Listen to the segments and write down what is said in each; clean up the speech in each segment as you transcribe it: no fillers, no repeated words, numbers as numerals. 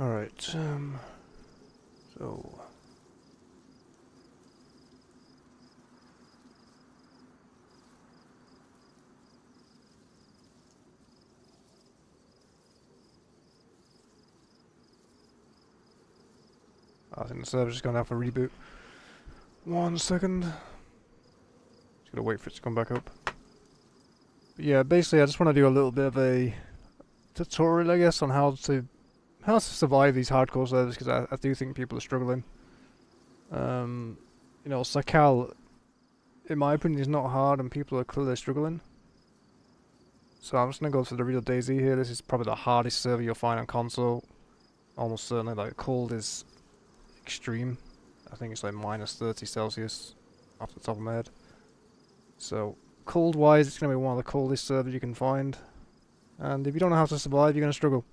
Alright, so... I think the server's just gonna have a reboot. 1 second. Just gotta wait for it to come back up. But yeah, basically I just want to do a little bit of a tutorial, I guess, on how to survive these hardcore servers, because I do think people are struggling. You know, Sakal, in my opinion, is not hard and people are clearly struggling. So I'm just gonna go to the real Dayz here. This is probably the hardest server you'll find on console. Almost certainly. Like, cold is extreme. I think it's like minus 30 Celsius off the top of my head. So, cold wise, it's gonna be one of the coldest servers you can find. And if you don't know how to survive, you're gonna struggle.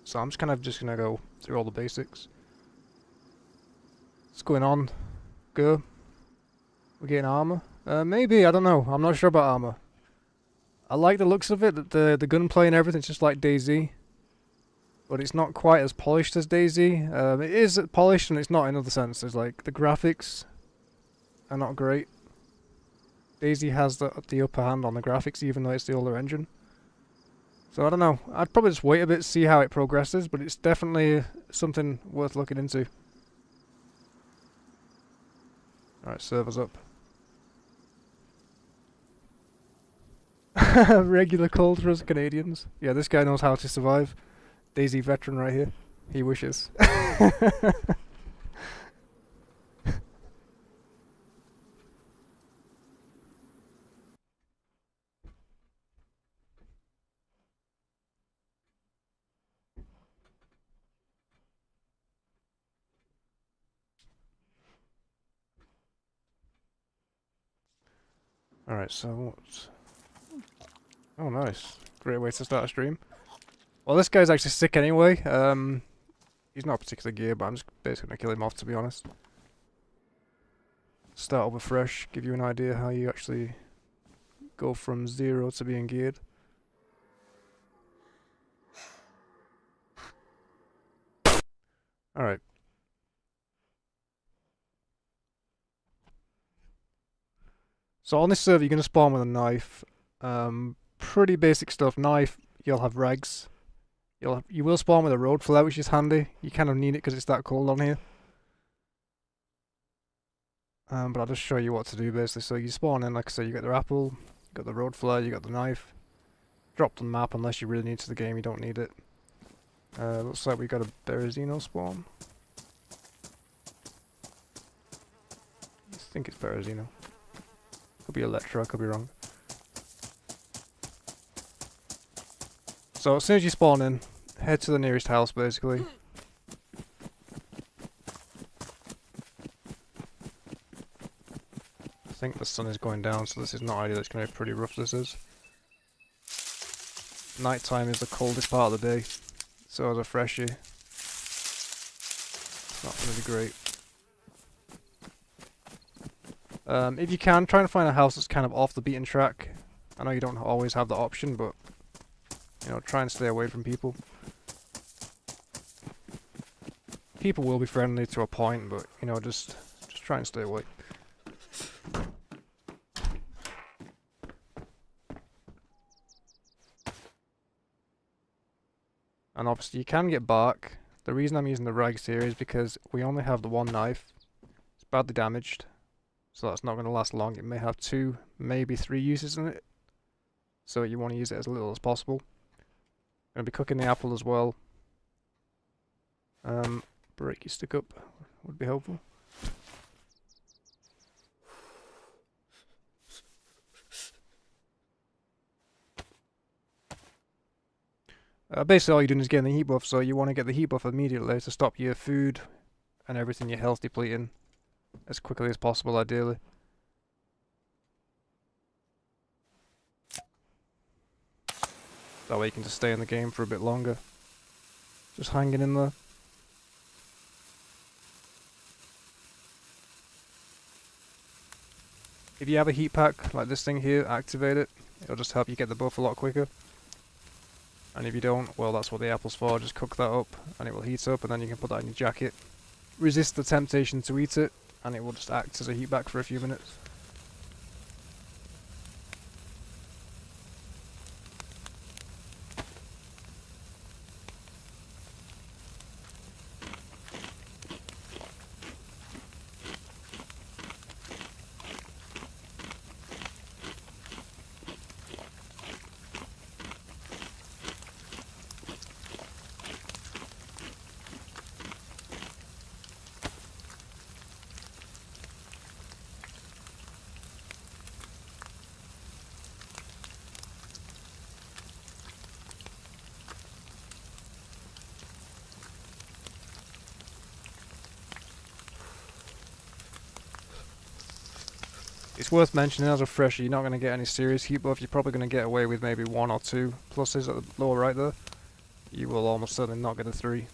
So I'm just gonna go through all the basics. What's going on? Go. We're getting armor? Maybe, I don't know. I'm not sure about armor. I like the looks of it, the gunplay and everything's just like Dayz. But it's not quite as polished as Dayz. It is polished and it's not in other senses. Like, the graphics are not great. Dayz has the upper hand on the graphics, even though it's the older engine. So I don't know. I'd probably just wait a bit, see how it progresses, but it's definitely something worth looking into. Alright, servers up. Regular cold for us Canadians. Yeah, this guy knows how to survive. Dayz veteran right here. He wishes. Alright, so what? Oh, nice. Great way to start a stream. Well, this guy's actually sick anyway. He's not a particular gear, but I'm just basically gonna kill him off, to be honest. Start over fresh, give you an idea how you actually go from 0 to being geared. Alright. So on this server, you're gonna spawn with a knife. Pretty basic stuff. Knife. You'll have rags. You will spawn with a road flare, which is handy. You kind of need it because it's that cold on here. But I'll just show you what to do basically. So you spawn in, like I said, you got the apple, you got the road flare, you got the knife. Drop the map unless you really need to the game. You don't need it. Looks like we got a Berezino spawn. I think it's Berezino. Could be Electra, could be wrong. So as soon as you spawn in, head to the nearest house basically. I think the sun is going down, so this is not ideal. It's going to be pretty rough, this is. Nighttime is the coldest part of the day, so as a freshie, it's not going to be great. If you can, try and find a house that's kind of off the beaten track. I know you don't always have the option, but you know, try and stay away from people. People will be friendly to a point, but you know, just try and stay away. And obviously you can get bark. The reason I'm using the rags here is because we only have the one knife. It's badly damaged, so that's not going to last long. It may have 2, maybe 3 uses in it. So you want to use it as little as possible. Going to be cooking the apple as well. Break your stick up would be helpful. Basically all you're doing is getting the heat buff, so you want to get the heat buff immediately to stop your food and everything, your health depleting as quickly as possible, ideally. That way you can just stay in the game for a bit longer. Just hanging in there. If you have a heat pack like this thing here, activate it. It'll just help you get the buff a lot quicker. And if you don't, well, that's what the apple's for. Just cook that up, and it will heat up, and then you can put that in your jacket. Resist the temptation to eat it, and it will just act as a heat back for a few minutes. It's worth mentioning, as a fresher, you're not going to get any serious heat buff. You're probably going to get away with maybe 1 or 2 pluses at the lower right there. You will almost certainly not get a 3.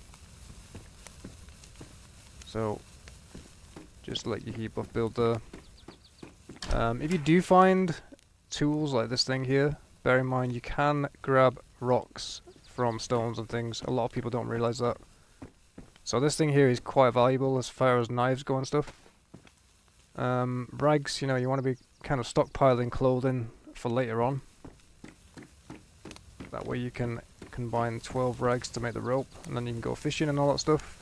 So, just let your heat buff build there. If you do find tools like this thing here, bear in mind you can grab rocks from stones and things. A lot of people don't realise that. So this thing here is quite valuable as far as knives go and stuff. Rags, you know, you want to be kind of stockpiling clothing for later on. That way you can combine 12 rags to make the rope, and then you can go fishing and all that stuff.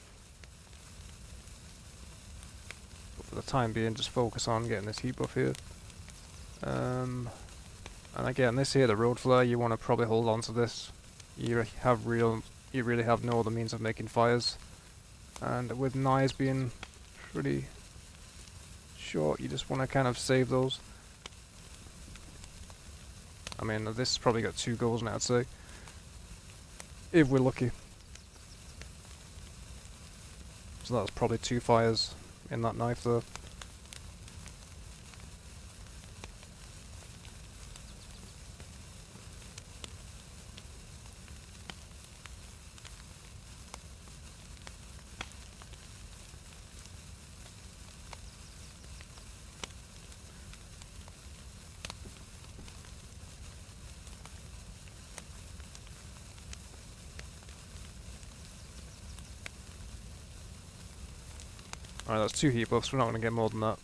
But for the time being, just focus on getting this heat buff here. And again, this here, the road flare, you want to probably hold on to this. You really have no other means of making fires. And with knives being pretty short, you just want to kind of save those. I mean, this has probably got 2 goals now, I'd say. If we're lucky. So that's probably 2 fires in that knife there. Alright, that's 2 heat buffs, we're not going to get more than that.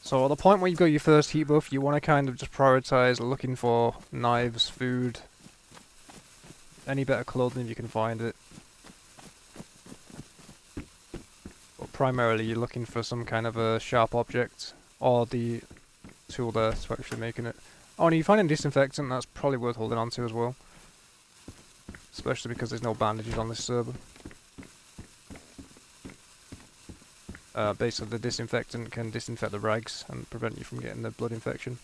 So at the point where you've got your first heat buff, you want to kind of just prioritise looking for knives, food, any better clothing if you can find it. But primarily you're looking for some kind of a sharp object, or the tool there to actually making it. Oh, and if you find a disinfectant, that's probably worth holding on to as well. Especially because there's no bandages on this server. Basically the disinfectant can disinfect the rags and prevent you from getting the blood infection.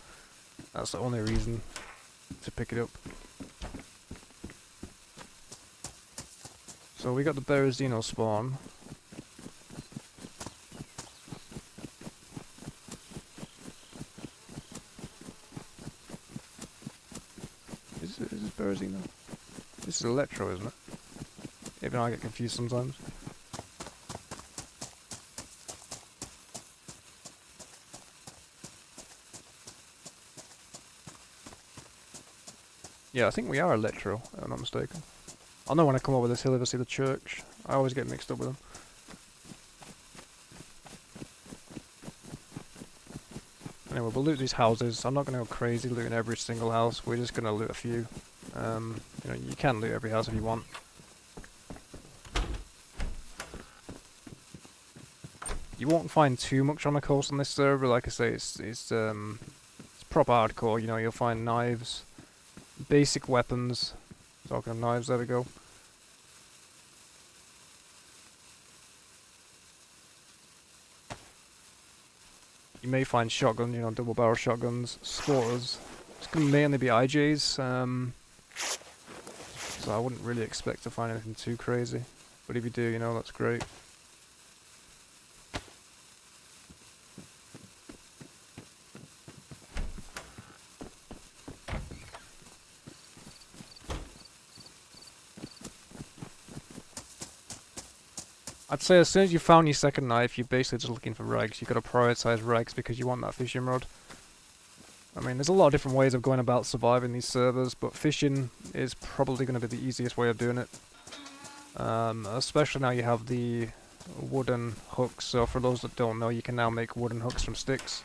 That's the only reason to pick it up. So we got the Berezino spawn. Is this Berezino? This is Electro, isn't it? Even I get confused sometimes. Yeah, I think we are Electro, if I'm not mistaken. I'll know when I come over this hill if I see the church. I always get mixed up with them. Anyway, we'll loot these houses. I'm not going to go crazy looting every single house. We're just going to loot a few. You know, you can loot every house if you want. You won't find too much on the coast on this server. Like I say, it's proper hardcore. You know, you'll find knives, basic weapons. Talking of knives, there we go. You may find shotgun, you know, double barrel shotguns, spotters. It's gonna mainly be IJs. So I wouldn't really expect to find anything too crazy. But if you do, you know, that's great. I'd say as soon as you found your second knife, you're basically just looking for rags. You've got to prioritise rags because you want that fishing rod. I mean, there's a lot of different ways of going about surviving these servers, but fishing is probably going to be the easiest way of doing it. Especially now you have the wooden hooks, so for those that don't know, you can now make wooden hooks from sticks.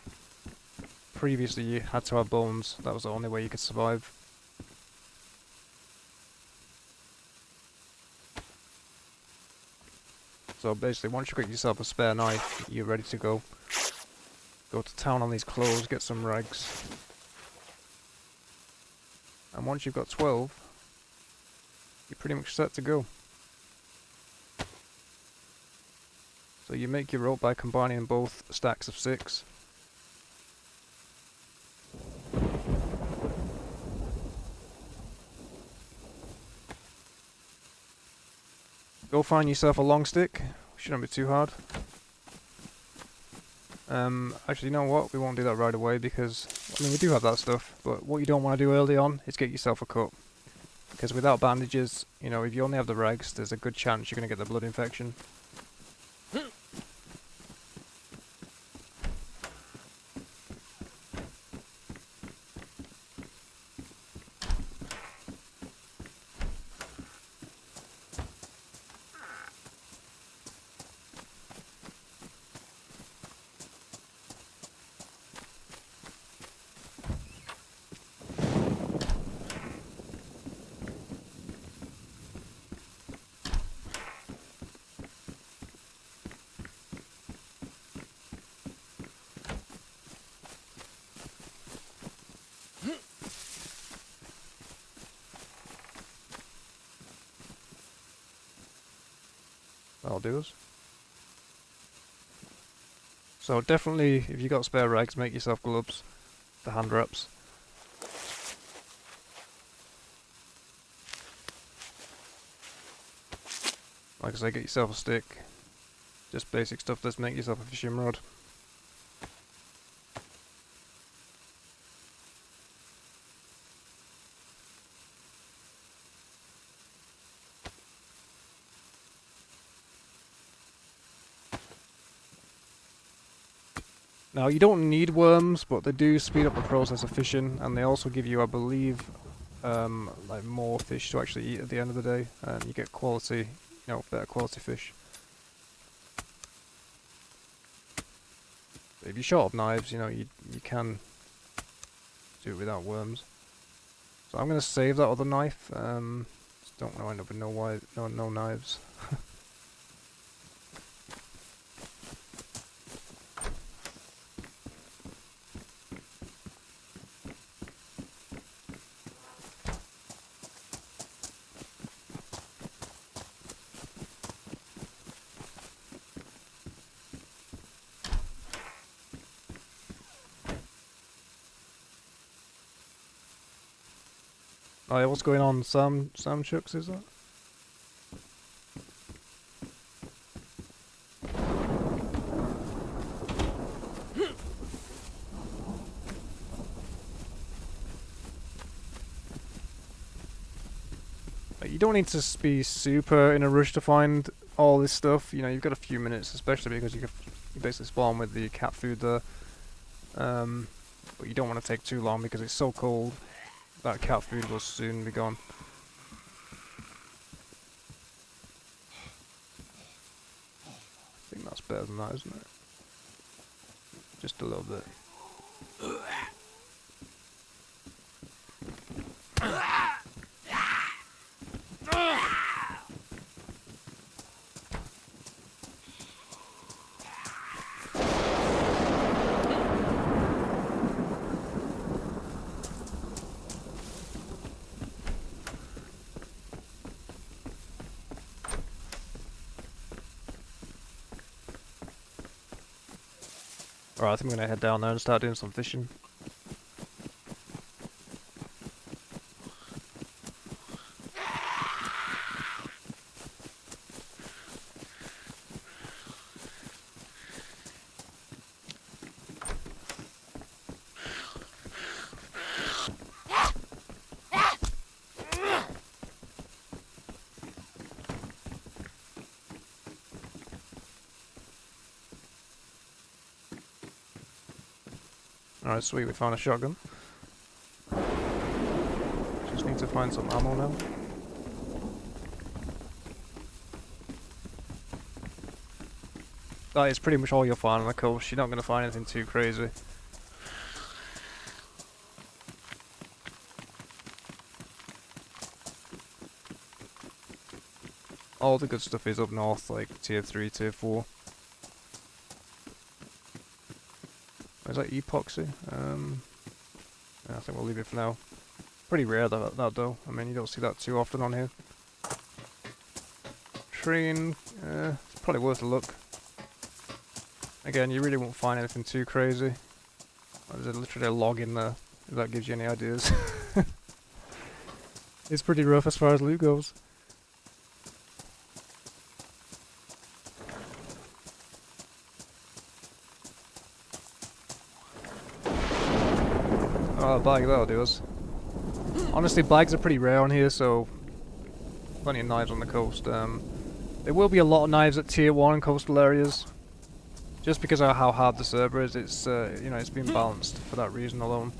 Previously you had to have bones, that was the only way you could survive. So basically, once you've got yourself a spare knife, you're ready to go. Go to town on these clothes, get some rags. And once you've got 12, you're pretty much set to go. So you make your rope by combining both stacks of 6. Go find yourself a long stick. Shouldn't be too hard. Actually, you know what? We won't do that right away because, I mean, we do have that stuff, but what you don't want to do early on is get yourself a cut. Because without bandages, you know, if you only have the rags, there's a good chance you're going to get the blood infection. That'll do us. So definitely, if you got spare rags, make yourself gloves, the hand wraps. Like I say, get yourself a stick. Just basic stuff, just make yourself a fishing rod. Now, you don't need worms, but they do speed up the process of fishing, and they also give you, I believe, like more fish to actually eat at the end of the day, and you get quality, you know, better quality fish. But if you're short of knives, you know, you can do it without worms. So I'm gonna save that other knife. Just don't want to end up with no knives. Oh yeah, what's going on? Sam Chucks, is that? You don't need to be super in a rush to find all this stuff. You know, you've got a few minutes, especially because you basically spawn with the cat food there. But you don't want to take too long because it's so cold. That cat food will soon be gone. I think that's better than that, isn't it? Just a little bit. Alright, I think I'm gonna head down there and start doing some fishing. Alright, sweet, we found a shotgun. just need to find some ammo now. That is pretty much all you'll find on the coast. You're not going to find anything too crazy. All the good stuff is up north, like tier 3, tier 4. Is that epoxy? Yeah, I think we'll leave it for now. Pretty rare that though. I mean, you don't see that too often on here. Train, it's probably worth a look. Again, you really won't find anything too crazy. There's literally a log in there, if that gives you any ideas. It's pretty rough as far as loot goes. Oh, a bag, that'll do us. Honestly, bags are pretty rare on here, so plenty of knives on the coast. There will be a lot of knives at tier 1 in coastal areas. Just because of how hard the server is, it's you know, it's been balanced for that reason alone.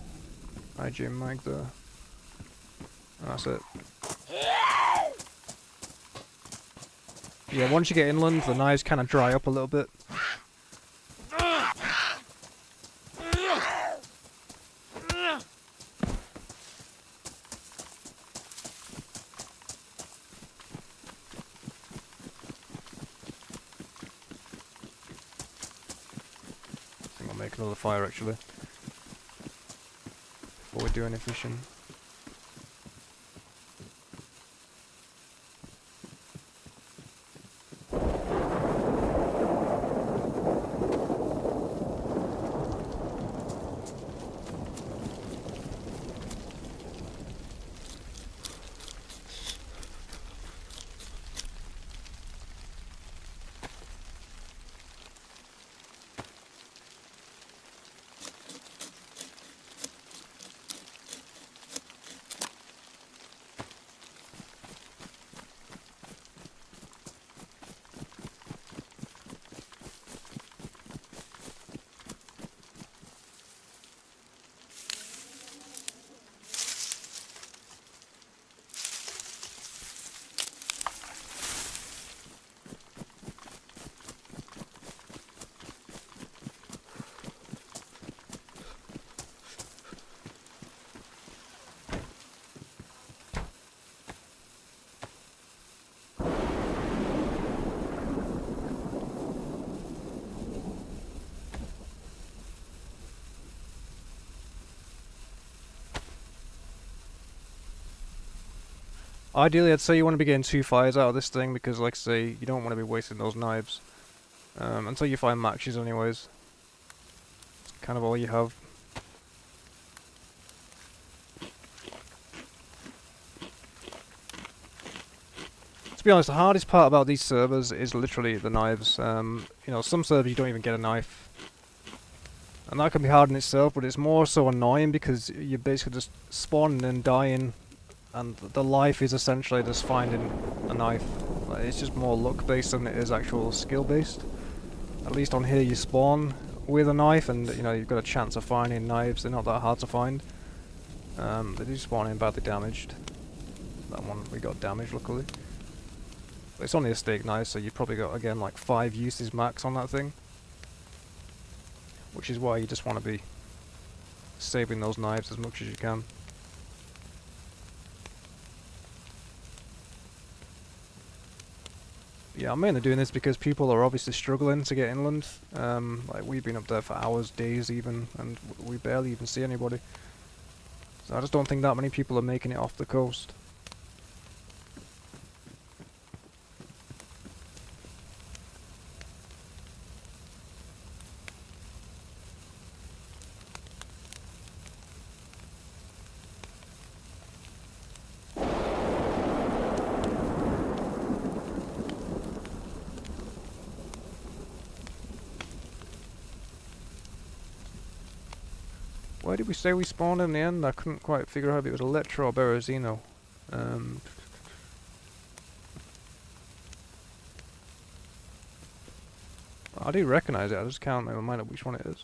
IJ mag there. That's it. Yeah, once you get inland, the knives kind of dry up a little bit. Make another fire actually before we do any fishing. Ideally, I'd say you want to be getting 2 fires out of this thing because, like I say, you don't want to be wasting those knives. Until you find matches anyways. It's kind of all you have. To be honest, the hardest part about these servers is literally the knives. You know, some servers you don't even get a knife. And that can be hard in itself, but it's more so annoying because you're basically just spawning and dying. And the life is essentially just finding a knife. Like, it's just more luck based than it is actual skill based. At least on here you spawn with a knife and you know you've got a chance of finding knives. They're not that hard to find. They do spawn in badly damaged. That one we got damaged luckily. But it's only a steak knife, so you've probably got again like 5 uses max on that thing. Which is why you just want to be saving those knives as much as you can. Yeah, I'm mainly doing this because people are obviously struggling to get inland. Like we've been up there for hours, days even, and we barely even see anybody. So I just don't think that many people are making it off the coast. Where did we say we spawned in the end? I couldn't quite figure out if it was Electro or Berezino. I do recognise it, I just can't remember which one it is.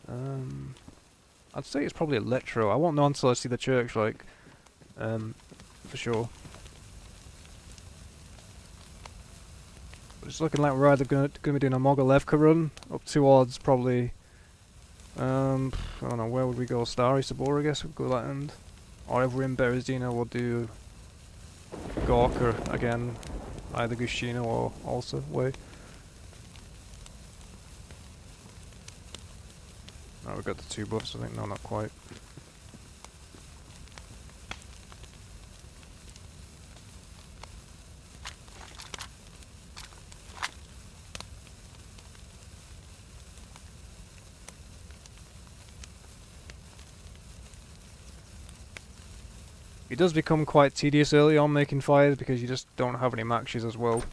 I'd say it's probably electro. I won't know until I see the church, like, for sure. But it's looking like we're either gonna be doing a Mogalevka run up towards probably, I don't know, where would we go? Stary Sabor, I guess we'll go that end. Or if we're in Berezino, we'll do Gorka again, either Gushino or also way. Oh, we got the 2 buffs, I think. No, not quite. It does become quite tedious early on making fires because you just don't have any maxes as well.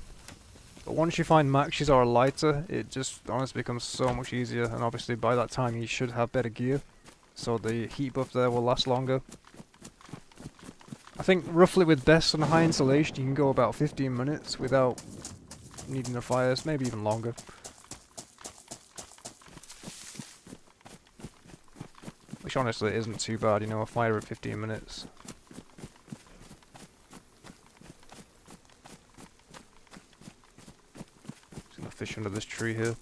But once you find maxes or a lighter, it just honestly becomes so much easier, and obviously by that time you should have better gear, so the heat buff there will last longer. I think roughly with best and high insulation you can go about 15 minutes without needing the fires, maybe even longer. Which honestly isn't too bad, you know, a fire at 15 minutes. Fish under this tree here.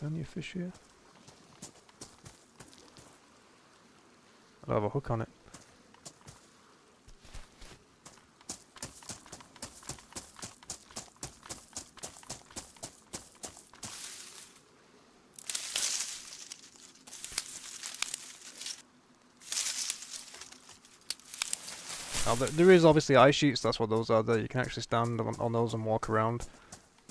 Any fish here? I'll have a hook on it. Now there is obviously ice sheets, that's what those are there, you can actually stand on those and walk around.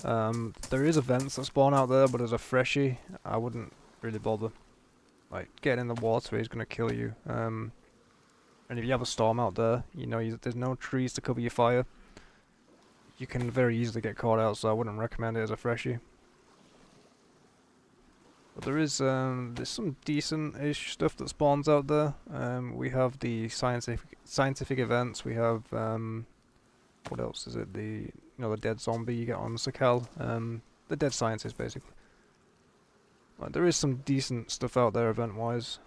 There is events that spawn out there, but as a freshie, I wouldn't really bother. Like, getting in the water is going to kill you. And if you have a storm out there, you know, there's no trees to cover your fire. You can very easily get caught out, so I wouldn't recommend it as a freshie. But there is there's some decent-ish stuff that spawns out there. We have the scientific events. We have what else is it? The the dead zombie you get on Sakal. The dead scientist basically. Like, there is some decent stuff out there event-wise,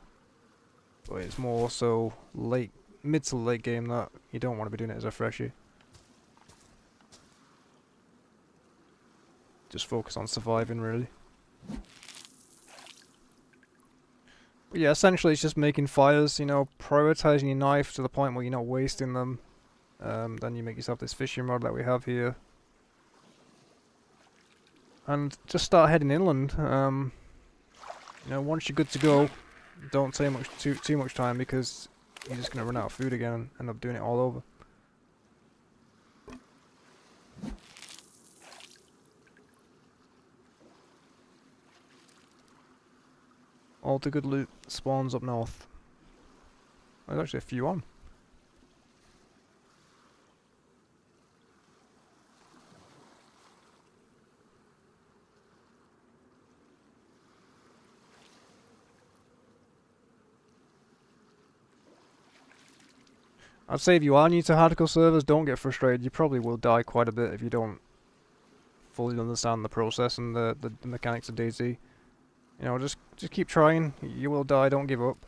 but it's more so mid to late game that you don't want to be doing it as a freshie. Just focus on surviving really. But yeah, essentially it's just making fires, you know, prioritizing your knife to the point where you're not wasting them. Then you make yourself this fishing rod that we have here. And just start heading inland. You know, once you're good to go, don't take too much time because you're just going to run out of food again and end up doing it all over. All the good loot spawns up north. There's actually a few on. I'd say if you are new to hardcore servers, don't get frustrated. You probably will die quite a bit if you don't fully understand the process and the mechanics of Dayz. You know, just keep trying. You will die, don't give up.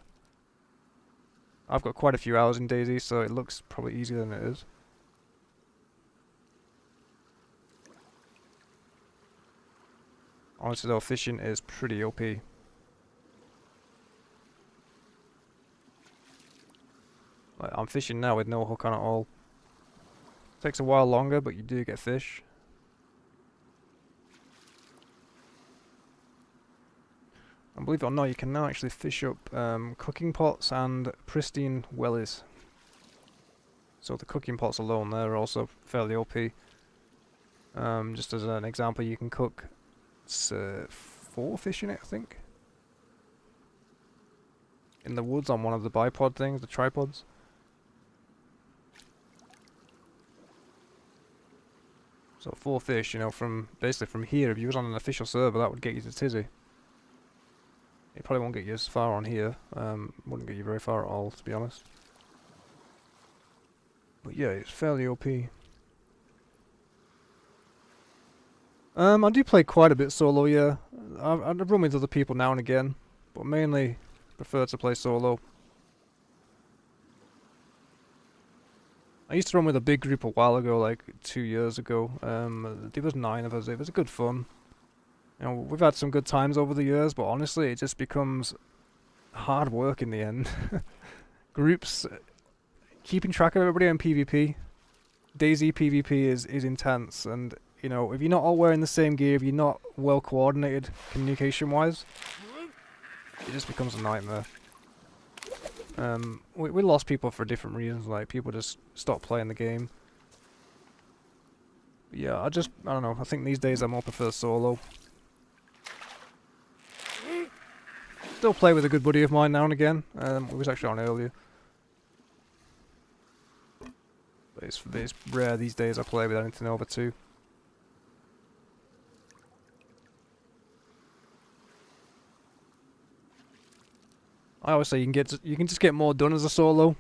I've got quite a few hours in Dayz, so it looks probably easier than it is. Honestly though, fishing is pretty OP. Like, I'm fishing now with no hook on at all. Takes a while longer, but you do get fish. And believe it or not, you can now actually fish up cooking pots and pristine wellies. So the cooking pots alone, they're also fairly OP. Just as an example, you can cook 4 fish in it, I think. In the woods on one of the bipod things, the tripods. So 4 fish, you know, from basically from here, if you was on an official server, that would get you to Tizzy. It probably won't get you as far on here. Wouldn't get you very far at all, to be honest. But yeah, it's fairly OP. I do play quite a bit solo, yeah. I run with other people now and again, but mainly prefer to play solo. I used to run with a big group a while ago, like 2 years ago. There was 9 of us. It was good fun. You know, we've had some good times over the years, but honestly, it just becomes hard work in the end. Groups, keeping track of everybody on PvP. Dayz PvP is intense, and you know, if you're not all wearing the same gear, if you're not well coordinated communication-wise, it just becomes a nightmare. We lost people for different reasons, like people just stopped playing the game. But yeah, I don't know, I think these days I more prefer solo. Still play with a good buddy of mine now and again. We was actually on earlier. But it's rare these days I play with anything over 2. I always say you can just get more done as a solo.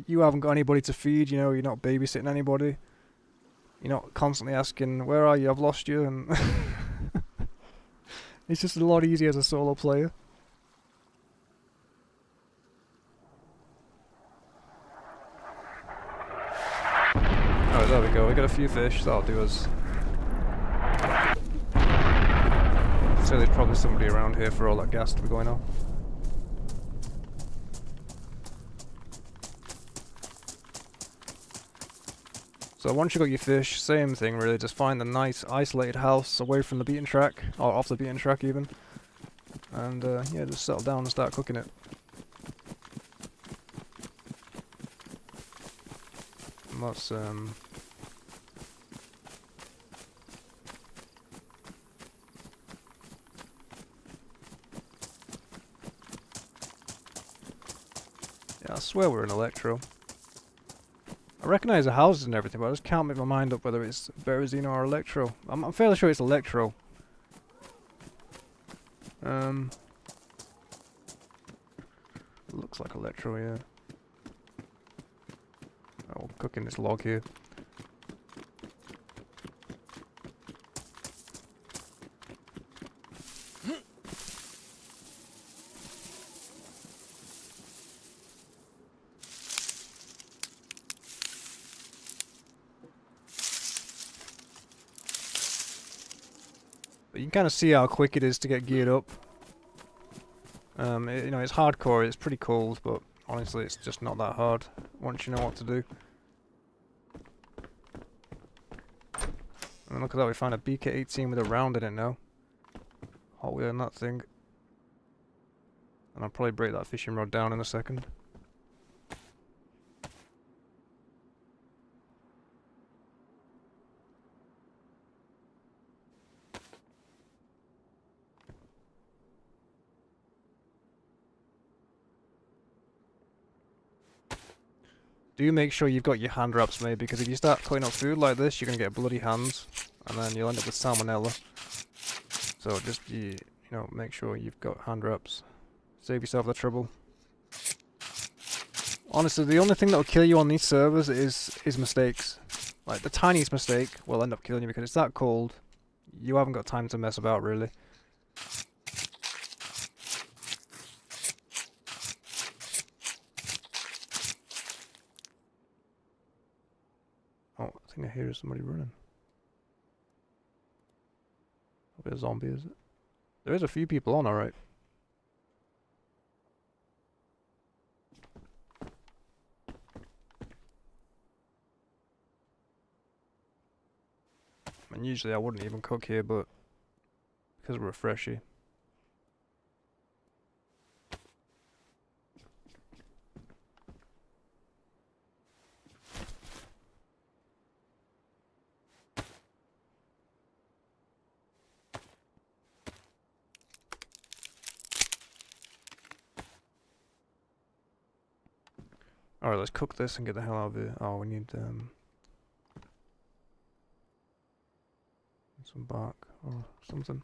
You haven't got anybody to feed, you know, you're not babysitting anybody. You're not constantly asking, where are you, I've lost you, and it's just a lot easier as a solo player. Oh, there we go, we got a few fish, that'll do us. So there's probably somebody around here for all that gas to be going on. So once you got your fish, same thing really, just find a nice isolated house away from the beaten track, or off the beaten track even. And yeah, just settle down and start cooking it. And that's yeah, I swear we're in Electro. I recognise the houses and everything, but I just can't make my mind up whether it's Berezino or Electro. I'm fairly sure it's Electro. It looks like Electro, yeah. Oh, cooking this log here. But you can kind of see how quick it is to get geared up. You know, it's hardcore, it's pretty cold, but honestly it's just not that hard once you know what to do. And look at that, we found a BK-18 with a round in it now. Hot wheel in that thing. And I'll probably break that fishing rod down in a second. Do make sure you've got your hand wraps made, because if you start cutting up food like this, you're going to get bloody hands, and then you'll end up with salmonella. So just, you know, make sure you've got hand wraps. Save yourself the trouble. Honestly, the only thing that will kill you on these servers is mistakes. Like, the tiniest mistake will end up killing you, because it's that cold. You haven't got time to mess about, really. Oh, I think I hear somebody running. Probably a zombie, is it? There is a few people on, alright. And usually I wouldn't even cook here, but because we're freshy. Alright, let's cook this and get the hell out of here. Oh, we need some bark or something.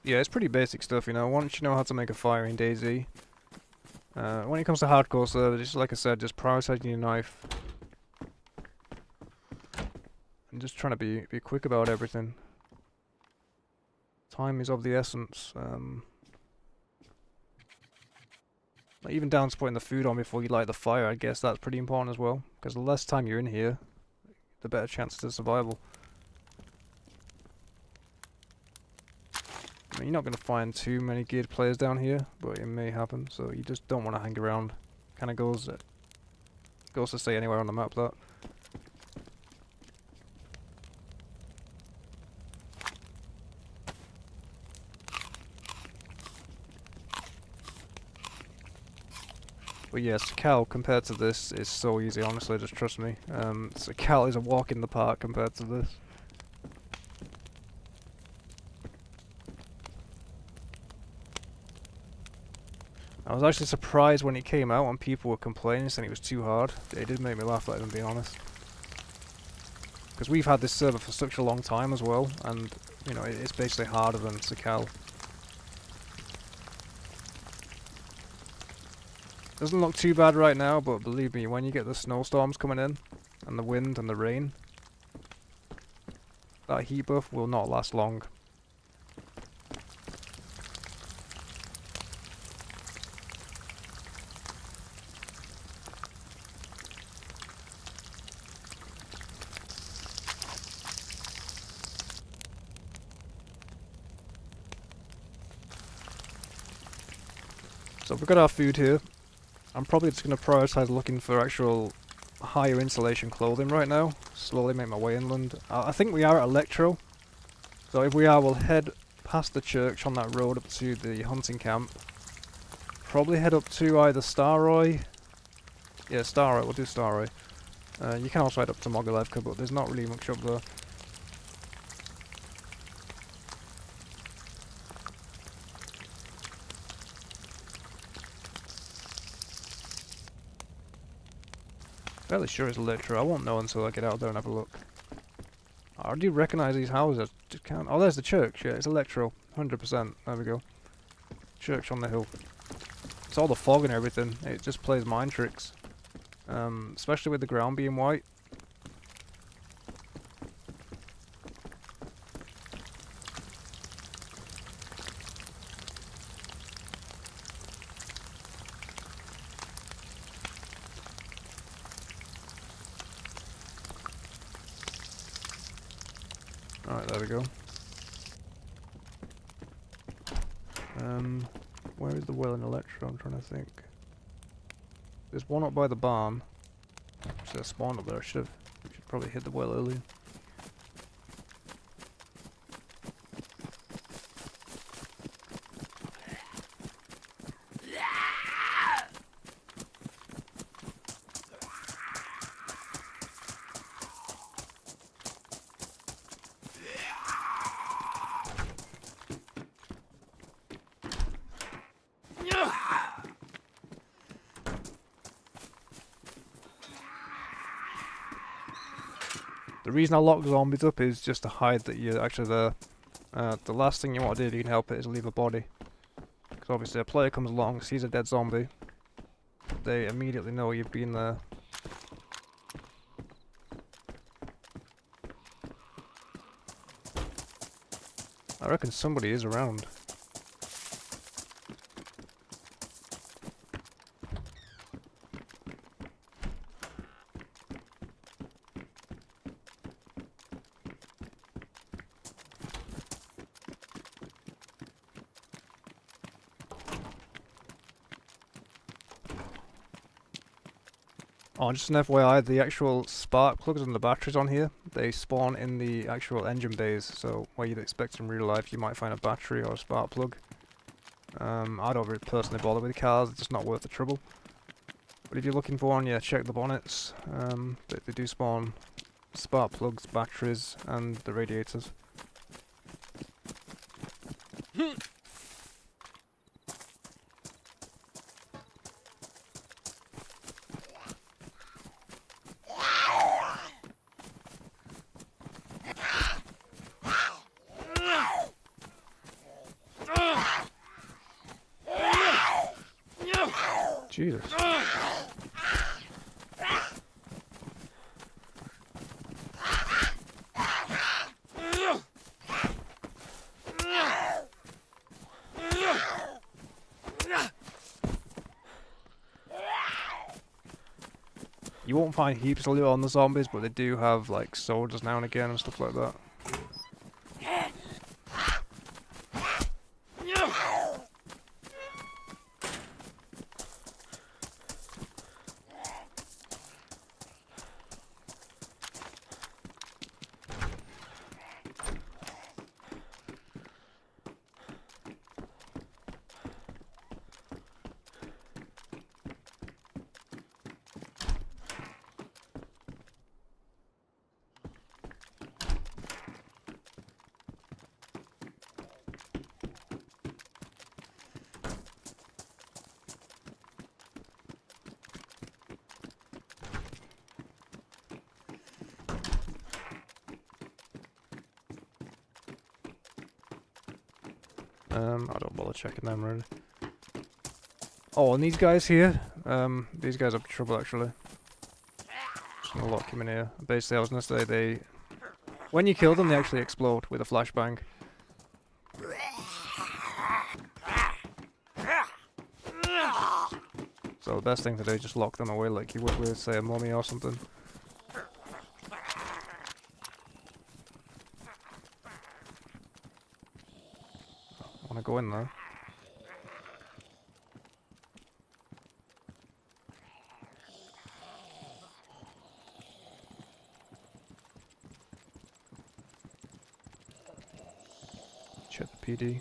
Yeah, it's pretty basic stuff, you know. Once you know how to make a fire in Dayz, when it comes to hardcore servers, just like I said, just prioritizing your knife and just trying to be quick about everything. Time is of the essence. Like even down to putting the food on before you light the fire, I guess that's pretty important as well. Because the less time you're in here, the better chances of survival. I mean, you're not going to find too many geared players down here, but it may happen, so you just don't want to hang around. Kind of goes to say anywhere on the map, that. But yeah, Sakal compared to this is so easy, honestly, just trust me. Sakal is a walk in the park compared to this. I was actually surprised when it came out and people were complaining, saying it was too hard. It did make me laugh, let them be honest. Because we've had this server for such a long time as well, and, you know, it's basically harder than Sakal. Doesn't look too bad right now, but believe me, when you get the snowstorms coming in, and the wind and the rain, that heat buff will not last long. So we've got our food here. I'm probably just going to prioritize looking for actual higher insulation clothing right now. Slowly make my way inland. I think we are at Electro. So if we are, we'll head past the church on that road up to the hunting camp. Probably head up to either Staroy. Yeah, Staroy. We'll do Staroy. You can also head up to Mogilevka, but there's not really much up there. Fairly sure it's Electro. I won't know until I get out there and have a look. I do recognise these houses. Just can't. Oh, there's the church. Yeah, it's Electro. 100%. There we go. Church on the hill. It's all the fog and everything. It just plays mind tricks. Especially with the ground being white. Alright, there we go. Where is the well in Electro? I'm trying to think. There's one up by the barn. Actually, I spawned up there. I should probably hit the well earlier. The reason I lock zombies up is just to hide that you're actually there. The last thing you want to do if you can help it is leave a body. Because obviously a player comes along, sees a dead zombie, they immediately know you've been there. I reckon somebody is around. Oh, just an FYI, the actual spark plugs and the batteries on here, they spawn in the actual engine bays, so where you'd expect in real life you might find a battery or a spark plug. I don't really personally bother with cars, it's just not worth the trouble. But if you're looking for one, yeah, check the bonnets. They do spawn spark plugs, batteries, and the radiators. Jesus. You won't find heaps of loot on the zombies, but they do have like swords now and again and stuff like that. I don't bother checking them really. Oh, and these guys here, these guys are trouble actually. Just gonna lock him in here. Basically, I was gonna say when you kill them, they actually explode with a flashbang. So the best thing to do is just lock them away like you would with, say, a mummy or something. I wanna go in there. Check the PD.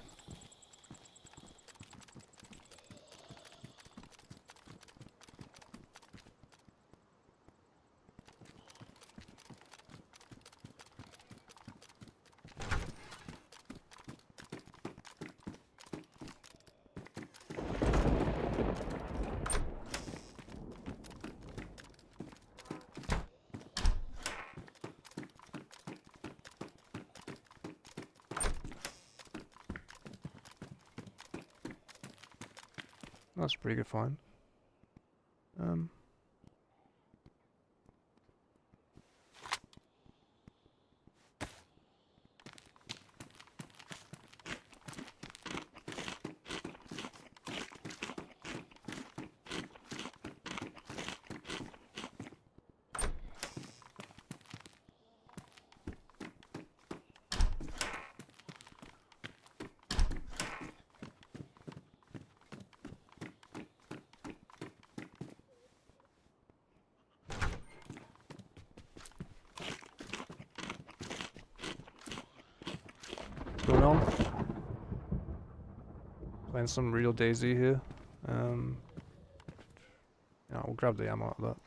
That's a pretty good find. What's going on? Playing some real Dayz here. Yeah, we'll grab the ammo out of that.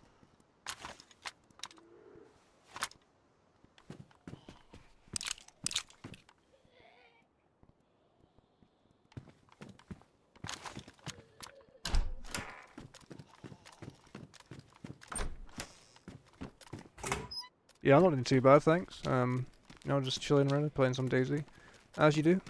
Yeah, I'm not doing too bad, thanks. You know, just chilling around, playing some Dayz. As you do.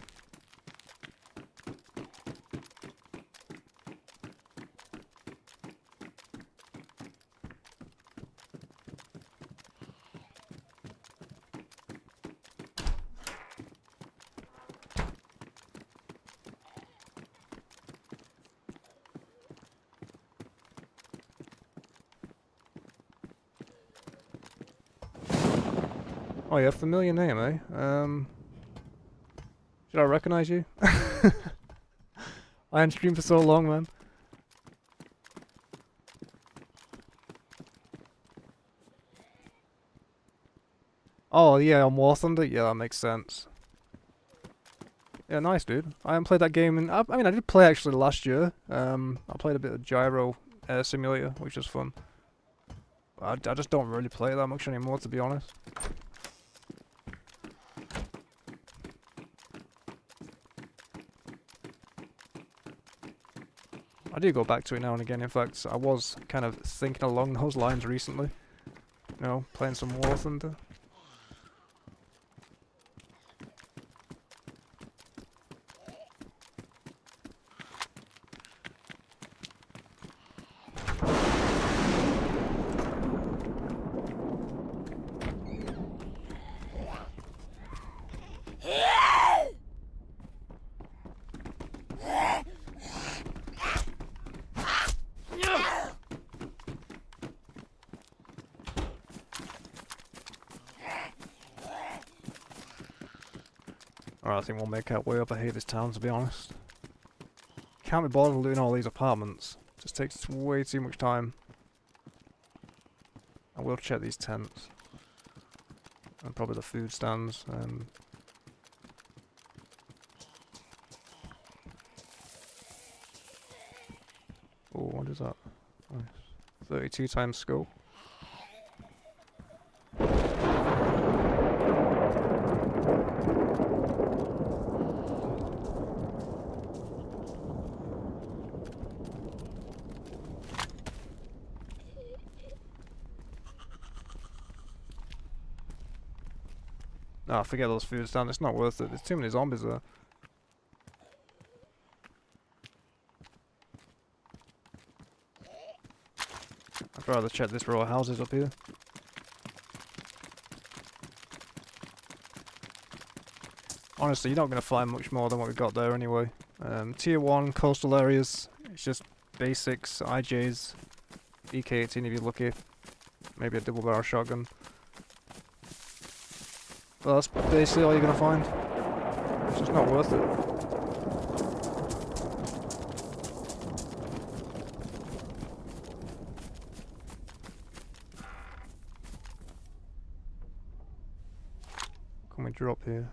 Oh yeah, familiar name, eh? Should I recognize you? I haven't streamed for so long, man. Oh yeah, on War Thunder? Yeah, that makes sense. Yeah, nice, dude. I haven't played that game in... I mean, I did play actually last year. I played a bit of Gyro Simulator, which was fun. But I just don't really play it that much anymore, to be honest. I do go back to it now and again. In fact, I was kind of thinking along those lines recently. You know, playing some War Thunder. Alright, I think we'll make our way up. I hate this town, to be honest. Can't be bothered looting all these apartments. Just takes way too much time. I will check these tents. And probably the food stands. Oh, what is that? Nice. 32 times scope. Ah, forget those food stands. It's not worth it. There's too many zombies there. I'd rather check this row of houses up here. Honestly, you're not going to find much more than what we got there anyway. Tier 1 coastal areas, it's just basics, IJs, EK-18 if you're lucky, maybe a double barrel shotgun. But that's basically all you're going to find. It's just not worth it. Can we drop here?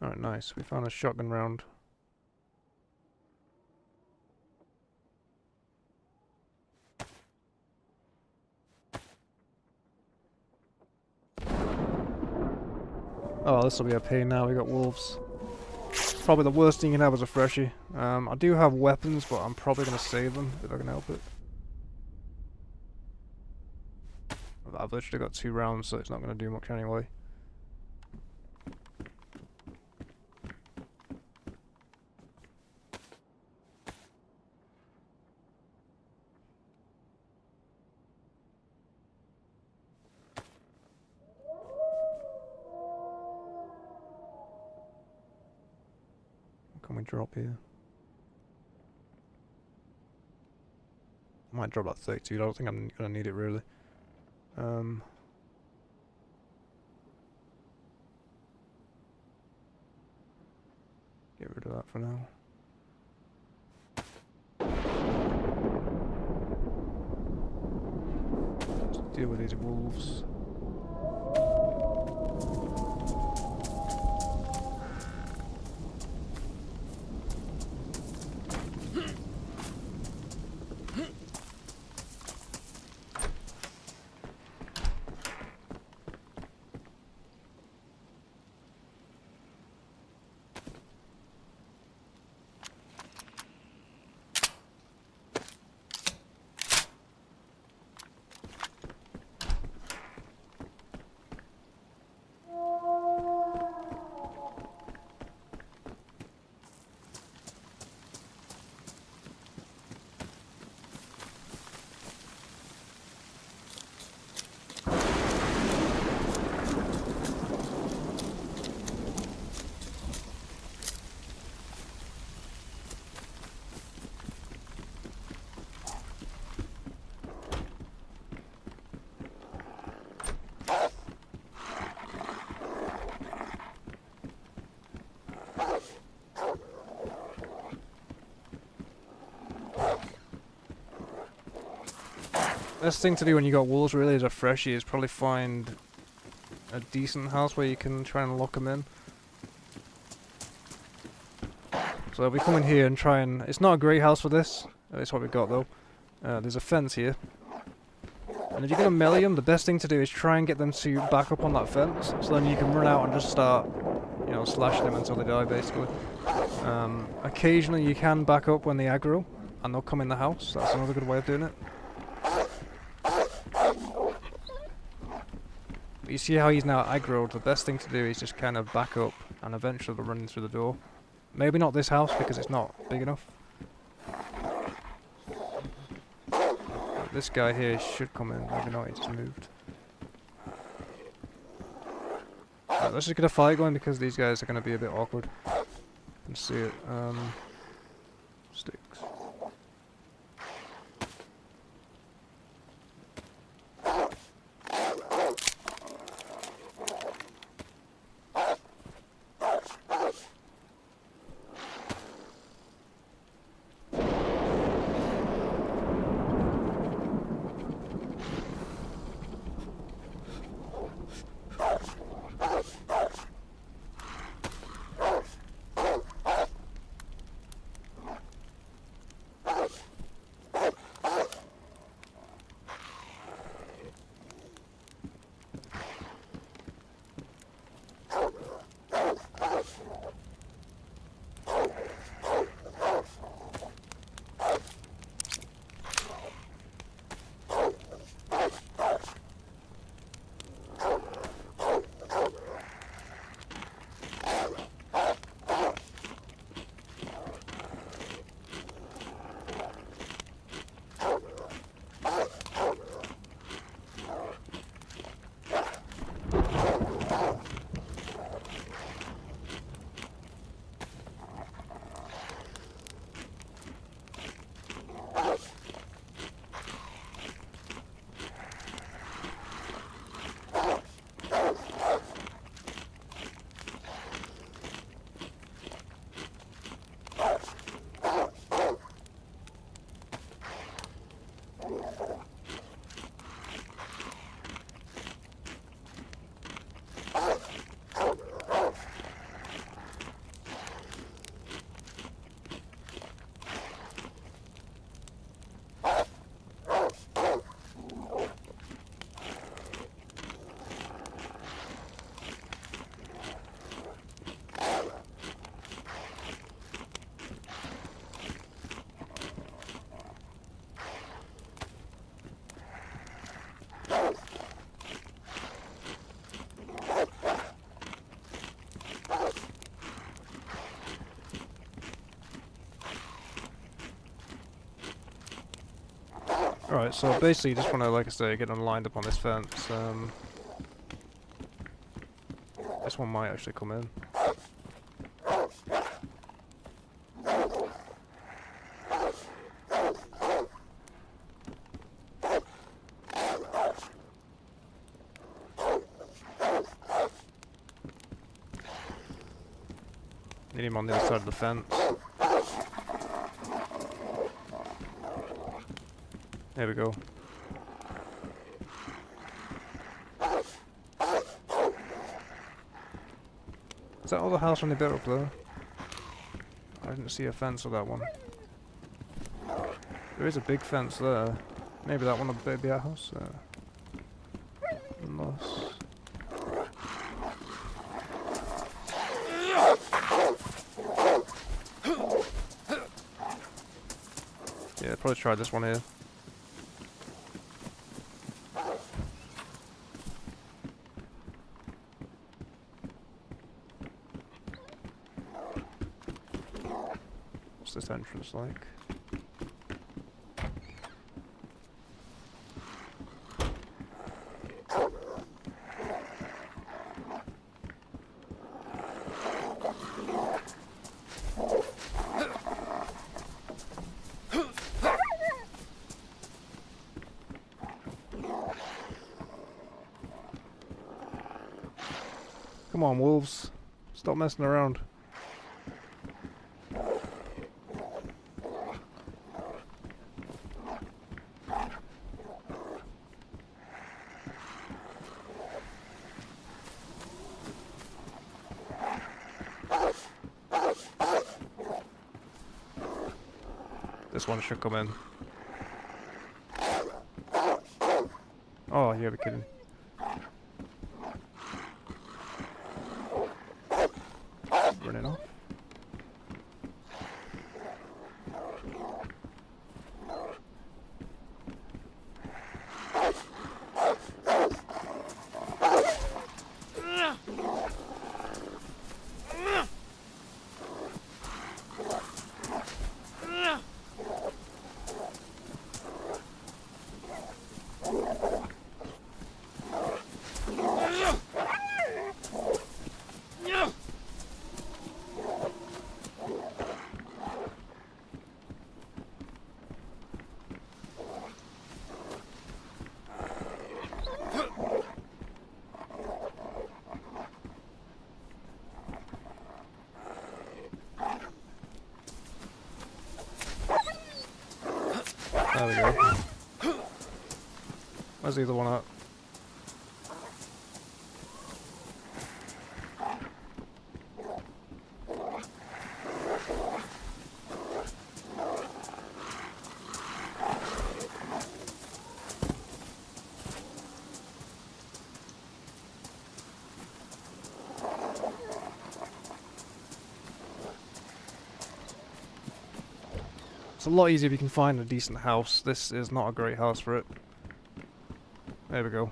Alright, nice. We found a shotgun round. Oh, this will be a pain now. We got wolves. Probably the worst thing you can have as a freshie. I do have weapons, but I'm probably going to save them if I can help it. I've literally got 2 rounds, so it's not going to do much anyway. Can we drop here? I might drop that 32, I don't think I'm gonna need it really. Get rid of that for now. Just deal with these wolves. Best thing to do when you got wolves really as a freshie is probably find a decent house where you can try and lock them in. So if we come in here and try and... It's not a great house for this. That's what we've got though. There's a fence here. And if you're going to melee them, the best thing to do is try and get them to back up on that fence. So then you can run out and just start, you know, slashing them until they die basically. Occasionally you can back up when they aggro and they'll come in the house. That's another good way of doing it. But you see how he's now aggroed. The best thing to do is just kind of back up and eventually they'll run in through the door. Maybe not this house because it's not big enough. But this guy here should come in. Maybe not, he just moved. Right, let's just get a fight going because these guys are going to be a bit awkward. Let's see it. Sticks. Alright, so basically you just want to, like I say, get them lined up on this fence. This one might actually come in. Need him on the other side of the fence. There we go. Is that all the house when they built up there? I didn't see a fence on that one. There is a big fence there. Maybe that one will be our house. Unless... Yeah, probably try this one here. What's this entrance like? Come on, wolves. Stop messing around. This one should come in. Oh, you gotta be kidding. Running off. There we go. Where's the other one at? It's a lot easier if you can find a decent house. This is not a great house for it. There we go.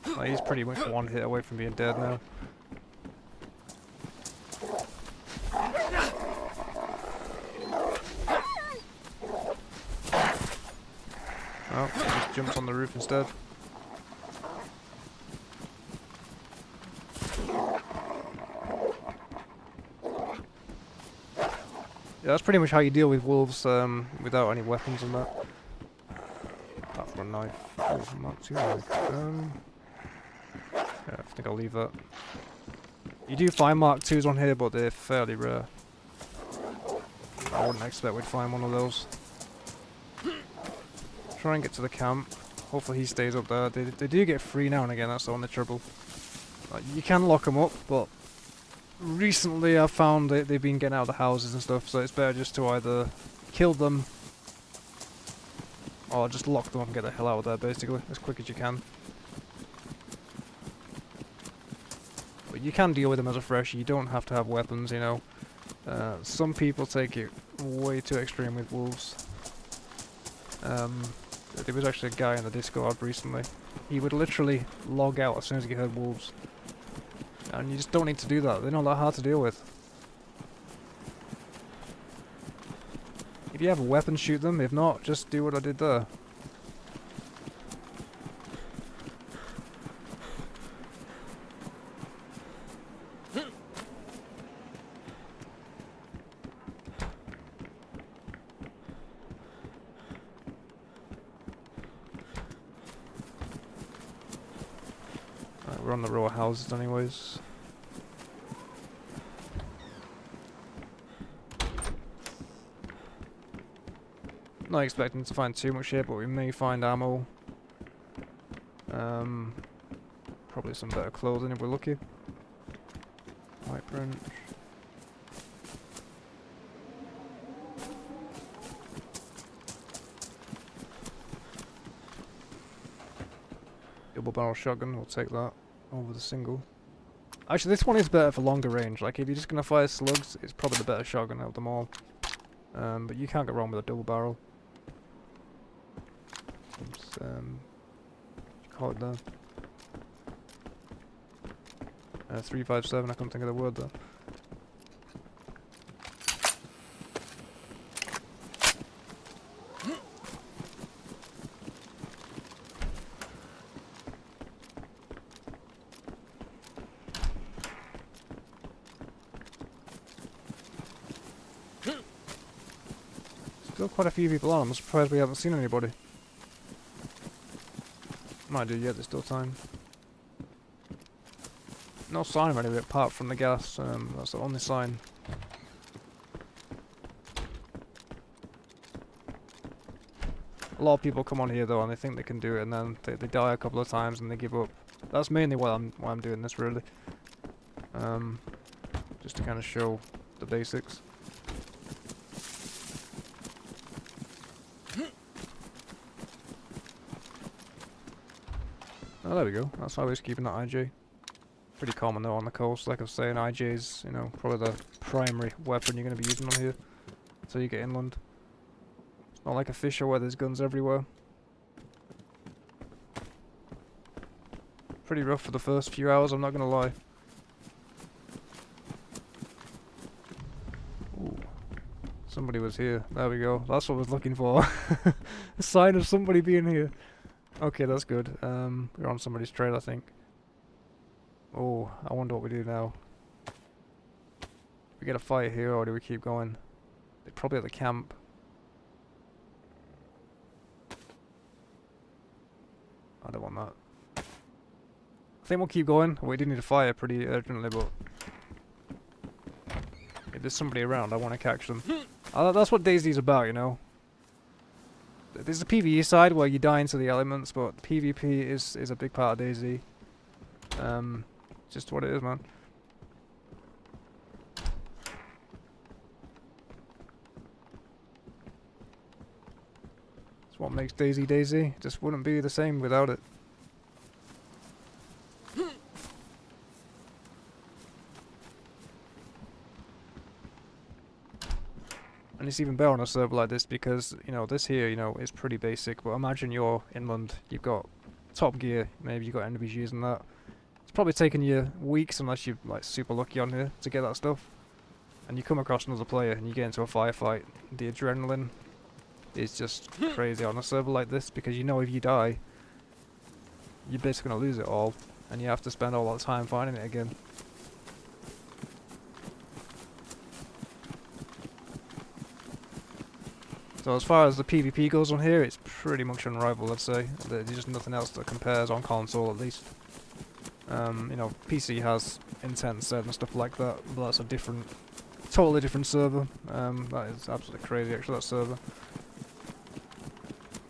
Oh, he's pretty much one hit away from being dead now. Oh, he just jumps on the roof instead. Yeah, that's pretty much how you deal with wolves without any weapons and that. Apart from a knife. Oh, Mark II knife. Yeah, I think I'll leave that. You do find Mark IIs on here, but they're fairly rare. I wouldn't expect we'd find one of those. Try and get to the camp. Hopefully he stays up there. They do get free now and again, that's the only trouble. Like, you can lock them up, but recently I've found that they've been getting out of the houses and stuff, so it's better just to either kill them or just lock them up and get the hell out of there, basically, as quick as you can. But you can deal with them as a freshie, you don't have to have weapons, you know. Some people take it way too extreme with wolves. There was actually a guy in the Discord recently. He would literally log out as soon as he heard wolves. And you just don't need to do that, they're not that hard to deal with. If you have a weapon, shoot them. If not, just do what I did there. Right, we're on the row of houses anyways. Not expecting to find too much here, but we may find ammo. Probably some better clothing if we're lucky. White branch. Double barrel shotgun, we'll take that over the single. Actually, this one is better for longer range. Like, if you're just gonna fire slugs, it's probably the better shotgun out of them all. But you can't go wrong with a double barrel. Oops, what do you call it there? 357, I couldn't think of the word there. Still quite a few people on, I'm surprised we haven't seen anybody. Might do yet, there's still time. No sign of anything apart from the gas, that's the only sign. A lot of people come on here though and they think they can do it and then they die a couple of times and they give up. That's mainly why I'm doing this really. Just to kind of show the basics. Oh, there we go. That's how he's keeping that IJ. Pretty common though on the coast. Like I was saying, IJ's, you know, probably the primary weapon you're going to be using on here until you get inland. It's not like a fisher where there's guns everywhere. Pretty rough for the first few hours, I'm not going to lie. Ooh. Somebody was here. There we go. That's what I was looking for. A sign of somebody being here. Okay, that's good. We're on somebody's trail, I think. Oh, I wonder what we do now. Do we get a fight here, or do we keep going? They're probably at the camp. I don't want that. I think we'll keep going. We do need a fire pretty urgently, but there's somebody around, I want to catch them. That's what DayZ's about, you know. There's the PvE side where you die into the elements, but PvP is a big part of DayZ. Just what it is, man. It's what makes DayZ DayZ. It just wouldn't be the same without it. And it's even better on a server like this because, you know, this here, you know, is pretty basic. But imagine you're inland, you've got top gear, maybe you've got NVGs and that. It's probably taken you weeks, unless you're like super lucky on here, to get that stuff. And you come across another player and you get into a firefight. The adrenaline is just crazy on a server like this because you know if you die, you're basically going to lose it all. And you have to spend all that time finding it again. So as far as the PvP goes on here, it's pretty much unrivaled, I'd say. There's just nothing else that compares on console, at least. You know, PC has intense and stuff like that, but that's a different, totally different server. That is absolutely crazy, actually, that server.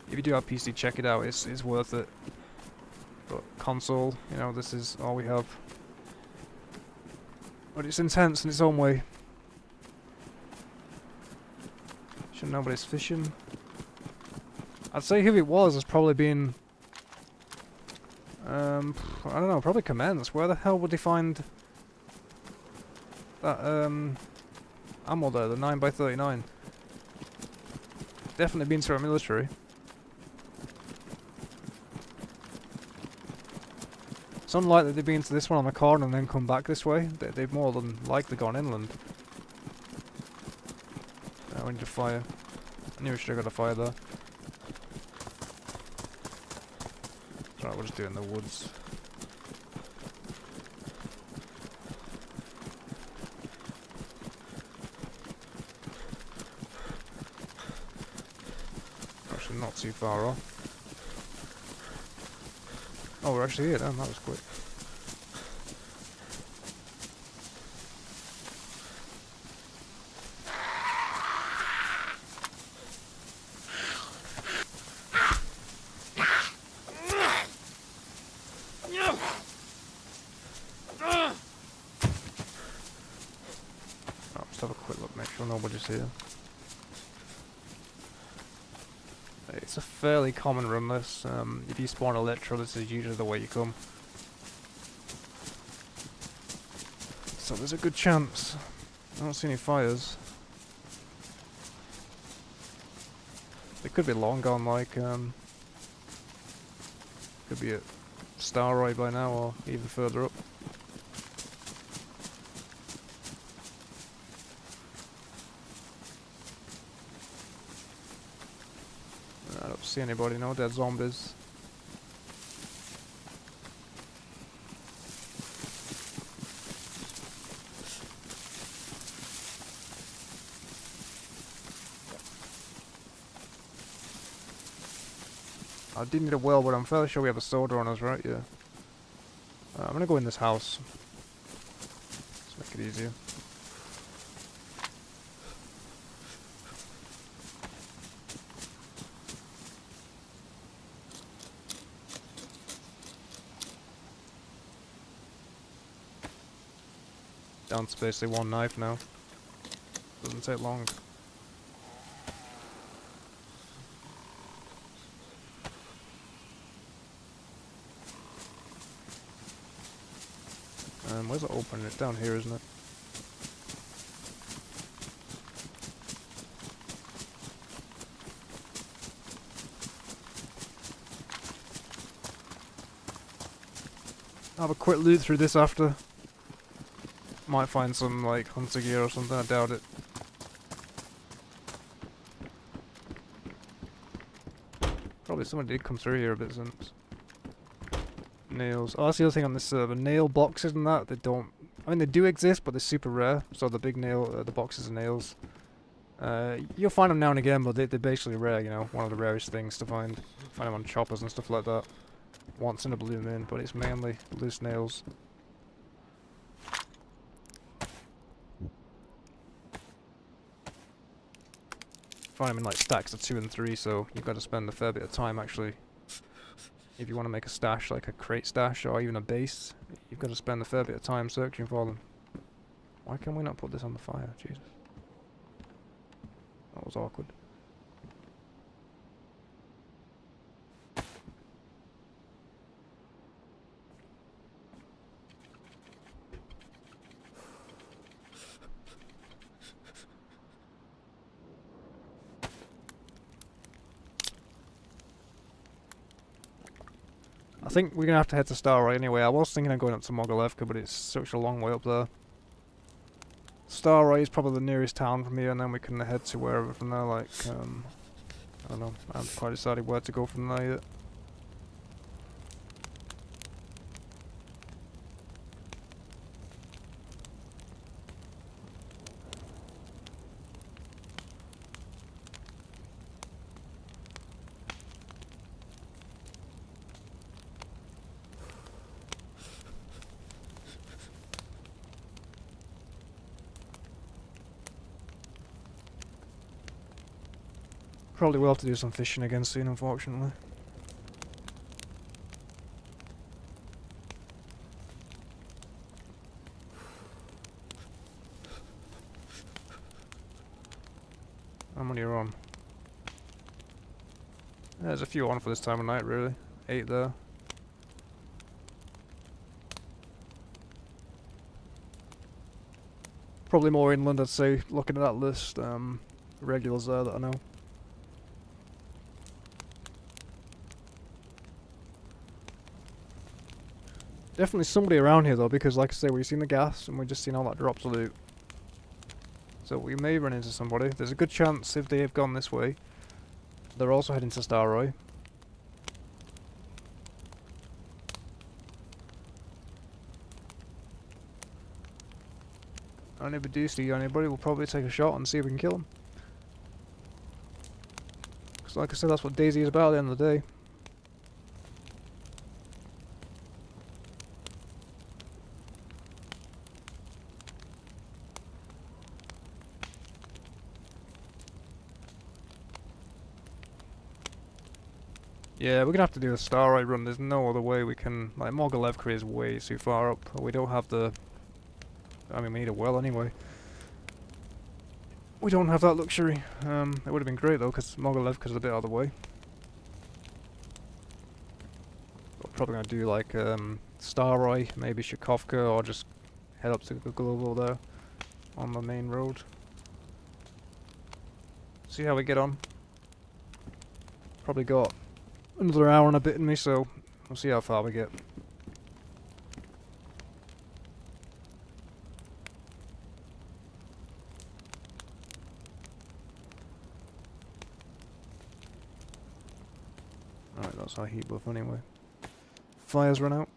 If you do have PC, check it out. It's worth it. But console, you know, this is all we have. But it's intense in its own way. Should nobody's fishing. I'd say who it was has probably been... I don't know, probably Commence. Where the hell would they find... that, ammo there, the 9x39? Definitely been to our military. It's unlikely they've been to this one on the corner and then come back this way. They've more than likely gone inland. We need to fire. I knew we should have got a fire there. Right, we'll just do it in the woods. Actually, not too far off. Oh, we're actually here then. That was quick. Let's have a quick look, make sure nobody's here. It's a fairly common run this. If you spawn Electro, this is usually the way you come. So there's a good chance. I don't see any fires. They could be long gone, like, could be at Starroy by now, or even further up. I don't see anybody, no dead zombies. I did need a well, but I'm fairly sure we have a soda on us, right? Yeah. I'm gonna go in this house. Let's make it easier. Down to basically one knife now. Doesn't take long. Where's it open? It's down here, isn't it? I'll have a quick loot through this after. Might find some, like, hunter gear or something, I doubt it. Probably someone did come through here a bit since. Nails. Oh, that's the other thing on this server. Nail boxes and that, they don't... I mean, they do exist, but they're super rare. So the big nail, the boxes of nails. You'll find them now and again, but they're basically rare, you know. One of the rarest things to find. Find them on choppers and stuff like that. Once in a blue moon, but it's mainly loose nails. find them in like stacks of 2 and 3, so you've got to spend a fair bit of time actually. If you want to make a stash, like a crate stash or even a base, you've got to spend a fair bit of time searching for them. Why can we not put this on the fire? Jesus. That was awkward. I think we're gonna have to head to Starroy anyway. I was thinking of going up to Mogalevka, but it's such a long way up there. Starroy is probably the nearest town from here, and then we can head to wherever from there, like, I don't know. I haven't quite decided where to go from there yet. Probably will have to do some fishing again soon, unfortunately. How many are on? There's a few on for this time of night, really. 8 there. Probably more inland, I'd say, looking at that list. Regulars there that I know. Definitely somebody around here though, because like I say, we've seen the gas and we've just seen all that drops of loot. So we may run into somebody. There's a good chance if they have gone this way, they're also heading to Starroy. And if we do see anybody, we'll probably take a shot and see if we can kill them. Because like I said, that's what Dayz is about at the end of the day. Yeah, we're gonna have to do a Starroy run. There's no other way we can. Like, Mogalevka is way too far up. We don't have the. I mean, we need a well anyway. We don't have that luxury. It would have been great though, because Mogalevka's a bit out of the way. We're probably gonna do like Starroy, maybe Shakovka, or just head up to Global there on the main road. See how we get on. Probably got another hour and a bit in me, so we'll see how far we get. Alright, that's our heat buff anyway. Fire's run out.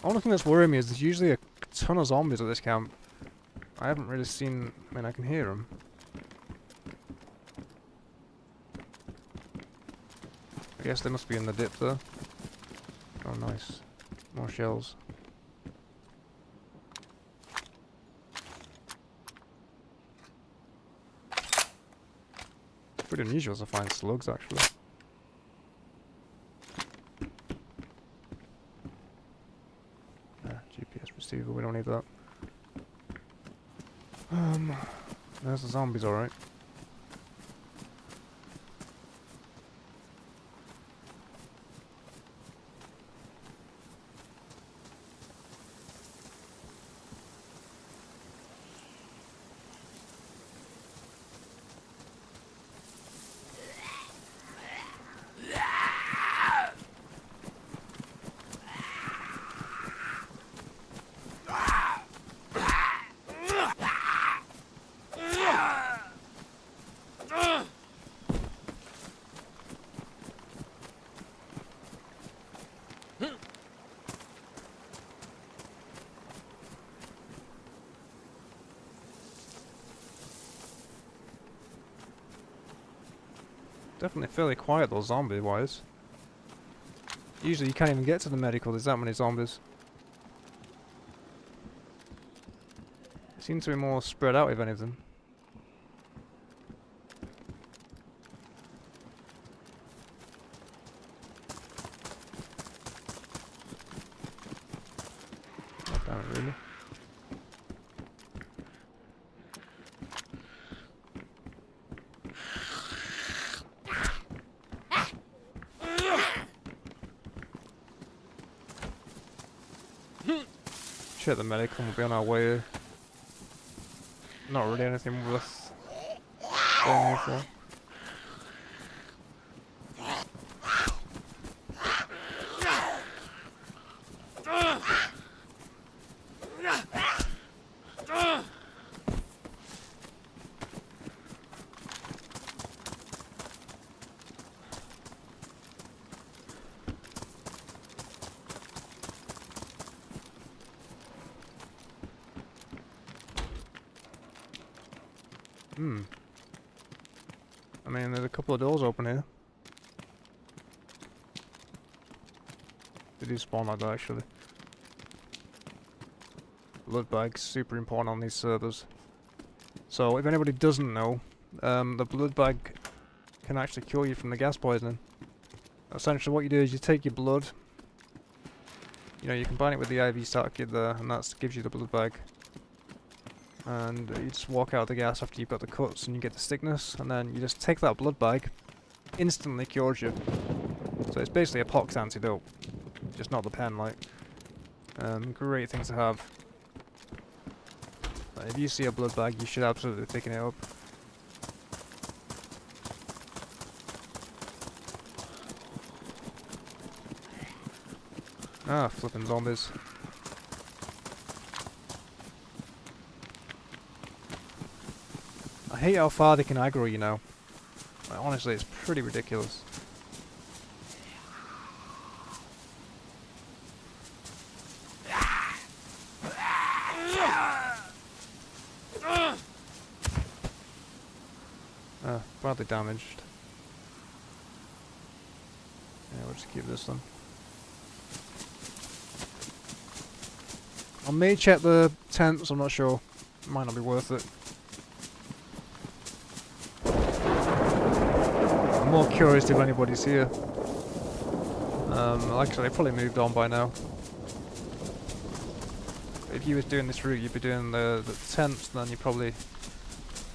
The only thing that's worrying me is there's usually a ton of zombies at this camp. I haven't really seen. I mean, I can hear them. I guess they must be in the dip there. Oh, nice. More shells. Pretty unusual to find slugs, actually. GPS receiver, we don't need that. There's the zombies, alright. Definitely fairly quiet though, zombie-wise. Usually you can't even get to the medical, there's that many zombies. They seem to be more spread out if anything. Oh, damn it, really? Check the medical and we'll be on our way. Not really anything worth going here for. I mean, there's a couple of doors open here. They do spawn like that, actually. Blood bag's super important on these servers. So, if anybody doesn't know, the blood bag can actually cure you from the gas poisoning. Essentially, what you do is you take your blood, you know, you combine it with the IV starter kit there, and that gives you the blood bag. And you just walk out of the gas after you've got the cuts and you get the sickness, and then you just take that blood bag, instantly cures you. So it's basically a pox antidote, just not the pen, like. Great thing to have. If you see a blood bag, you should absolutely be picking it up. Ah, flipping zombies. I hate how far they can aggro you now. Like, honestly, it's pretty ridiculous. Badly damaged. Yeah, we'll just keep this then. I may check the tents, I'm not sure. It might not be worth it. I'm more curious if anybody's here. Actually, they probably moved on by now. If you was doing this route, you'd be doing the tents, then you probably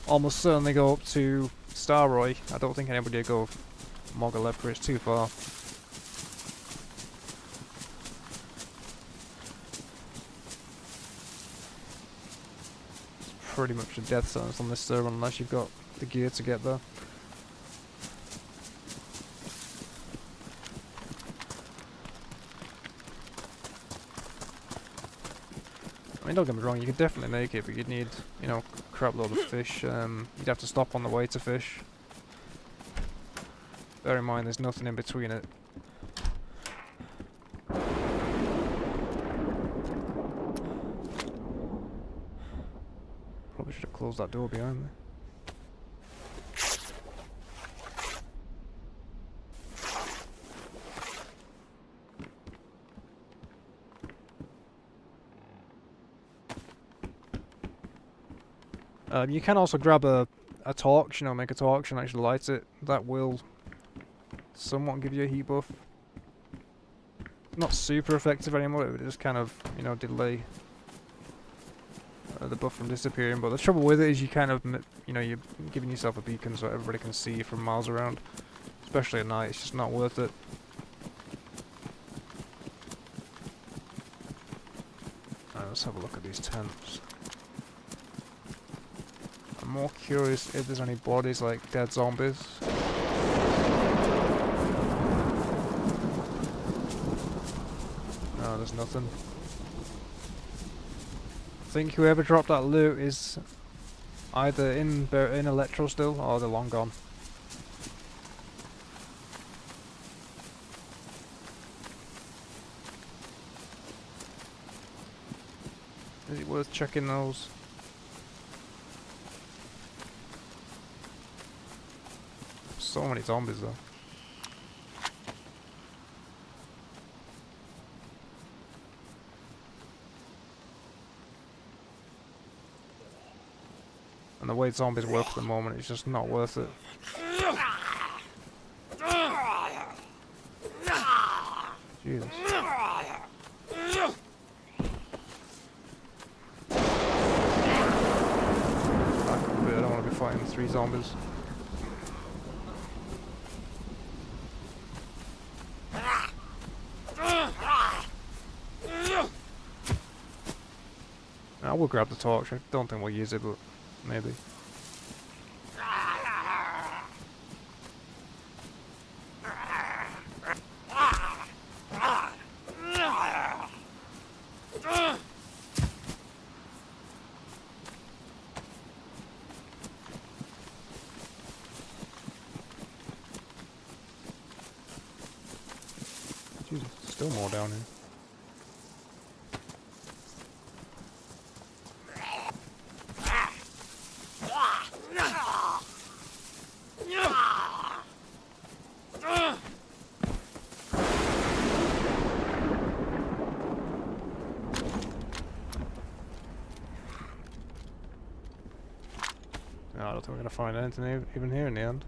almost certainly go up to Starroy. I don't think anybody would go Mogalepra, it's too far. It's pretty much a death sentence on this server unless you've got the gear to get there. I mean, don't get me wrong, you could definitely make it, but you'd need, you know, a crap load of fish. You'd have to stop on the way to fish. Bear in mind, there's nothing in between it. Probably should have closed that door behind me. You can also grab a torch, you know, make a torch and actually light it. That will somewhat give you a heat buff. Not super effective anymore, it would just kind of, you know, delay the buff from disappearing. But the trouble with it is you kind of, you know, you're giving yourself a beacon so everybody can see you from miles around. Especially at night, it's just not worth it. Let's have a look at these tents. I'm more curious if there's any bodies like dead zombies. No, there's nothing. I think whoever dropped that loot is either in Electro still or they're long gone. Is it worth checking those? so many zombies though. And the way zombies work at the moment, it's just not worth it. Jesus. I don't want to be fighting 3 zombies. I will grab the torch. I don't think we'll use it, but maybe. Jesus, still more down here. No, I don't think we're gonna find anything even here in the end.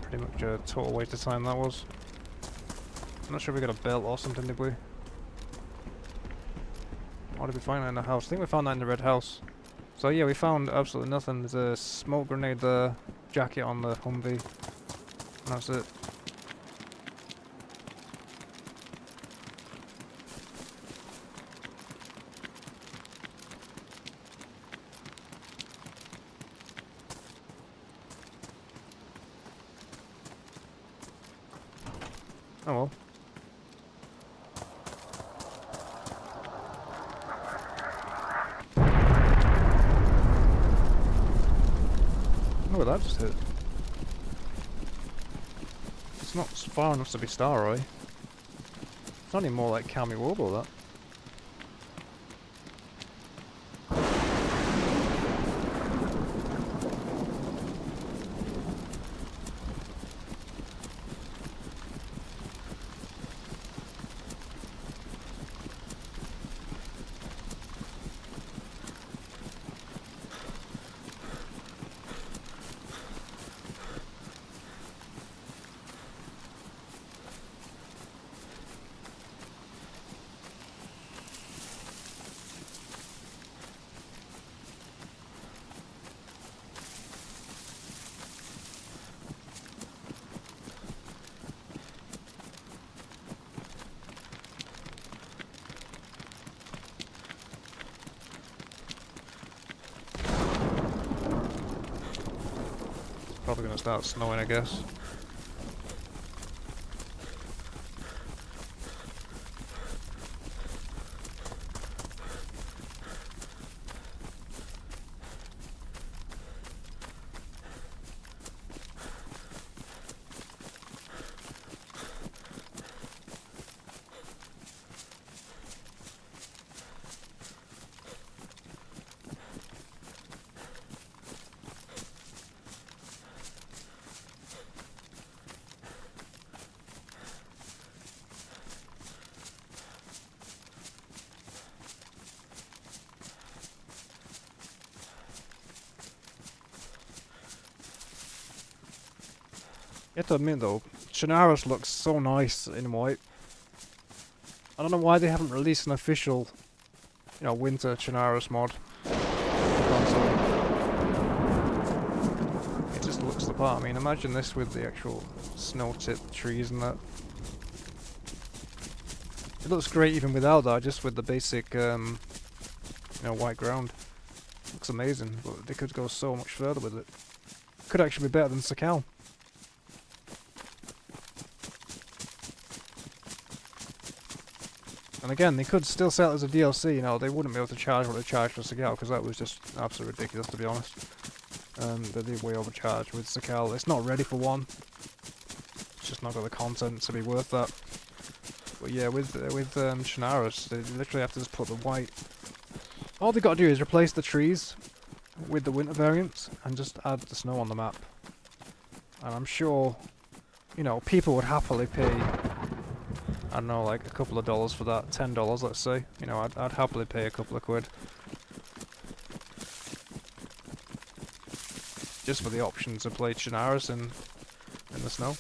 Pretty much a total waste of time that was. I'm not sure if we got a belt or something, did we? Or did we find that in the house? I think we found that in the red house. So yeah, we found absolutely nothing. There's a smoke grenade there, jacket on the Humvee, and that's it. Oh well. Oh, that just hit. It's not far enough to be Starroy. It's not even more like Cammy Warble, that. Probably gonna start snowing, I guess. You have to admit though, Chernarus looks so nice in white. I don't know why they haven't released an official, you know, winter Chernarus mod. It just looks the part. I mean, imagine this with the actual snow-tipped trees and that. It looks great even without that, just with the basic, white ground. Looks amazing, but they could go so much further with it. Could actually be better than Sakal. And again, they could still sell it as a DLC, they wouldn't be able to charge what they charged for Sakal, because that was just absolutely ridiculous, to be honest. They did way overcharge with Sakal. It's not ready for one. It's just not got the content to be worth that. But yeah, with Chernarus, they literally have to just put the white... All they got to do is replace the trees with the winter variants, and just add the snow on the map. And I'm sure, people would happily pay... I don't know, like a couple of dollars for that, $10 let's say. I'd happily pay a couple of quid. Just for the option to play Chernarus in the snow.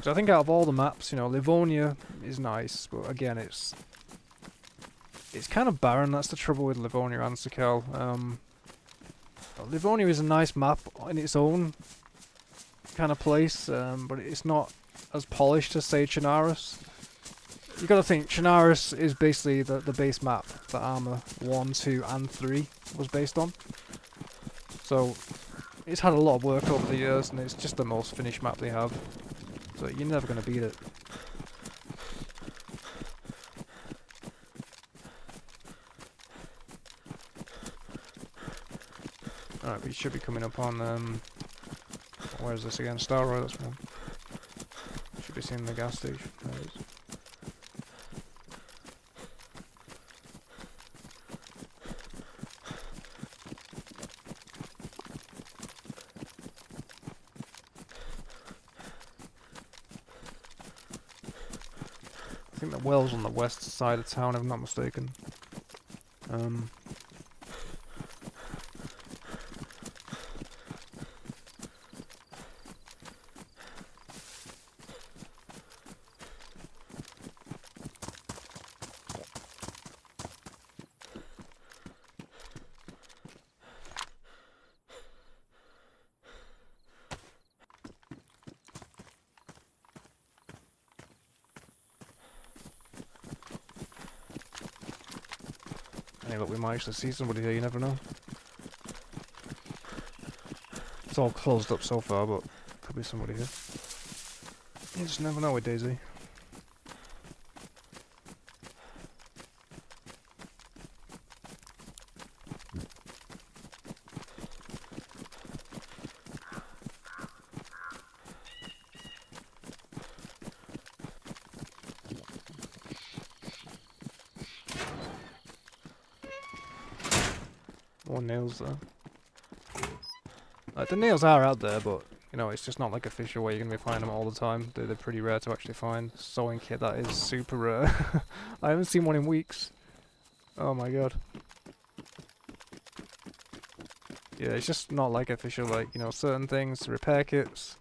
So I think out of all the maps, Livonia is nice, but again it's kind of barren. That's the trouble with Livonia and Sakal. Livonia is a nice map in its own kind of place, but it's not as polished as, say, Chernarus. You got to think, Chernarus is basically the base map that Arma 1, 2 and 3 was based on. So, it's had a lot of work over the years, and it's just the most finished map they have. So, you're never going to beat it. Alright, we should be coming up on, where is this again? Star Roy, that's one. Should be seeing the gas station. There it is. I think the well's on the west side of town, if I'm not mistaken. Hey, look, we might actually see somebody here, you never know. It's all closed up so far, but could be somebody here. You just never know with Dayz. More nails there. Like, the nails are out there, but it's just not like official where you're gonna be finding them all the time. They're pretty rare to actually find. Sewing kit, that is super rare. I haven't seen one in weeks. Oh my god. Yeah, it's just not like official, like, certain things, repair kits.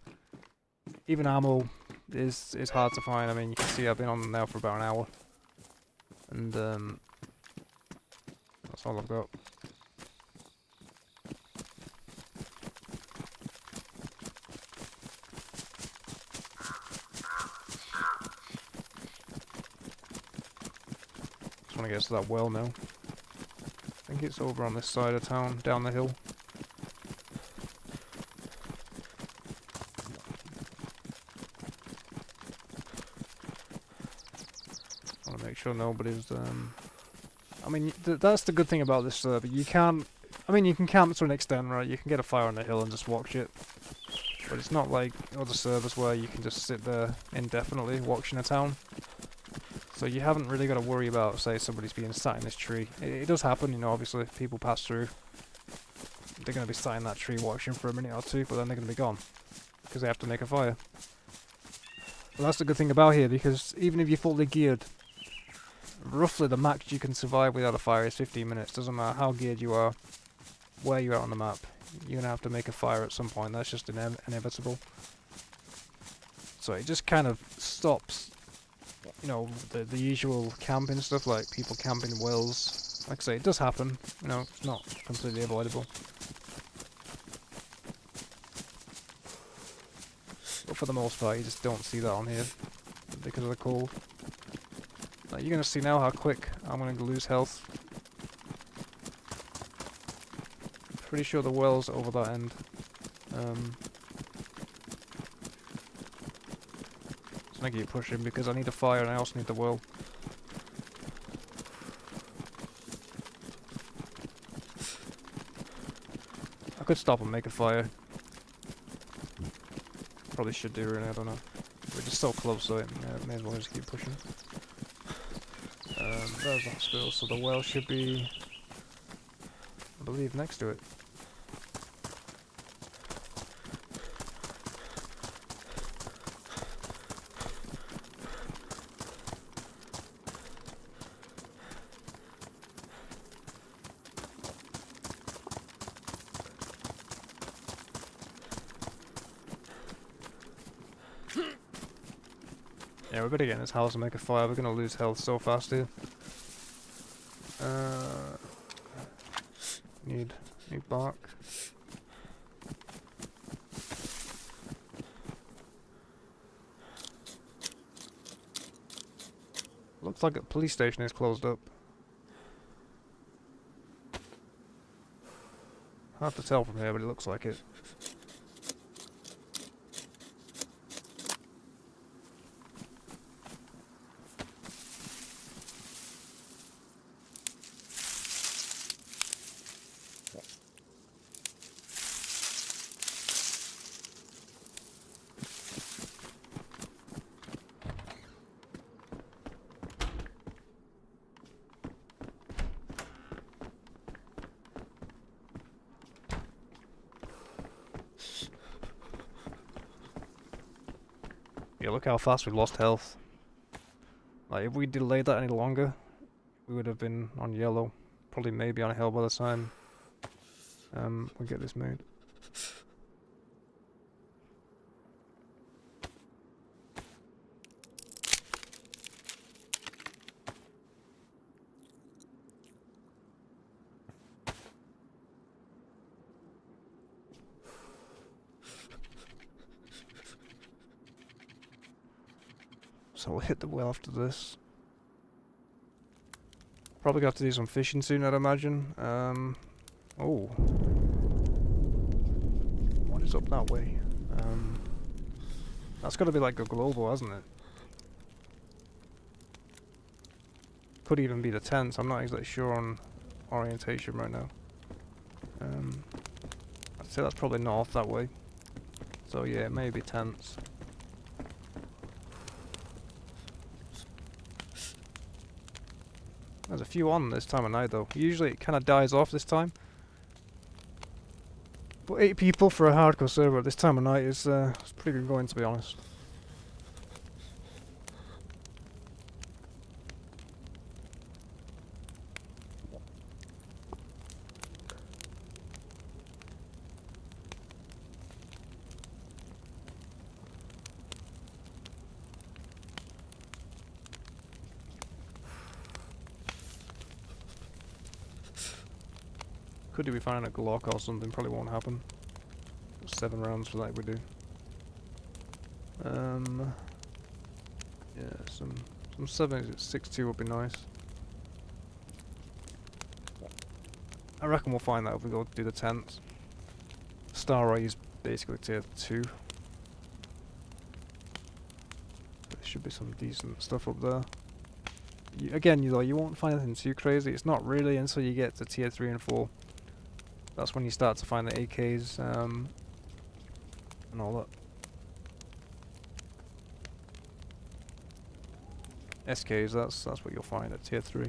Even ammo is hard to find. I mean, you can see I've been on now for about an hour. And that's all I've got. Just want to get to that well now. I think it's over on this side of town, down the hill. Just want to make sure nobody's. I mean, that's the good thing about this server. You can camp to an extent, right? You can get a fire on the hill and just watch it. But it's not like other servers where you can just sit there indefinitely watching a town. So you haven't really got to worry about, say, somebody's being sat in this tree. It does happen, obviously, people pass through. They're going to be sat in that tree watching for a minute or two, but then they're going to be gone. Because they have to make a fire. Well, that's the good thing about here, because even if you're fully geared, roughly the max you can survive without a fire is 15 minutes. Doesn't matter how geared you are, where you are on the map. You're going to have to make a fire at some point. That's just inevitable. So it just kind of stops, the usual camping stuff, like people camping wells. Like I say, it does happen. It's not completely avoidable. for the most part, you just don't see that on here because of the cold. Like, you're gonna see now how quick I'm gonna lose health. Pretty sure the well's over that end. So I'm gonna keep pushing because I need a fire and I also need the well. I could stop and make a fire. Probably should do, really, I don't know. We're just so close, so may as well just keep pushing. There's that spill, so the well should be, I believe, next to it. Yeah, we better get in this house and make a fire. We're gonna lose health so fast here. Need bark. Looks like the police station is closed up. Hard to tell from here, but it looks like it. Yeah, look how fast we've lost health. Like, if we delayed that any longer, we would have been on yellow. Probably maybe on hell by the time we get this made. So we'll hit the well after this. Probably gonna have to do some fishing soon, I'd imagine. Oh. What is up that way? That's gotta be like a global, hasn't it? Could even be the tents, I'm not exactly sure on orientation right now. I'd say that's probably north that way. So yeah, maybe tents. There's a few on this time of night though. Usually it kind of dies off this time. But 8 people for a hardcore server at this time of night is pretty good going, to be honest. Could we find a Glock or something? Probably won't happen. 7 rounds for that if we do. Yeah, some 7.62 would be nice. I reckon we'll find that if we go do the tents. Star Ray is basically tier 2. There should be some decent stuff up there. Again, you won't find anything too crazy. It's not really until you get to tier 3 and 4. That's when you start to find the AKs and all that. SKs, that's what you'll find at tier 3.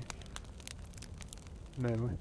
Mainly.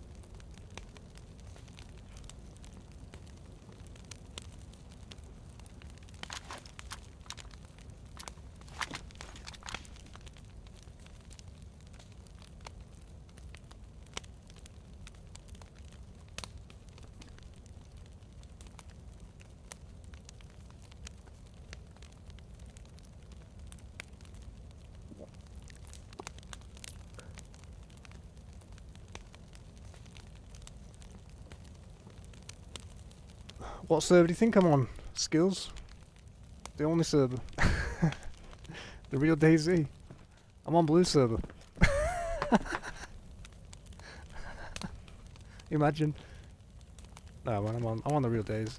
What server do you think I'm on? Skills? The only server. The real Dayz. I'm on blue server. Imagine. No man, I'm on the real Dayz.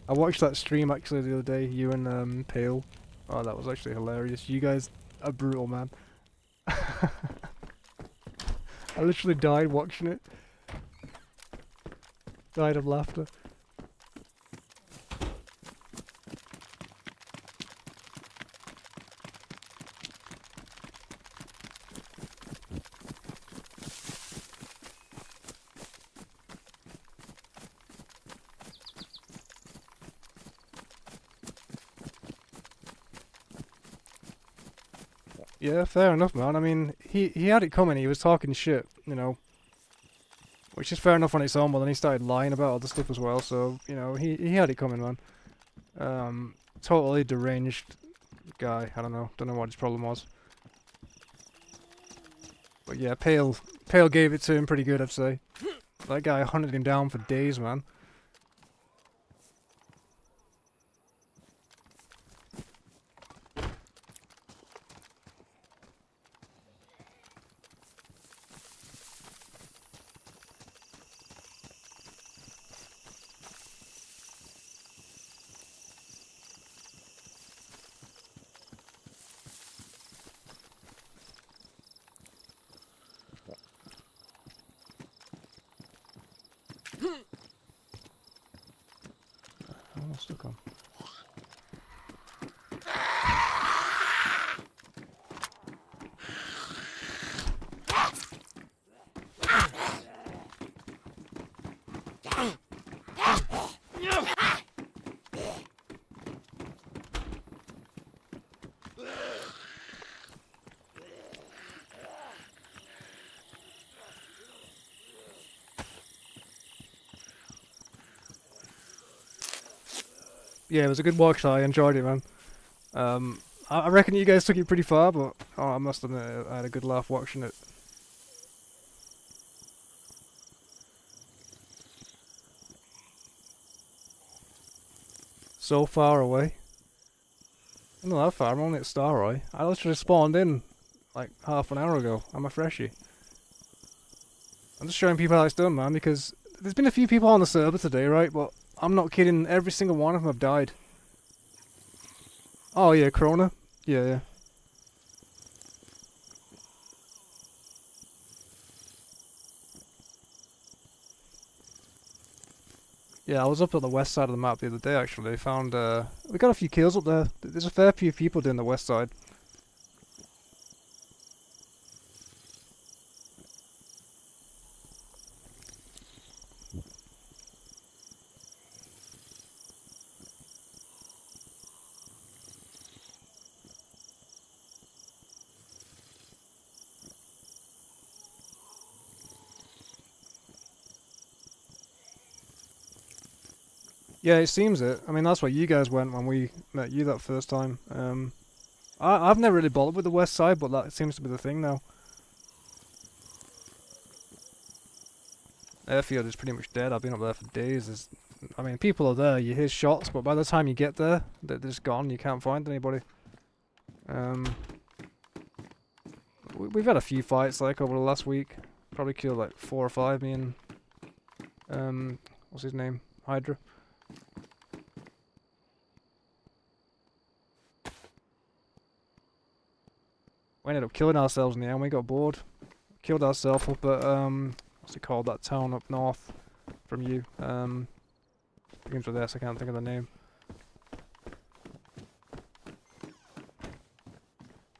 I watched that stream actually the other day, you and Pale. Oh, that was actually hilarious. You guys are brutal, man. I literally died watching it. Died of laughter. Yeah, fair enough, man. I mean, he had it coming. He was talking shit, you know, which is fair enough on its own. But then he started lying about other stuff as well. So you know, he had it coming, man. Totally deranged guy. I don't know what his problem was. But yeah, Pale gave it to him pretty good, I'd say. That guy hunted him down for days, man. Oh, stuck on. Yeah, it was a good watch. I enjoyed it, man. I reckon you guys took it pretty far, but oh, I must admit, I had a good laugh watching it. So far away. I'm not that far, I'm only at Starroy. I literally spawned in like half an hour ago. I'm a freshie. I'm just showing people how it's done, man, because there's been a few people on the server today, right? But I'm not kidding, every single one of them have died. Oh yeah, Corona. Yeah. Yeah, I was up on the west side of the map the other day actually. Found we got a few kills up there. There's a fair few people doing the west side. Yeah, it seems it. I mean, that's where you guys went when we met you that first time. I've never really bothered with the west side, but that seems to be the thing now. Airfield is pretty much dead. I've been up there for days. I mean, people are there. You hear shots, but by the time you get there, they're just gone. You can't find anybody. We've had a few fights like over the last week. Probably killed like 4 or 5. Me and what's his name? Hydra. We ended up killing ourselves in the end. We got bored. Killed ourselves up at what's it called? That town up north from you. Begins with S. I can't think of the name.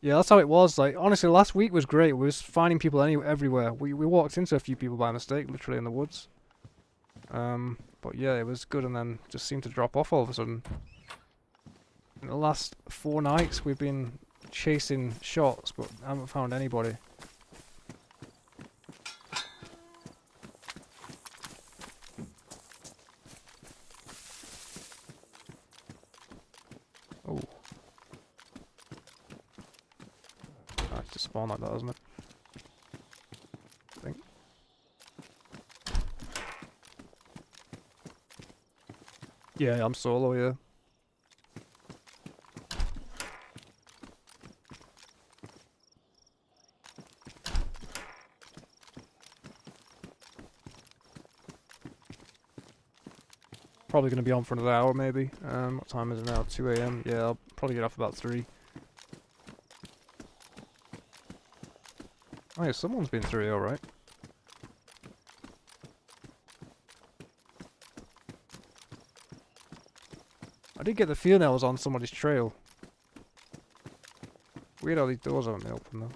Yeah, that's how it was. Like honestly, last week was great. We was finding people everywhere. We walked into a few people by mistake, literally in the woods. But yeah, it was good, and then just seemed to drop off all of a sudden. In the last 4 nights, we've been chasing shots, but haven't found anybody. Oh. I just spawned like that, doesn't it? I think. Yeah, I'm solo, yeah. Probably going to be on for another hour, maybe. What time is it now? 2 a.m. Yeah, I'll probably get off about 3. Oh yeah, someone's been through here, alright. I did get the feeling I was on somebody's trail. Weird how these doors haven't been open, though.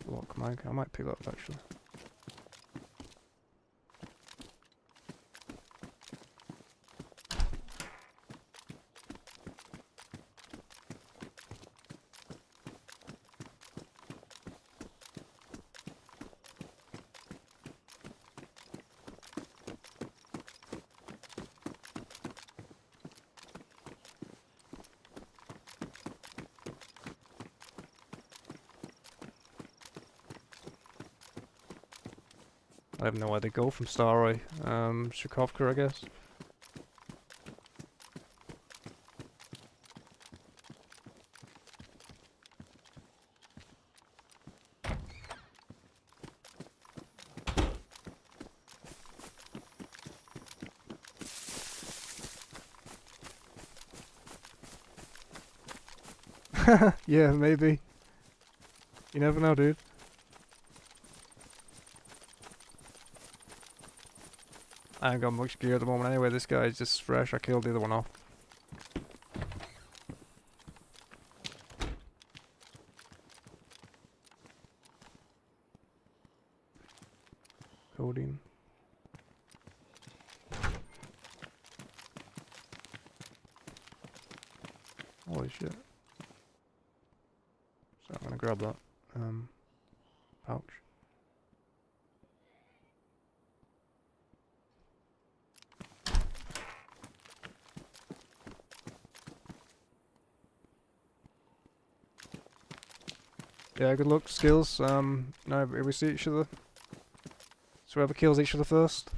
Lock mag. I might pick that up, actually. I have no idea where they go from Starray. Shukovka, I guess. Yeah, maybe. You never know, dude. I ain't got much gear at the moment anyway. This guy's just fresh. I killed the other one off. Codeine. Holy shit. So I'm gonna grab that pouch. Yeah, good luck, skills. Now we see each other. So whoever kills each other first.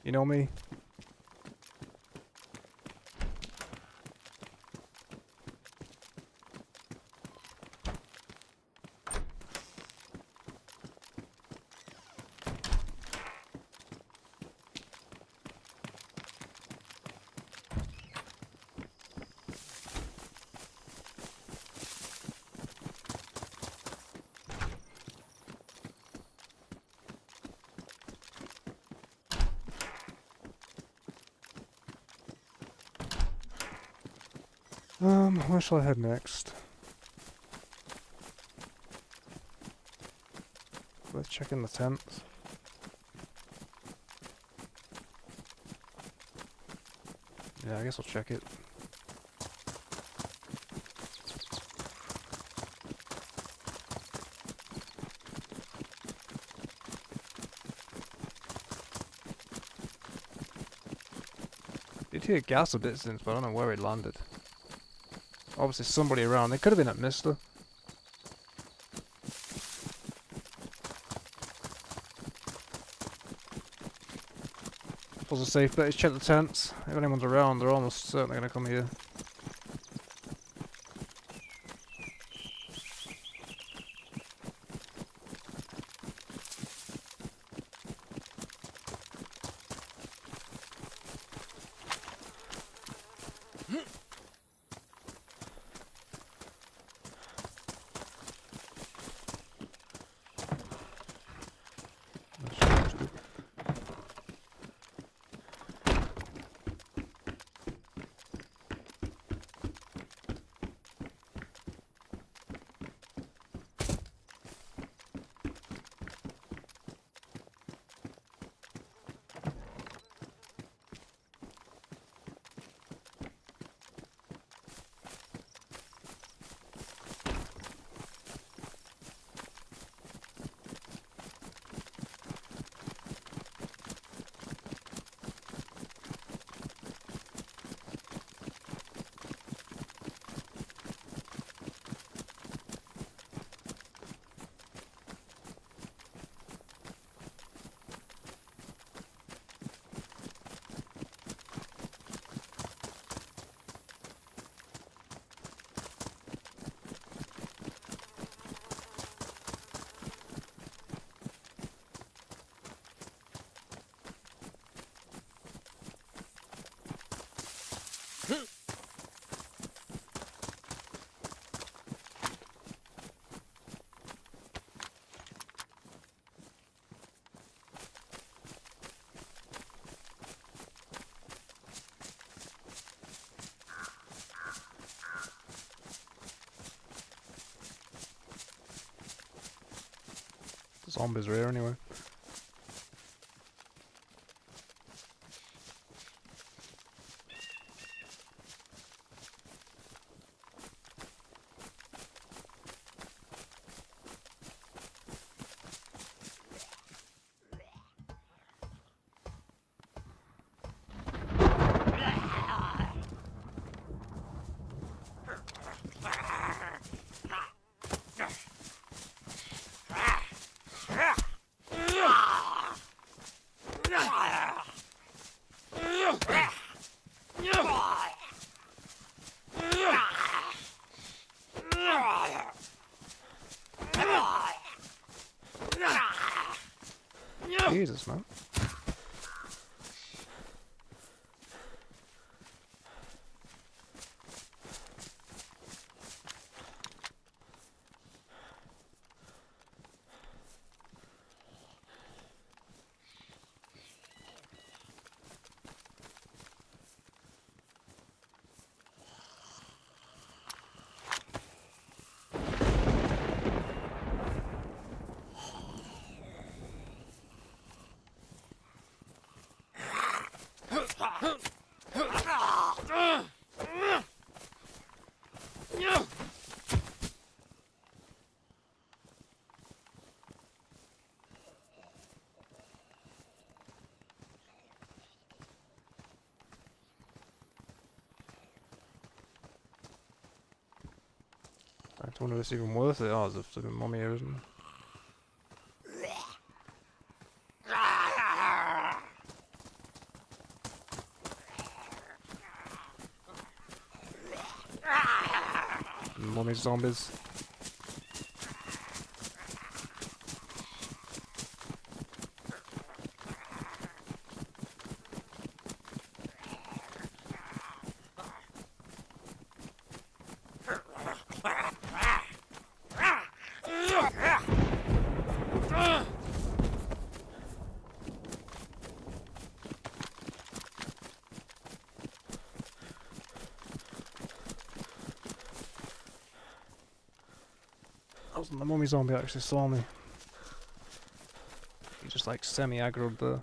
You know me. Where shall I head next? Worth checking the tent. Yeah, I guess I'll check it. Did hear gas a bit since, but I don't know where it landed. Obviously somebody around. They could have been at Mister. Was a safe bet is check the tents. If anyone's around, they're almost certainly gonna come here. Zombies are here anyway. Jesus, man. I wonder if it's even worth it. Oh, there's a flipping mummy here, isn't there? Mummy zombies. The mummy zombie actually saw me. He just like semi-aggroed there.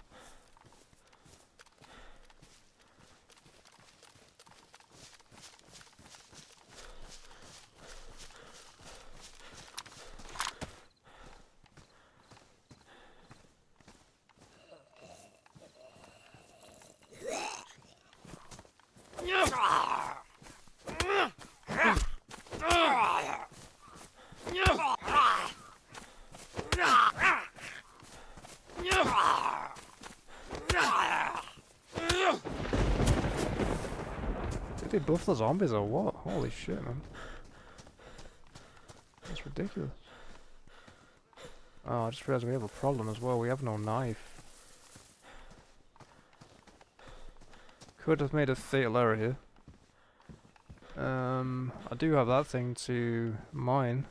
Did they buff the zombies or what? Holy shit, man. That's ridiculous. Oh, I just realised we have a problem as well. We have no knife. Could have made a fatal error here. I do have that thing to mine.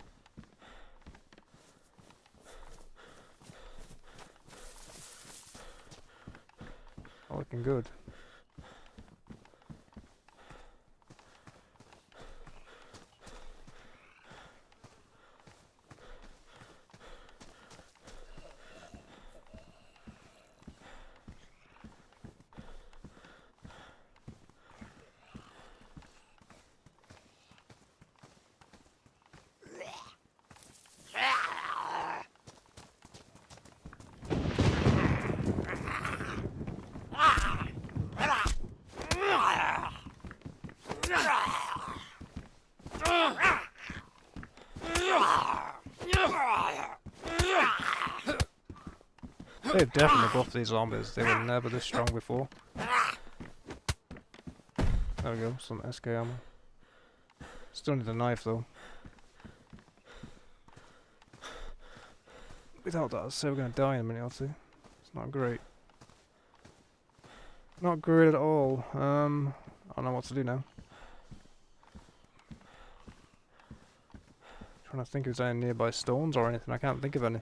All looking good. They've definitely buffed these zombies. They were never this strong before. There we go, some SK ammo. Still need a knife though. Without that, I'd say we're gonna die in a minute or two. It's not great. Not great at all. I don't know what to do now. Trying to think if there's any nearby stones or anything. I can't think of any.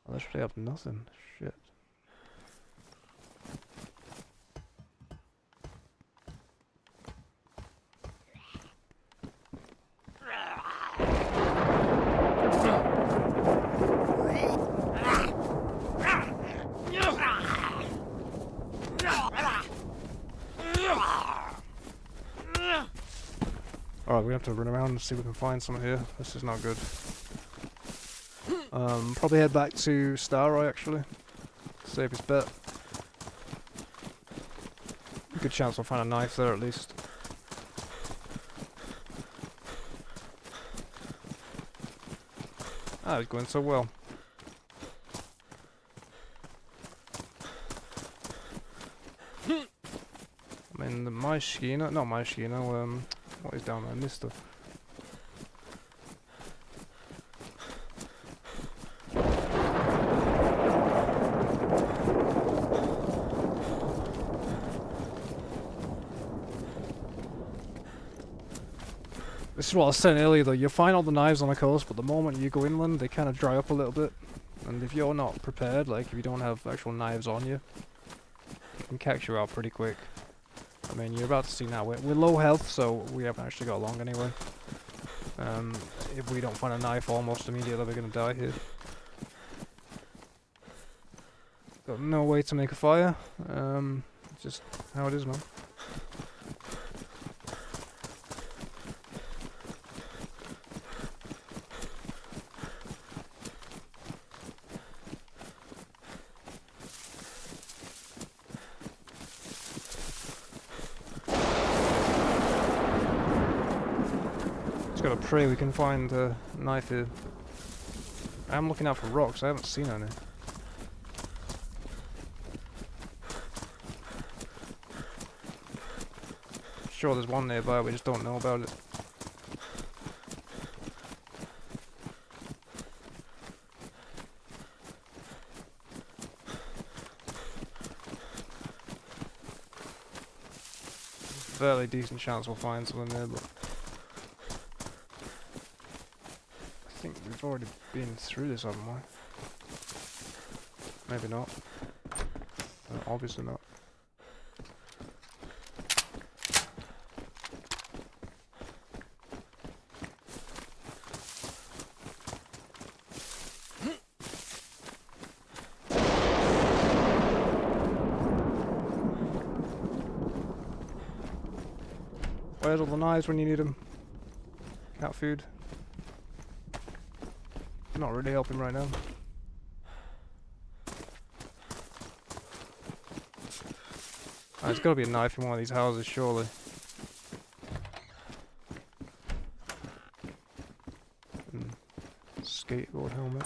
I literally have nothing. Shit. Alright, we have to run around and see if we can find some here. This is not good. Probably head back to Starroy actually. Safest bet. Good chance we'll find a knife there at least. Ah, it's going so well. I mean, the Maischino, not Maischino, what is down there? Mister. This is what I was saying earlier though, you find all the knives on the coast, but the moment you go inland, they kind of dry up a little bit. And if you're not prepared, like if you don't have actual knives on you, it can catch you out pretty quick. I mean, you're about to see now, we're low health, so we haven't actually got long anyway. If we don't find a knife almost immediately, we're going to die here. Got no way to make a fire, just how it is, man. Just gotta pray we can find a knife here. I'm looking out for rocks, I haven't seen any. Sure there's one nearby, we just don't know about it. Fairly decent chance we'll find something there, but I think we've already been through this, haven't we? Maybe not. Obviously not. Where's all the knives when you need them? Cat food. Not really helping right now. There's gotta be a knife in one of these houses, surely. Skateboard helmet.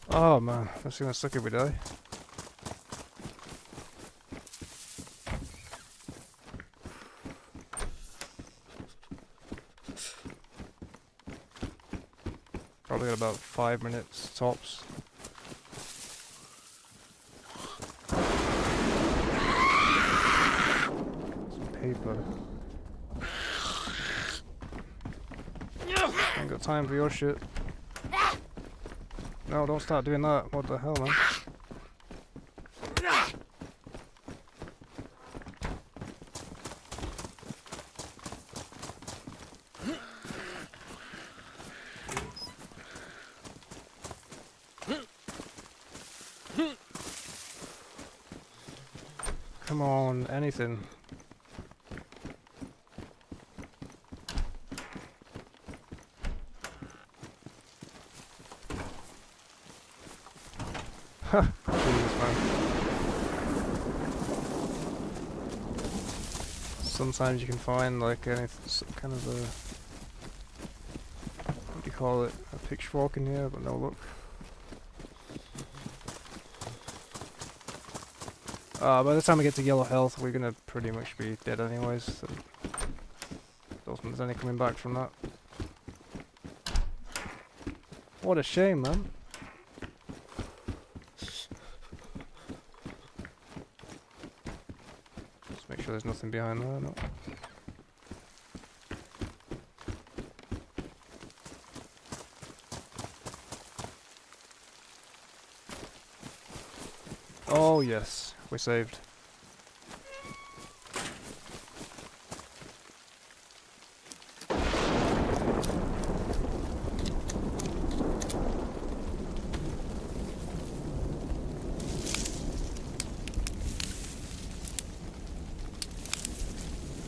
Oh man, that's gonna suck if we die. Probably got about 5 minutes tops. Some paper. Ain't got time for your shit. No, don't start doing that. What the hell, man? Come on, anything. Ha! Jesus, man. Sometimes you can find like any kind of a, what do you call it, a pitchfork in here, but no luck. By the time we get to yellow health, we're gonna pretty much be dead anyways, so don't think there's any coming back from that. What a shame, man. Just make sure there's nothing behind there, no. Oh yes, we're saved.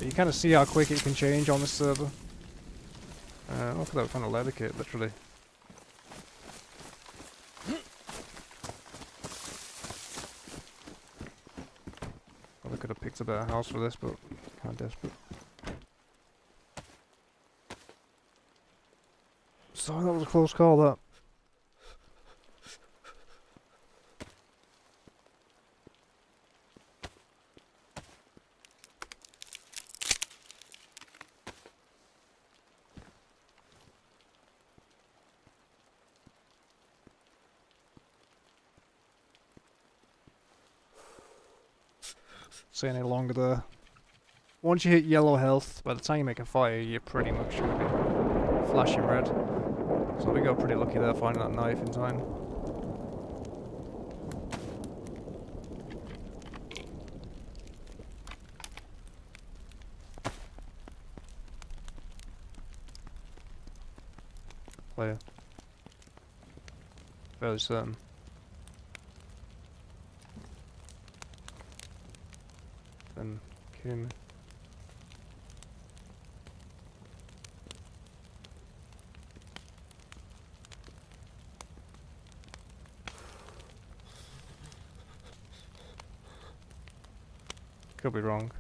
But you kind of see how quick it can change on this server. Look at that kind of leather kit, literally. Probably could have picked a better house for this, but kind of desperate. Sorry, that was a close call, that. Say any longer there. Once you hit yellow health, by the time you make a fire, you're pretty much going to be flashing red. So we got pretty lucky there finding that knife in time. Player. Fairly certain. Then kidding me. Could be wrong.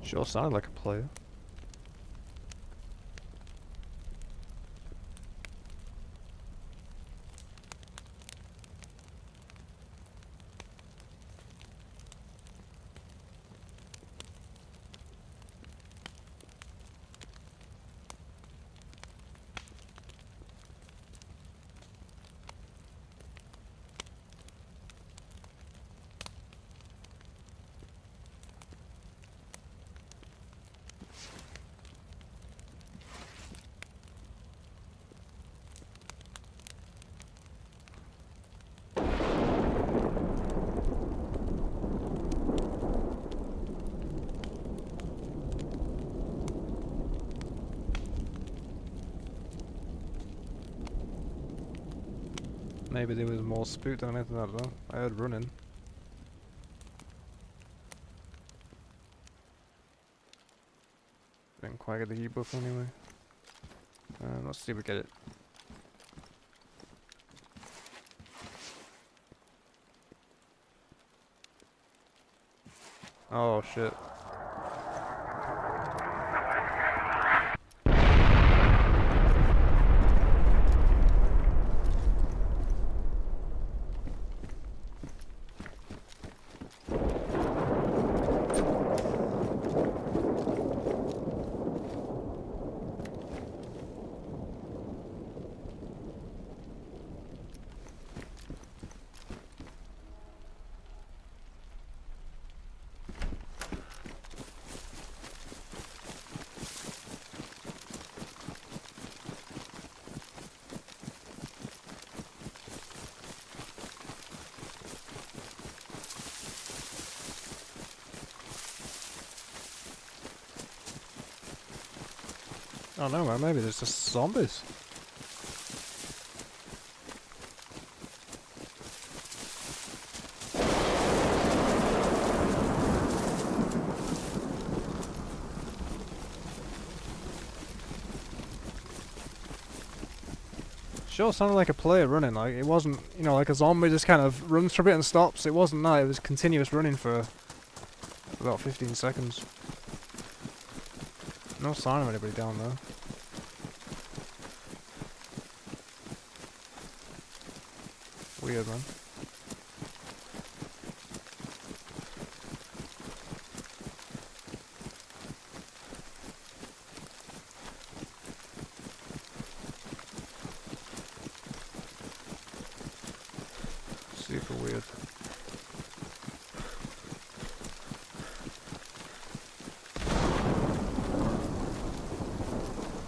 Sure sounded like a player. Maybe there was more spooked than anything, I don't know. I heard running. Didn't quite get the heat buff anyway. Let's see if we get it. Oh shit. I don't know, man. Maybe there's just zombies. Sure sounded like a player running, like it wasn't, you know, like a zombie just kind of runs for a bit and stops. It wasn't that, it was continuous running for about 15 seconds. No sign of anybody down there. Weird, man. Super weird.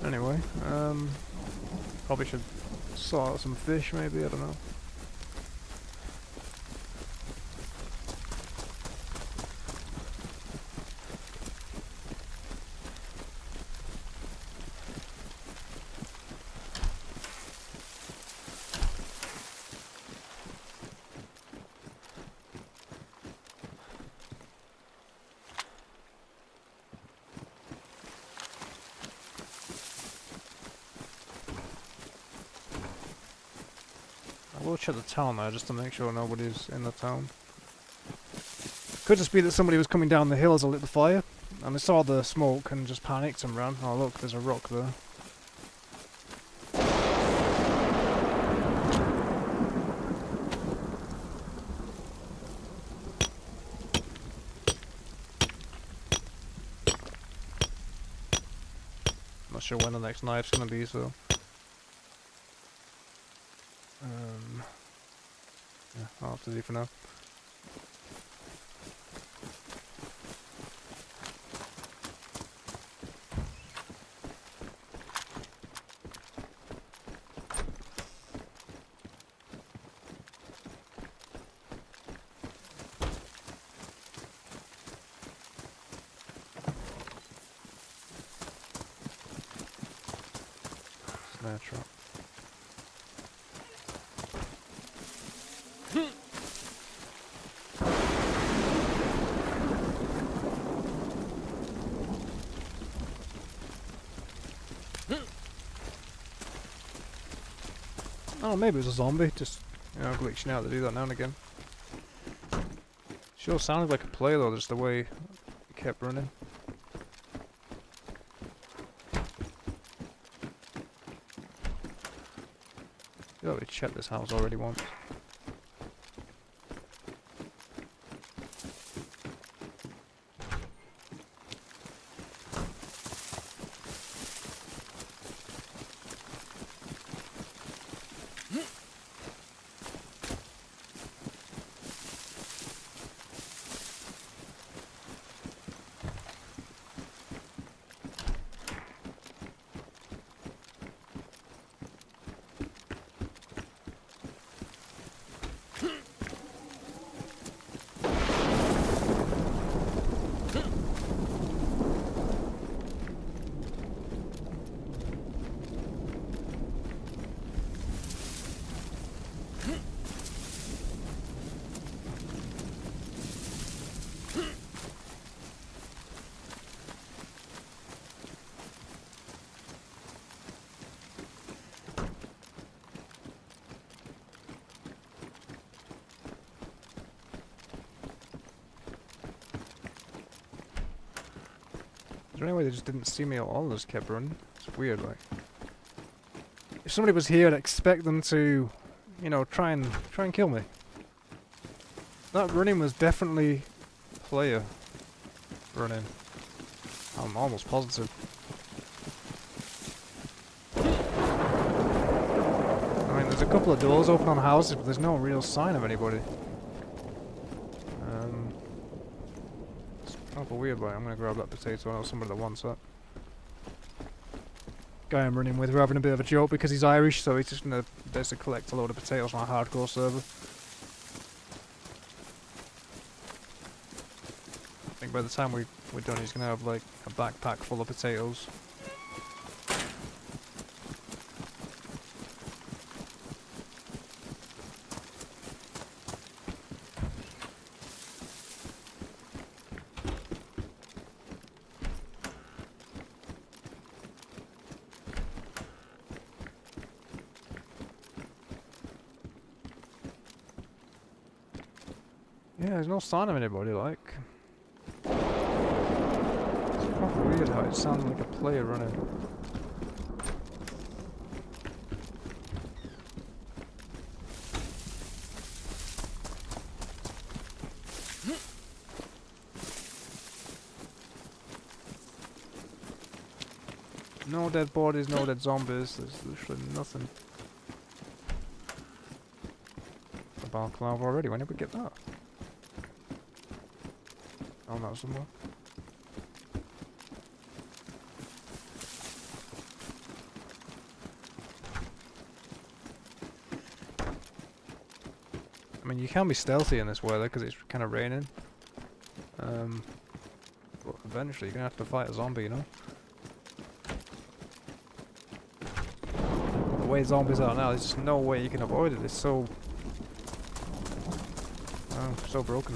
Anyway, probably should sort out some fish maybe, I don't know. I will check the town there just to make sure nobody's in the town. Could just be that somebody was coming down the hill as I lit the fire, and they saw the smoke and just panicked and ran. Oh look, there's a rock there. Not sure when the next knife's gonna be, so... yeah, I'll have to do for now. Snare trap. Oh, maybe it was a zombie, just, you know, glitching out to do that now and again. Sure sounded like a player though, just the way he kept running. You already checked this house already once. Is there any way they just didn't see me at all, just kept running? It's weird, like. If somebody was here, I'd expect them to, you know, try and kill me. That running was definitely player running. I'm almost positive. I mean, there's a couple of doors open on houses, but there's no real sign of anybody. It's weird, but I'm gonna grab that potato. I know somebody that wants that. Guy I'm running with, we're having a bit of a joke because he's Irish, so he's just gonna basically collect a load of potatoes on a hardcore server. I think by the time we're done, he's gonna have like a backpack full of potatoes. Yeah, there's no sign of anybody, like. Proper weird how it sounded like a player running. No dead bodies, no dead zombies, there's literally nothing. A balaclava already, when did we get that? Oh, that was somewhere. I mean, you can be stealthy in this weather because it's kind of raining. But eventually you're going to have to fight a zombie, you know? The way zombies are now, there's just no way you can avoid it. It's so... oh, so broken.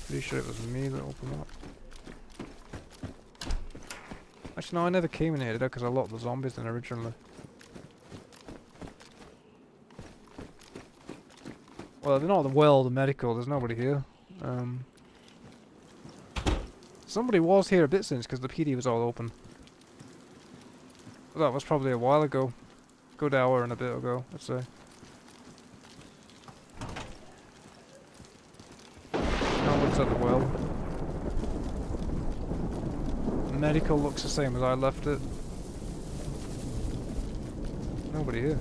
Pretty sure it was me that opened that. Actually, no, I never came in here, did I? Because I locked the zombies in originally. Well, they're not the well, the medical, there's nobody here. Somebody was here a bit since, because the PD was all open. But that was probably a while ago. Good hour and a bit ago, I'd say. Nobody's at the well. Medical looks the same as I left it. Nobody here.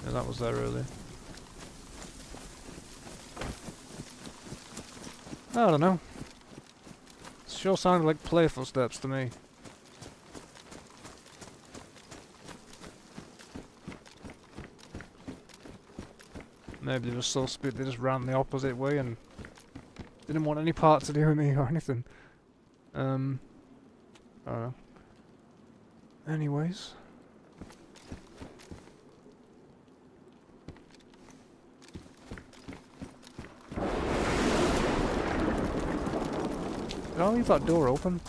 Yeah, that was there earlier. I don't know. It sure sounded like playful steps to me. Maybe they were so spit they just ran the opposite way and didn't want any part to do with me or anything. I don't know. Anyways. Did I leave that door open?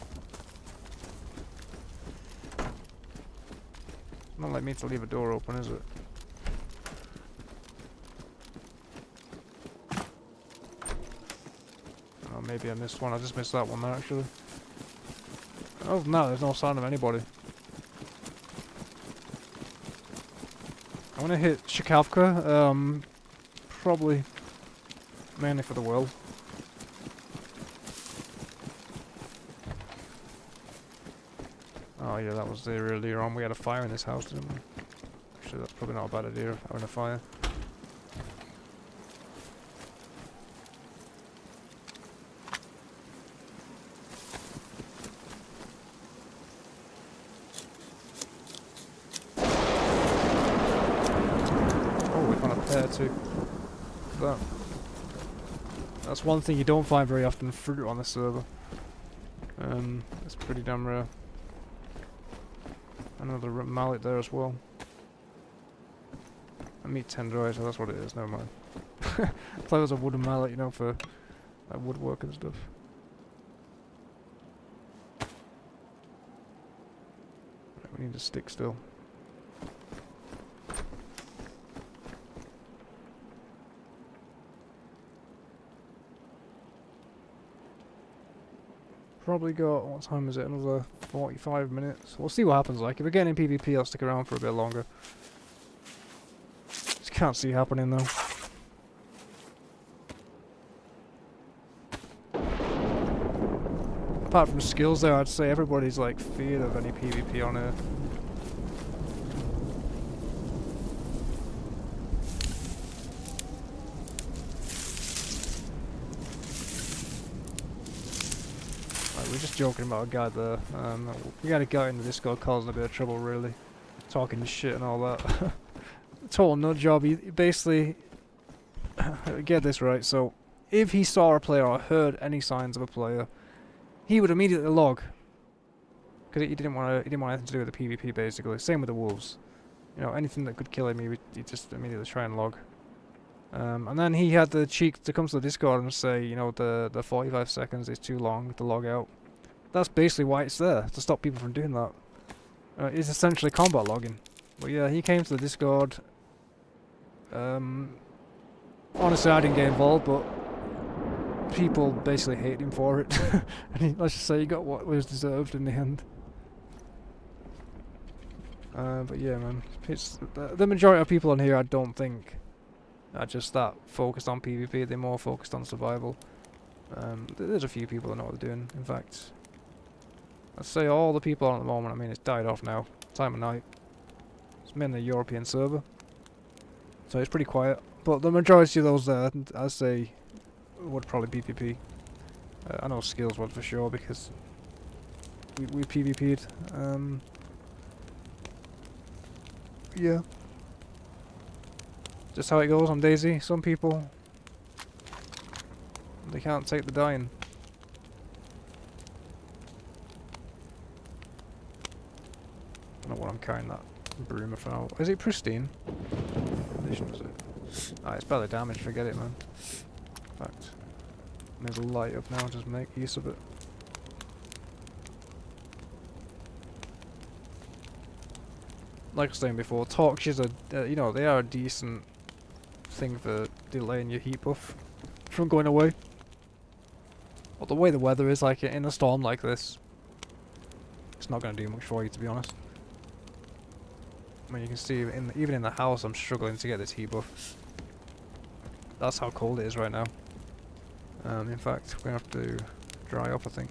Not like me to leave a door open, is it? Oh, maybe I missed one. I just missed that one there, actually. Other than that, there's no sign of anybody. I'm gonna hit Shikavka, probably mainly for the well. Oh yeah, that was there earlier on. We had a fire in this house, didn't we? Actually, that's probably not a bad idea, having a fire. Oh, we found a pear too. That. That's one thing you don't find very often, fruit on the server. It's pretty damn rare. Another mallet there as well. A meat tenderizer, that's what it is, never mind. I thought it was a wooden mallet, you know, for woodwork and stuff. Right, we need a stick still. Probably got, what time is it, another 45 minutes. We'll see what happens, like. If we get in PvP, I'll stick around for a bit longer. Just can't see happening, though. Apart from skills there, I'd say everybody's, like, feared of any PvP on Earth. We're just joking about a guy there. We got a guy in the Discord causing a bit of trouble, really. Talking shit and all that. Total nut job. He basically... get this right, so... if he saw a player or heard any signs of a player, he would immediately log. Because he didn't want anything to do with the PvP, basically. Same with the wolves. You know, anything that could kill him, he'd just immediately try and log. And then he had the cheek to come to the Discord and say, you know, the 45 seconds is too long to log out. That's basically why it's there, to stop people from doing that. It's essentially combat logging. But yeah, he came to the Discord. Honestly, I didn't get involved, but people basically hate him for it. And let's just say he got what was deserved in the end. But yeah, man, it's the majority of people on here, I don't think, are just that focused on PvP. They're more focused on survival. There's a few people that know what they're doing. In fact, I'd say all the people on at the moment, I mean, it's died off now. Time of night. It's mainly a European server, so it's pretty quiet. But the majority of those there, I'd say, would probably be PvP. I know skills would for sure because we PvP'd. Yeah. Just how it goes on Dayz. Some people, they can't take the dying. I don't know what I'm carrying that broomer for now. Is it pristine? What condition is it? Ah, it's barely damaged, forget it, man. In fact, maybe light up now and just make use of it. Like I was saying before, torches are, you know, they are a decent thing for delaying your heat buff from going away. But the way the weather is, like in a storm like this, it's not going to do much for you, to be honest. I mean, you can see even in the house, I'm struggling to get this heat buff. That's how cold it is right now. In fact, we're going to have to dry up, I think.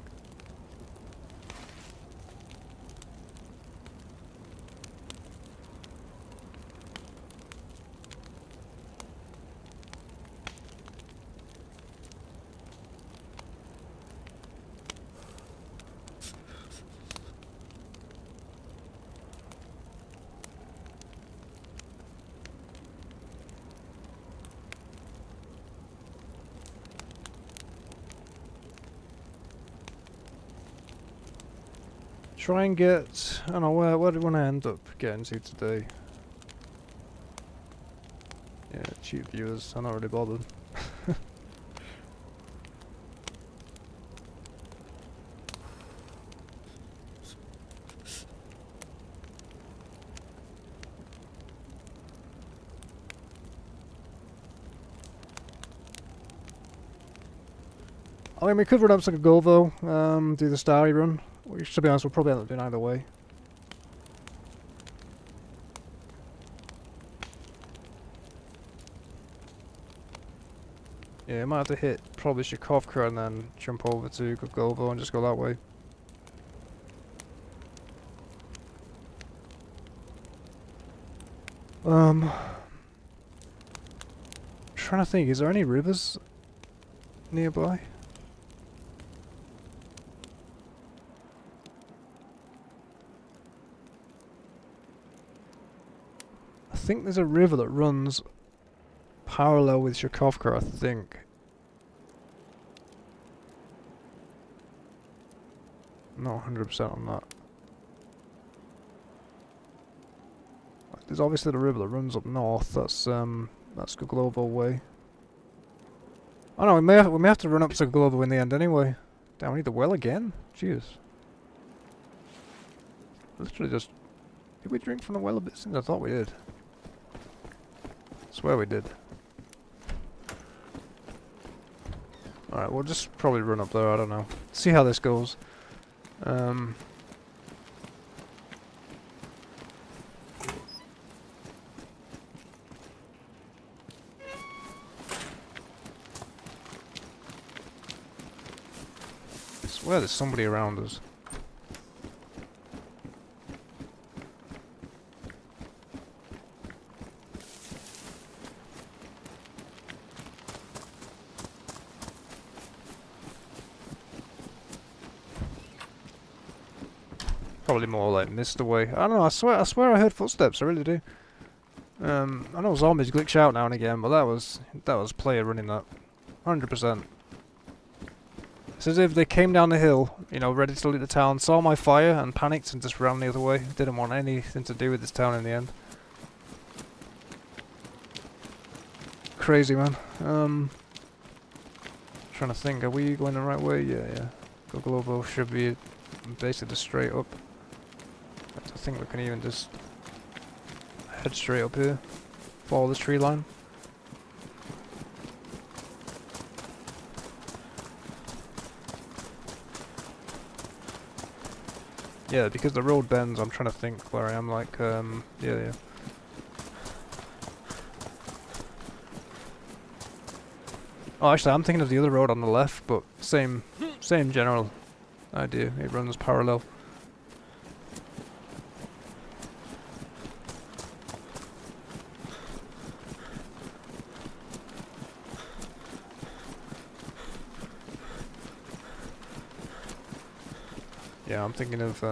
Try and get, I don't know, where do we want to end up getting to today? Yeah, cheap viewers, I'm not really bothered. I mean, we could run up to Golvo, do the Starry run. Which, to be honest, we'll probably end up doing either way. Yeah, I might have to hit probably Shakovka and then jump over to Golvo and just go that way. Trying to think, is there any rivers nearby? I think there's a river that runs parallel with Shakovka, I think. Not 100% on that. There's obviously the river that runs up north. That's Goglovo way. Oh no, we may have to run up to Goglovo in the end anyway. Damn, we need the well again. Jeez. Literally just. Did we drink from the well a bit since? I thought we did. Swear we did. Alright, we'll just probably run up there, I don't know. See how this goes. I swear there's somebody around us. Probably more like mist away. I don't know, I swear I heard footsteps, I really do. I know zombies glitch out now and again, but that was player running that. 100%. It's as if they came down the hill, you know, ready to loot the town, saw my fire and panicked and just ran the other way. Didn't want anything to do with this town in the end. crazy, man. Trying to think, are we going the right way? Yeah. Go global should be basically just straight up. I think we can even just head straight up here. Follow this tree line. Yeah, because the road bends, I'm trying to think where I am, like, yeah. Oh, actually, I'm thinking of the other road on the left, but same general idea. It runs parallel. Yeah, I'm thinking of,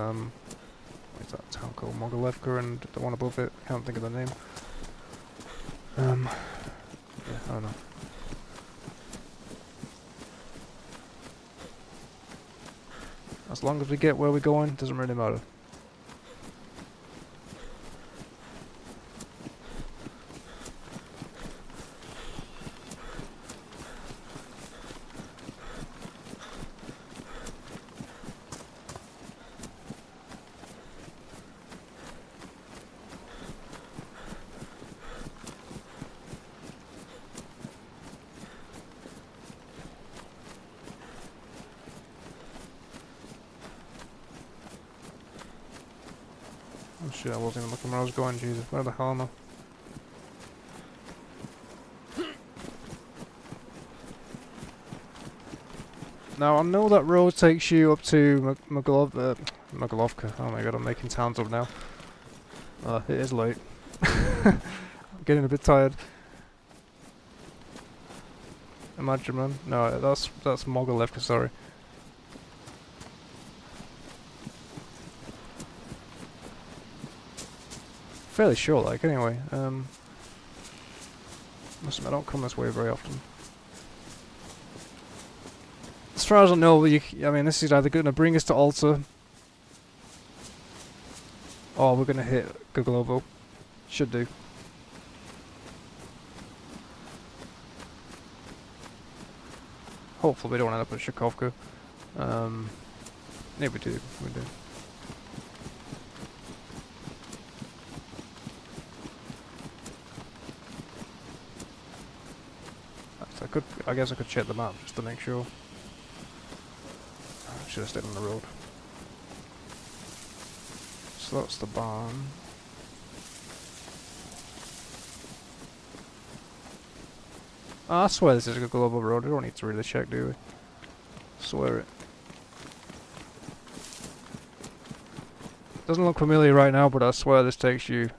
what's that town called? Mogilevka, and the one above it, I can't think of the name. Yeah, I don't know. As long as we get where we're going, doesn't really matter. Oh shit, I wasn't even looking where I was going, Jesus. Where the hell am I? Now, I know that road takes you up to Mogilovka. Oh my god, I'm making towns up now. It is late. I'm getting a bit tired. Imagine, man. No, that's Mogilevka, sorry. Fairly sure, like, anyway. Listen, I don't come this way very often. As far as I know, I mean, this is either going to bring us to Alta, or we're going to hit Gogolovo. Should do. Hopefully we don't end up at Shakovka. Yeah, we do. I guess I could check the map just to make sure. I should have stayed on the road. So that's the barn. I swear this is a global road. We don't need to really check, do we? Swear it. Doesn't look familiar right now, but I swear this takes you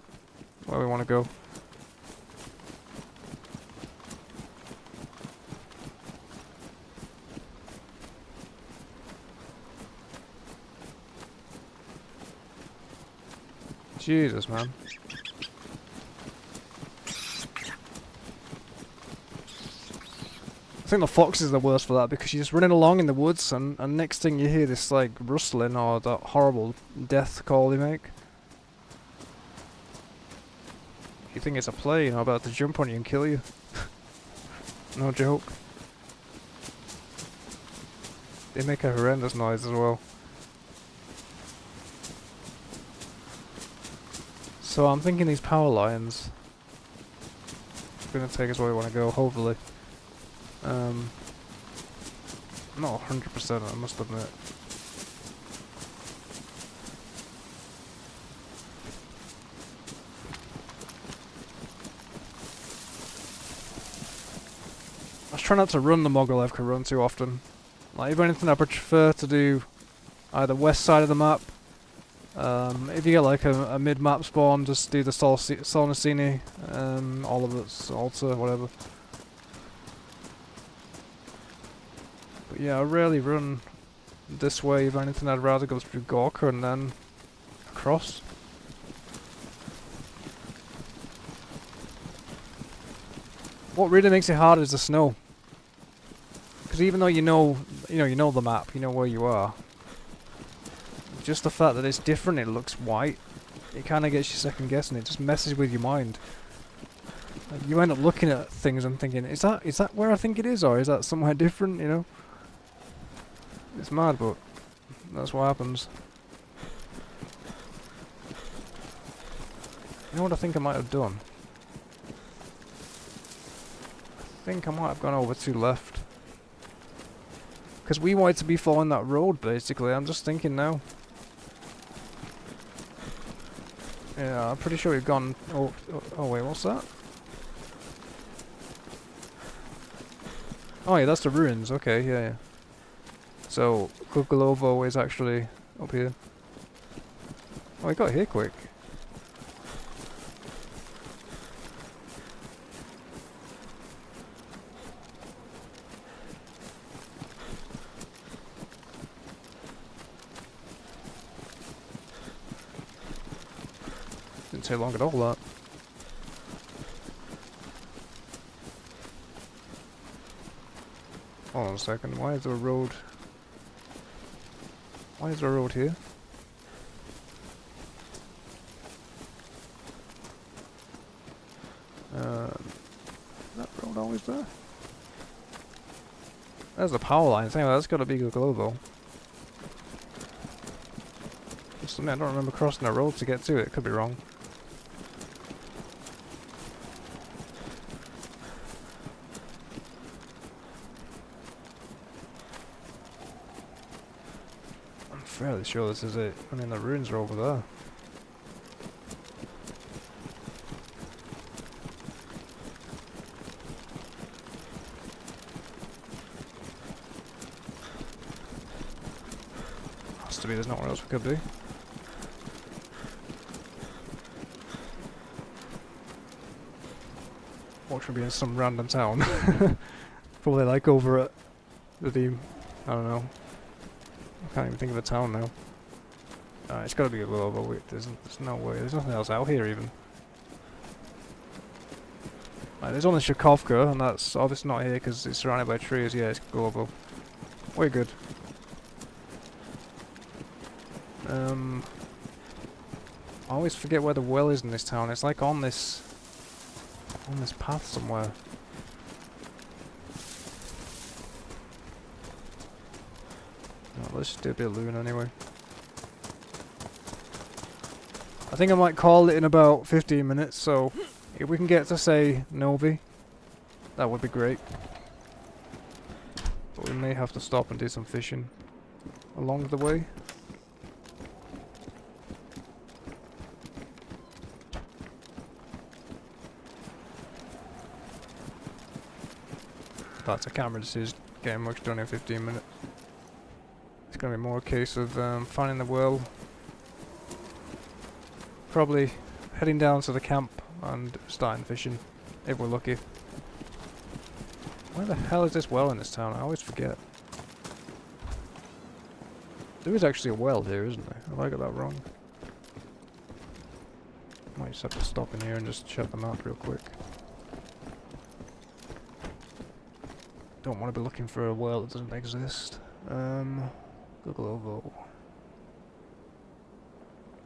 where we want to go. Jesus, man. I think the fox is the worst for that, because you're just running along in the woods and next thing you hear this like rustling or that horrible death call they make. You think it's a plane about to jump on you and kill you. No joke. They make a horrendous noise as well. So I'm thinking these power lines are going to take us where we want to go, hopefully. Not 100%, I must admit. I try not to run the Mogilevka run too often. Like, if anything, I prefer to do either west side of the map. If you get like a mid-map spawn, just do the Solnacini, all of it's Alta, whatever. But yeah, I rarely run this way. If anything, I'd rather go through Gorka and then across. What really makes it hard is the snow. Because even though you know the map, you know where you are. Just the fact that it's different, it looks white, it kind of gets you second guessing. It just messes with your mind. You end up looking at things and thinking, is that where I think it is, or is that somewhere different? You know, it's mad, but that's what happens. You know what I think I might have done? I think I might have gone over to left. Because we wanted to be following that road, basically. I'm just thinking now. Yeah, I'm pretty sure we've gone... Oh wait, what's that? Oh yeah, that's the ruins. Okay, yeah. So, Kugalovo is actually up here. Oh, we got here quick. Didn't take long at all, that. Hold on a second, why is there a road? Why is there a road here? That road always there? There's the power lines, anyway, that's gotta be Global. I don't remember crossing a road to get to it, could be wrong. I'm fairly sure this is it. I mean, the ruins are over there. Has to be, there's nowhere else we could be. Watch me be in some random town. Probably like over at the... I don't know. I can't even think of a town now. It's gotta be a little over. There's no way. There's nothing else out here even. There's only Shakovka, and that's obviously not here because it's surrounded by trees. Yeah, it's global. We're good. I always forget where the well is in this town. It's like on this path somewhere. Oh, let's just do a bit of looting anyway. I think I might call it in about 15 minutes, so if we can get to, say, Novi, that would be great. But we may have to stop and do some fishing along the way. That's a camera decision. Getting much done in 15 minutes. It's going to be more a case of finding the well. Probably heading down to the camp and starting fishing, if we're lucky. Where the hell is this well in this town? I always forget. There is actually a well here, isn't there? Have I got that wrong? Might just have to stop in here and just check the map real quick. Don't want to be looking for a well that doesn't exist. Google Ovo.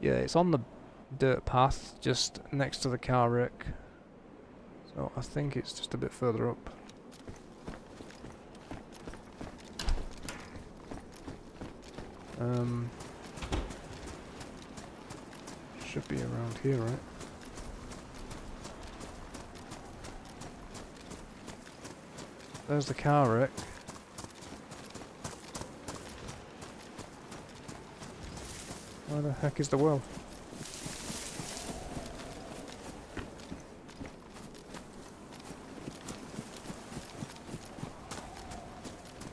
Yeah, it's on the dirt path just next to the car wreck. So I think it's just a bit further up. Should be around here, right? There's the car wreck. Where the heck is the well?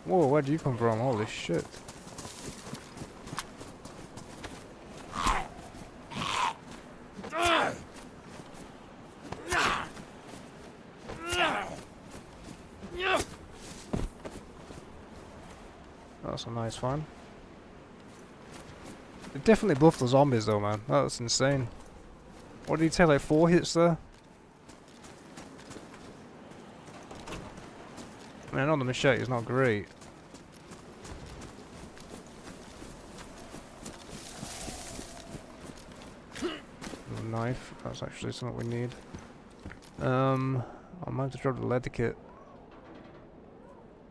Whoa, where'd you come from? Holy shit. That's a nice find. It definitely buffed the zombies though, man. That's insane. What did he take, like 4 hits there? I mean, I know the machete is not great. The knife, that's actually something we need. I might have to drop the leather kit.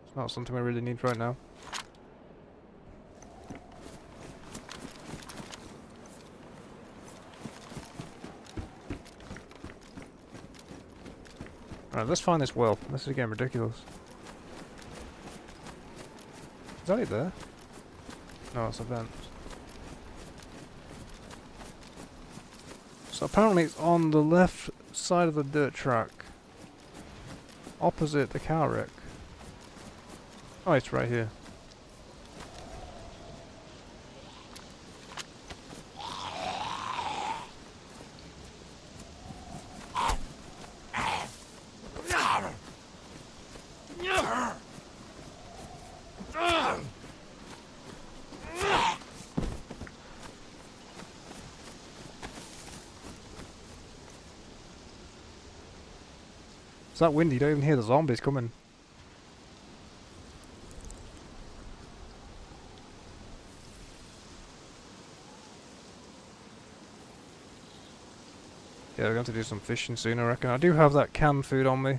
It's not something I really need right now. Alright, let's find this well. This is getting ridiculous. Is that it there? No, it's a vent. So apparently it's on the left side of the dirt track. Opposite the car wreck. Oh, it's right here. It's that windy, you don't even hear the zombies coming. Yeah, we're going to do some fishing soon, I reckon. I do have that canned food on me.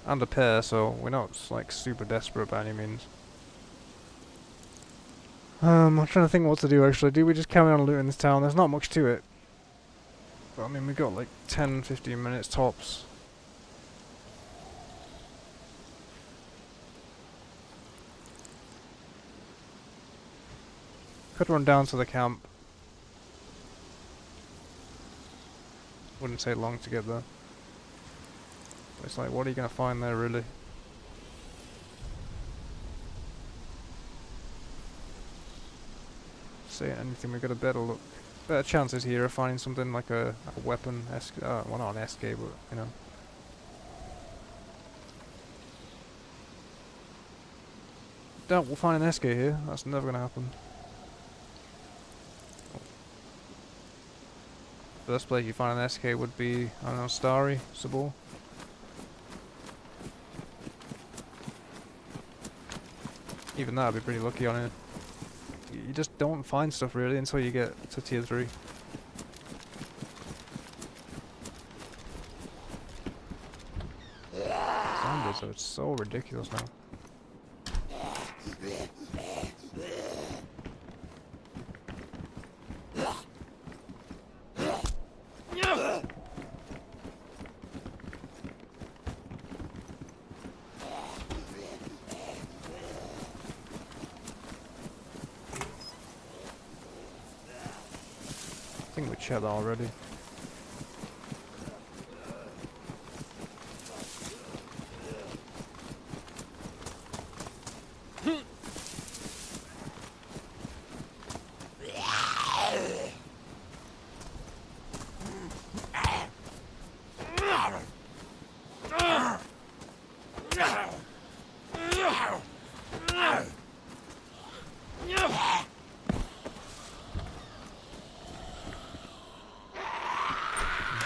And a pair, so we're not, like, super desperate by any means. I'm trying to think what to do, actually. Do we just carry on looting this town? There's not much to it. But, I mean, we've got, like, 10-15 minutes tops. Could run down to the camp. Wouldn't take long to get there. But it's like, what are you going to find there, really? Say anything, we've got a better chances here of finding something like a weapon, well, not an SK, but, you know. Doubt we'll find an SK here, that's never going to happen. First place you find an SK would be, I don't know, Starry, Sabor. Even that would be pretty lucky on it. You just don't find stuff really until you get to tier 3. Zombies are so ridiculous now. I think we checked that already.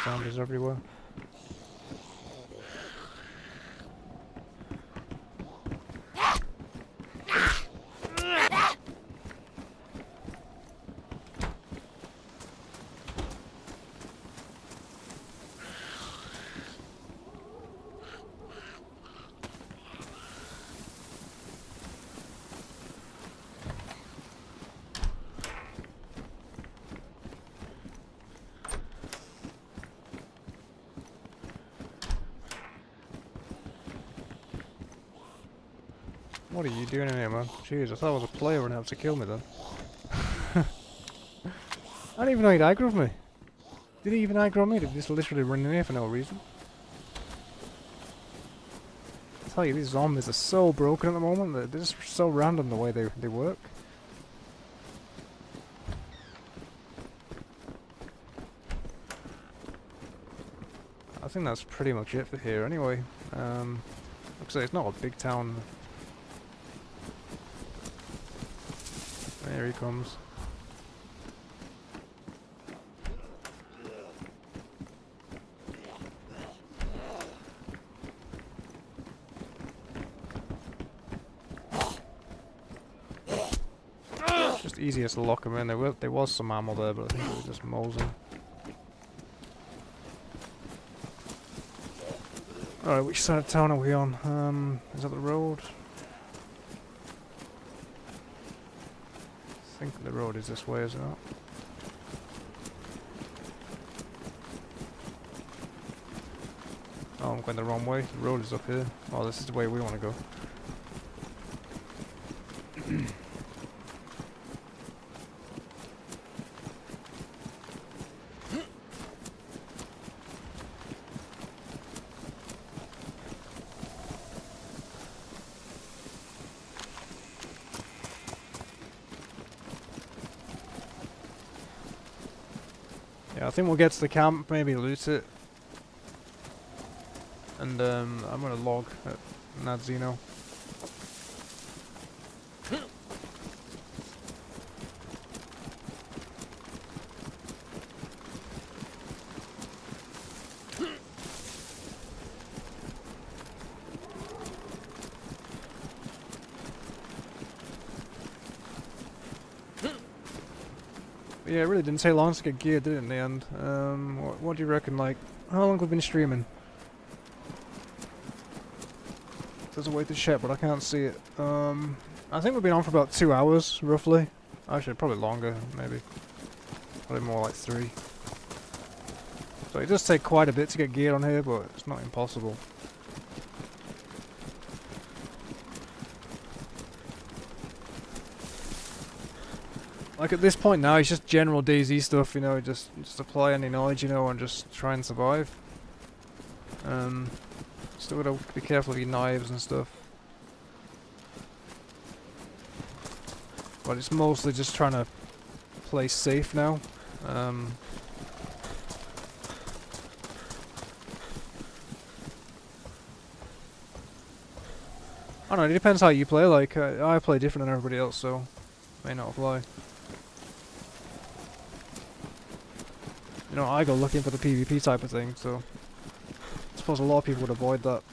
Zombies everywhere. What are you doing in here, man? Jeez, I thought I was a player and had to kill me then. I didn't even know he'd aggro me. Did he even aggro me? Did he just literally run in here for no reason? I tell you, these zombies are so broken at the moment. They're just so random the way they work. I think that's pretty much it for here anyway. Looks like it's not a big town. There he comes. It's just easier to lock him in. There was some ammo there, but I think it was just Mosin. Alright, which side of town are we on? Is that the road? I think the road is this way, is it not? Oh, I'm going the wrong way. The road is up here. Oh, this is the way we want to go. Yeah, I think we'll get to the camp, maybe loot it. And I'm gonna log at Nadzino. Yeah, it really didn't take long to get geared, did it, in the end? What do you reckon, like, how long have we been streaming? There's a way to check, but I can't see it. I think we've been on for about 2 hours, roughly. Actually, probably longer, maybe. Probably more like 3. So it does take quite a bit to get geared on here, but it's not impossible. Like at this point now, it's just general Dayz stuff, you know, just apply any knowledge, you know, and just try and survive. Still gotta be careful of your knives and stuff. But it's mostly just trying to play safe now. I don't know, it depends how you play, like, I play different than everybody else, so may not apply. You know, I go looking for the PvP type of thing, so I suppose a lot of people would avoid that.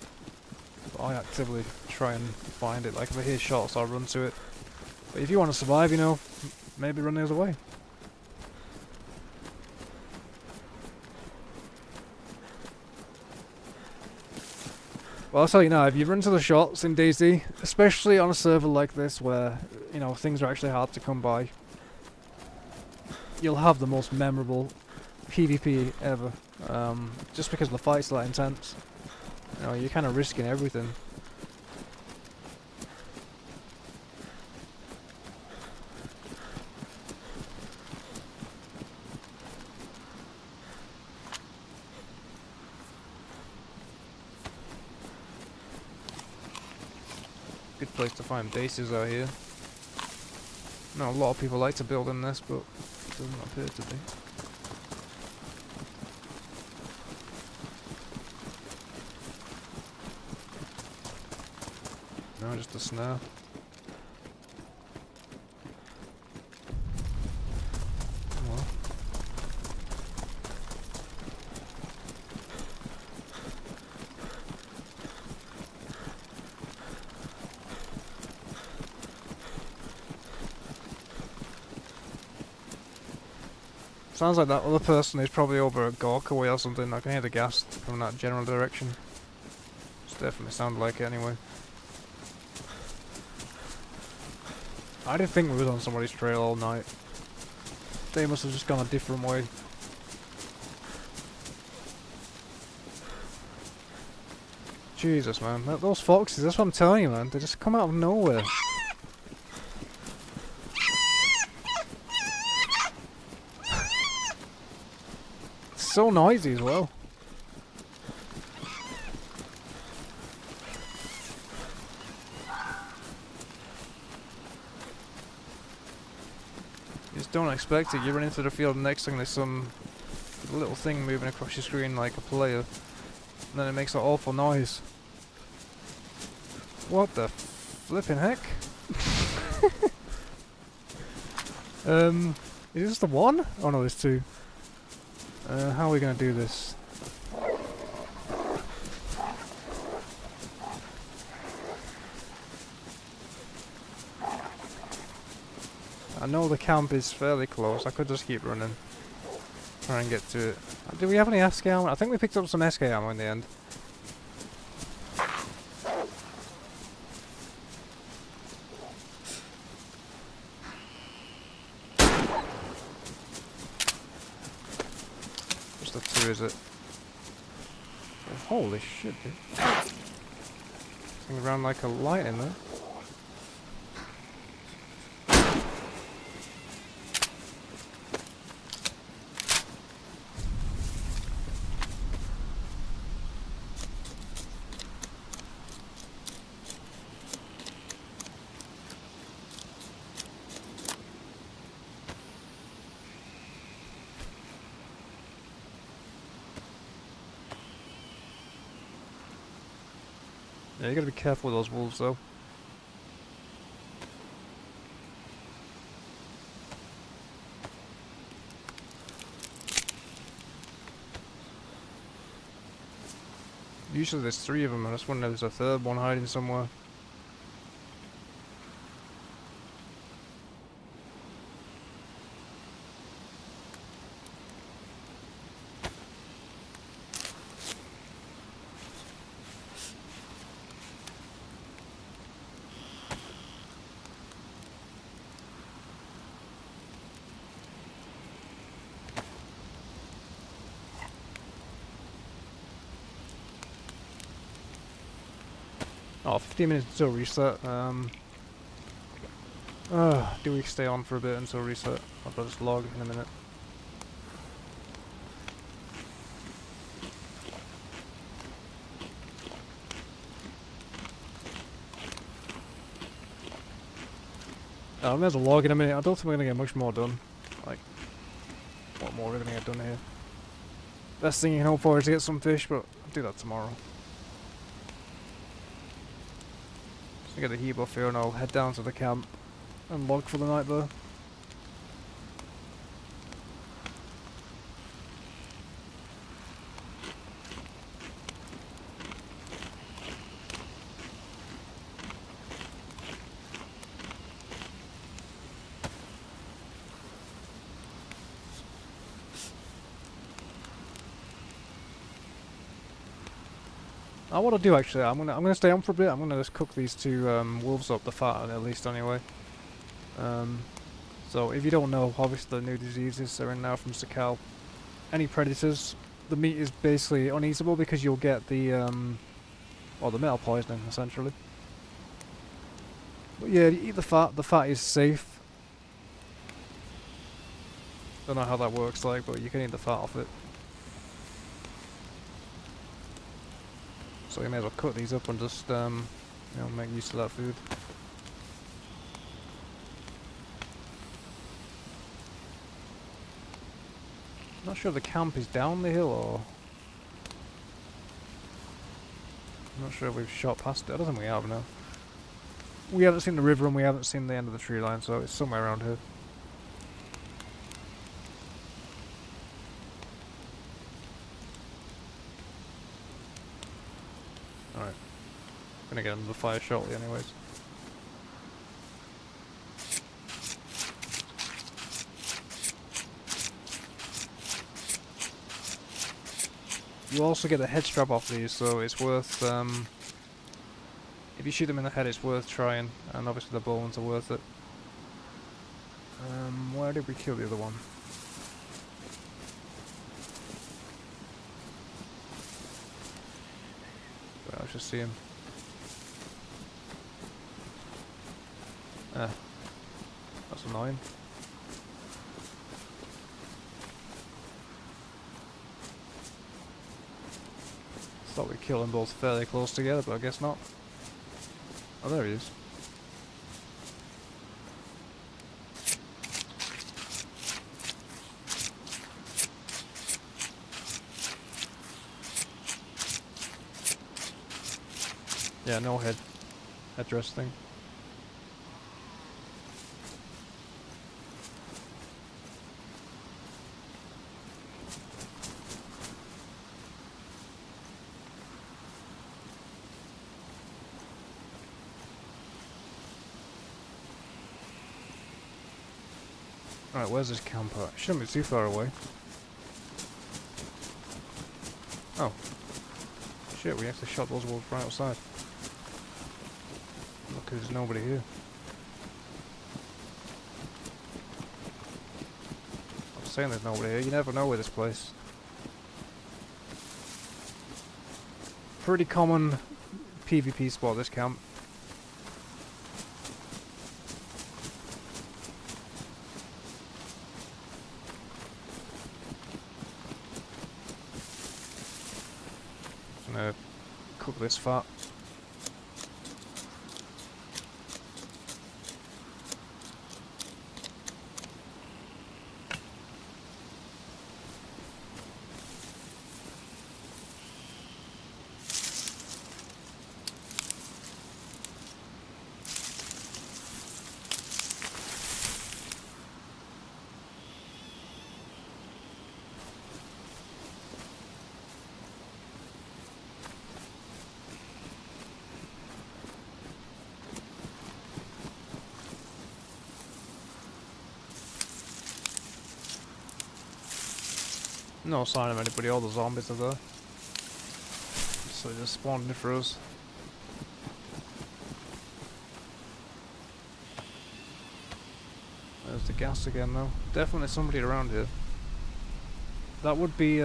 But I actively try and find it. Like if I hear shots, I'll run to it. But if you want to survive, you know, maybe run the other way. Well, I'll tell you now, if you run to the shots in Dayz, especially on a server like this where, you know, things are actually hard to come by, you'll have the most memorable PvP ever, just because the fights are that intense. You know, you're kind of risking everything. Good place to find bases out here. No, a lot of people like to build in this, but it doesn't appear to be. No, just a snare. Well. Sounds like that other person is probably over a Gorka way or something. I can hear the gas from that general direction. It's definitely sounded like it anyway. I didn't think we was on somebody's trail all night. They must have just gone a different way. Jesus, man. Those foxes, that's what I'm telling you, man. They just come out of nowhere. It's so noisy as well. Don't expect it. You run into the field and next thing there's some little thing moving across your screen like a player. And then it makes an awful noise. What the flipping heck? Is this the one? Oh no, there's 2. How are we gonna do this? I know the camp is fairly close. I could just keep running. Try and get to it. Did we have any SK ammo? I think we picked up some SK ammo in the end. to, is it? Oh, holy shit, dude. Thing around like a light in there. Yeah, you gotta be careful with those wolves though. Usually there's 3 of them, I just wonder if there's a 3rd one hiding somewhere. Oh, 15 minutes until reset. Do we stay on for a bit until reset? I'll just log in a minute. I may as well log in a minute. I don't think we're gonna get much more done. Like, what more are we gonna get done here? Best thing you can hope for is to get some fish, but I'll do that tomorrow. So get the heat off here and I'll head down to the camp and log for the night there. What I'll do actually, I'm gonna stay on for a bit. I'm gonna just cook these 2 wolves up, the fat at least anyway. So if you don't know, obviously the new diseases are in now from Sakal. Any predators, the meat is basically uneatable because you'll get the the metal poisoning essentially. But yeah, you eat the fat. The fat is safe. Don't know how that works like, but you can eat the fat off it. So you may as well cut these up and just, make use of that food. Not sure if the camp is down the hill or... I'm not sure if we've shot past it. I don't think we have now. We haven't seen the river and we haven't seen the end of the tree line, so it's somewhere around here. Alright. Gonna get under the fire shortly anyways. You also get the head strap off these, so it's worth, if you shoot them in the head it's worth trying, and obviously the bones are worth it. Where did we kill the other one? I should see him. That's annoying. Thought we'd kill them both fairly close together, but I guess not. Oh, there he is. Yeah, no headdress thing. Alright, where's this camp at? Shouldn't be too far away. Oh. Shit, we actually shot those wolves right outside. Look, there's nobody here. I'm saying there's nobody here. You never know with this place. Pretty common PvP spot, this camp. Gonna cook this fat. No sign of anybody, all the zombies are there. So they just spawned in for us. There's the gas again though. Definitely somebody around here. That would be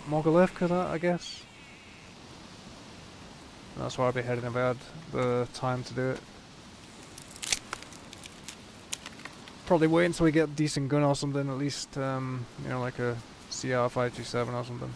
Mogilevka, that I guess. That's where I'd be heading if I had the time to do it. Probably wait until we get a decent gun or something, at least, you know, like a CR527 or something.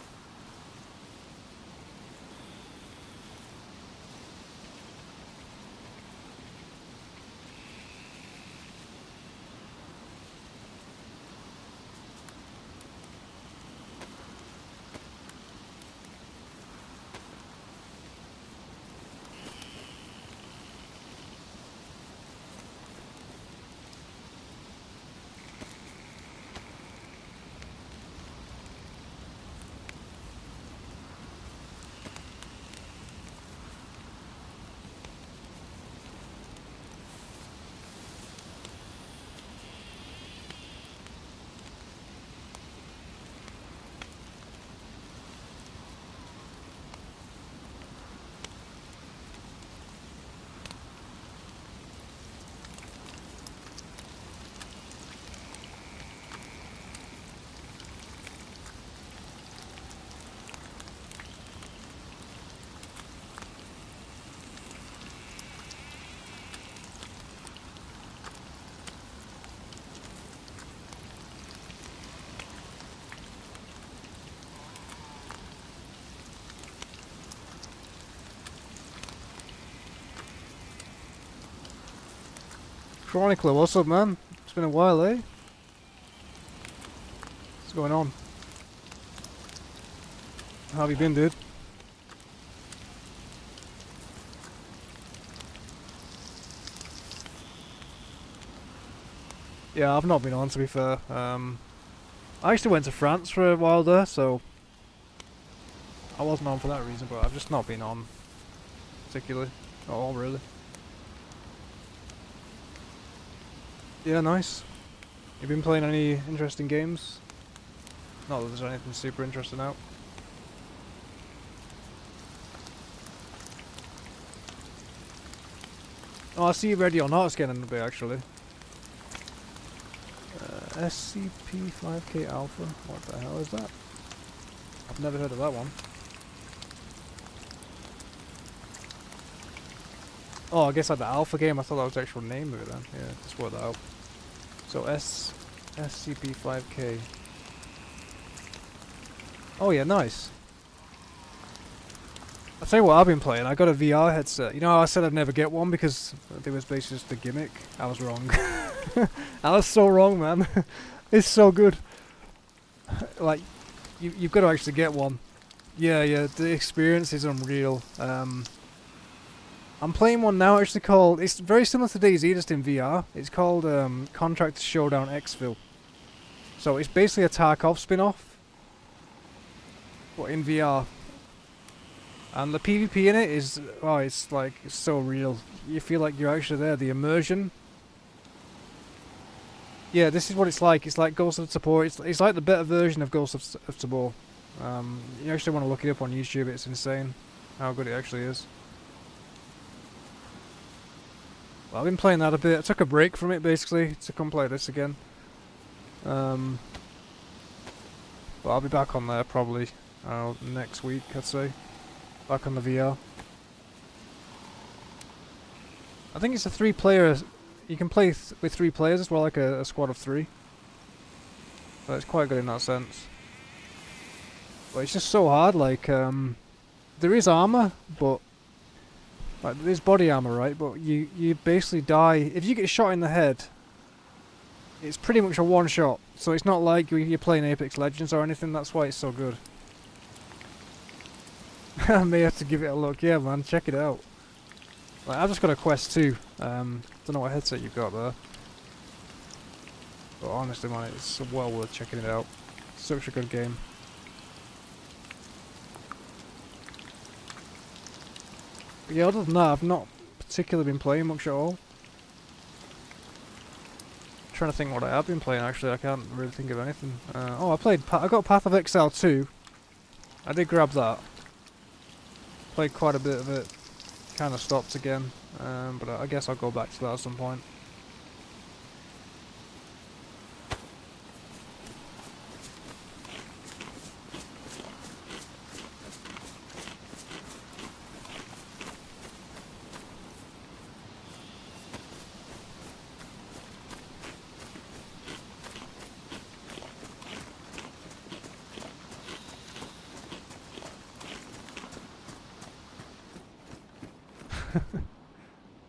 Chronicler, what's up, man? It's been a while, eh? What's going on? How have you been, dude? Yeah, I've not been on, to be fair. I actually went to France for a while there, so I wasn't on for that reason, but I've just not been on particularly at all, really. Yeah, nice. You been playing any interesting games? Not that there's anything super interesting out. Oh, I see Ready or Not getting in a bit, actually. SCP-5K Alpha? What the hell is that? I've never heard of that one. Oh, I guess like the Alpha game, I thought that was the actual name of it then. Yeah, just worked that out. So SCP-5K. Oh yeah, nice. I'll tell you what I've been playing. I got a VR headset. You know how I said I'd never get one because it was basically just a gimmick? I was wrong. I was so wrong, man. It's so good. Like, you've got to actually get one. Yeah, the experience is unreal. I'm playing one now actually called, it's very similar to Dayz, just in VR. It's called Contract Showdown Exfil. So it's basically a Tarkov spin-off, but in VR. And the PvP in it is, oh, it's like, it's so real. You feel like you're actually there, the immersion. Yeah, this is what it's like. It's like Ghost of Tabor. It's like the better version of Ghost of Tabor. You actually want to look it up on YouTube. It's insane how good it actually is. Well, I've been playing that a bit. I took a break from it basically to come play this again. But I'll be back on there probably next week, I'd say. Back on the VR. I think it's a 3-player. You can play with 3 players as well, like a squad of 3. So it's quite good in that sense. But it's just so hard. Like, there is armor, but like there's body armor, right? But you basically die if you get shot in the head. It's pretty much a one shot, so it's not like you're playing Apex Legends or anything. That's why it's so good. I may have to give it a look. Yeah, man, check it out. Like, I've just got a Quest 2. Don't know what headset you've got there. But honestly, man, it's well worth checking it out. Such a good game. But yeah, other than that, I've not particularly been playing much at all. Trying to think what I have been playing. Actually, I can't really think of anything. Oh, I got Path of Exile 2. I did grab that. Played quite a bit of it. Kind of stopped again, but I guess I'll go back to that at some point.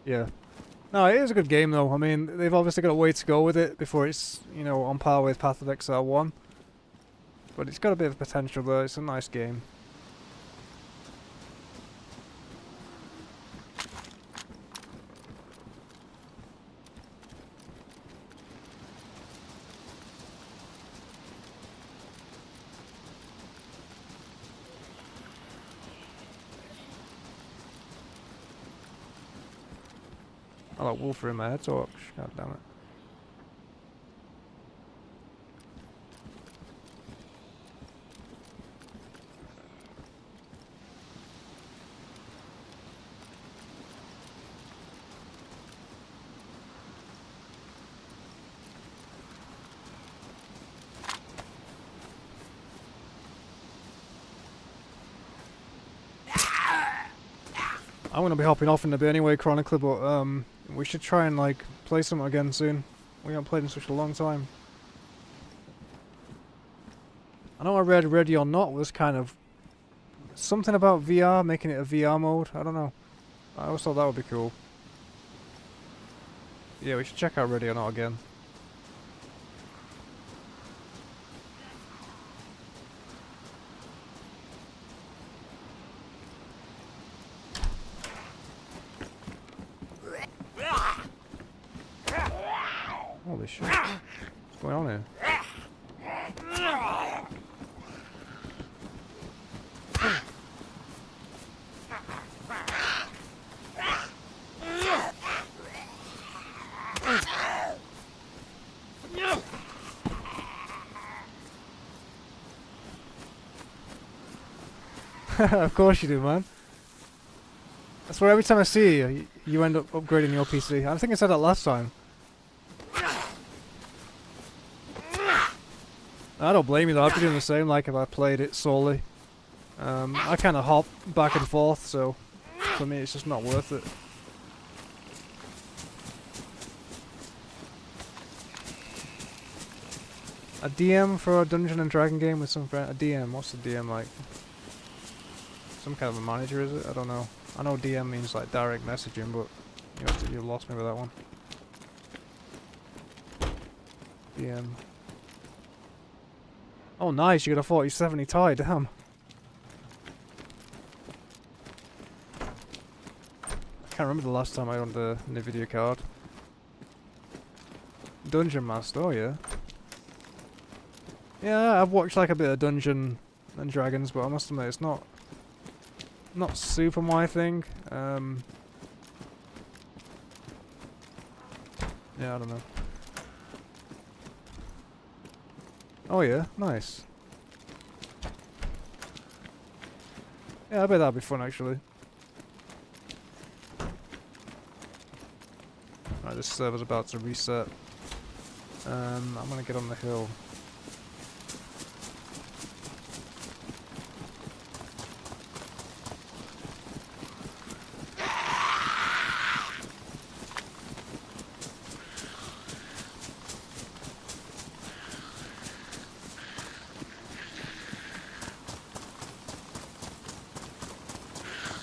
Yeah. No, it is a good game though. I mean, they've obviously got a way to go with it before it's, you know, on par with Path of Exile 1. But it's got a bit of potential there. It's a nice game. I like Wolfer in my head talk. God damn it. I'm gonna be hopping off in a bit anyway, Chronicler, but we should try and like play something again soon. We haven't played in such a long time. I know I read Ready or Not was kind of something about VR, making it a VR mode. I don't know. I always thought that would be cool. Yeah, we should check out Ready or Not again. Holy shit. What's going on here? Of course you do, man. That's where every time I see you, you end up upgrading your PC. I think I said that last time. I don't blame you though, I'd be doing the same like if I played it solely. I kind of hop back and forth, so for me it's just not worth it. A DM for a Dungeon and Dragon game with some friend. A DM, what's a DM like? Some kind of a manager, is it? I don't know. I know DM means like direct messaging, but you lost me with that one. DM. Oh nice, you got a 4070 Ti, damn. I can't remember the last time I owned a NVIDIA card. Dungeon Master, oh yeah. Yeah, I've watched like a bit of Dungeon and Dragons, but I must admit it's not super my thing. Yeah, I don't know. Oh yeah, nice. Yeah, I bet that'd be fun actually. Right, this server's about to reset. I'm gonna get on the hill.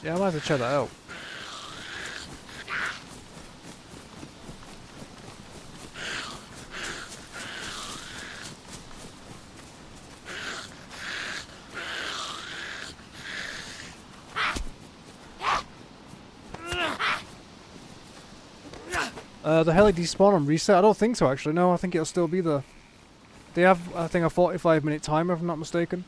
Yeah, I might have to check that out. The heli despawn and reset? I don't think so actually, no, I think it'll still be there. They have, I think, a 45-minute timer if I'm not mistaken.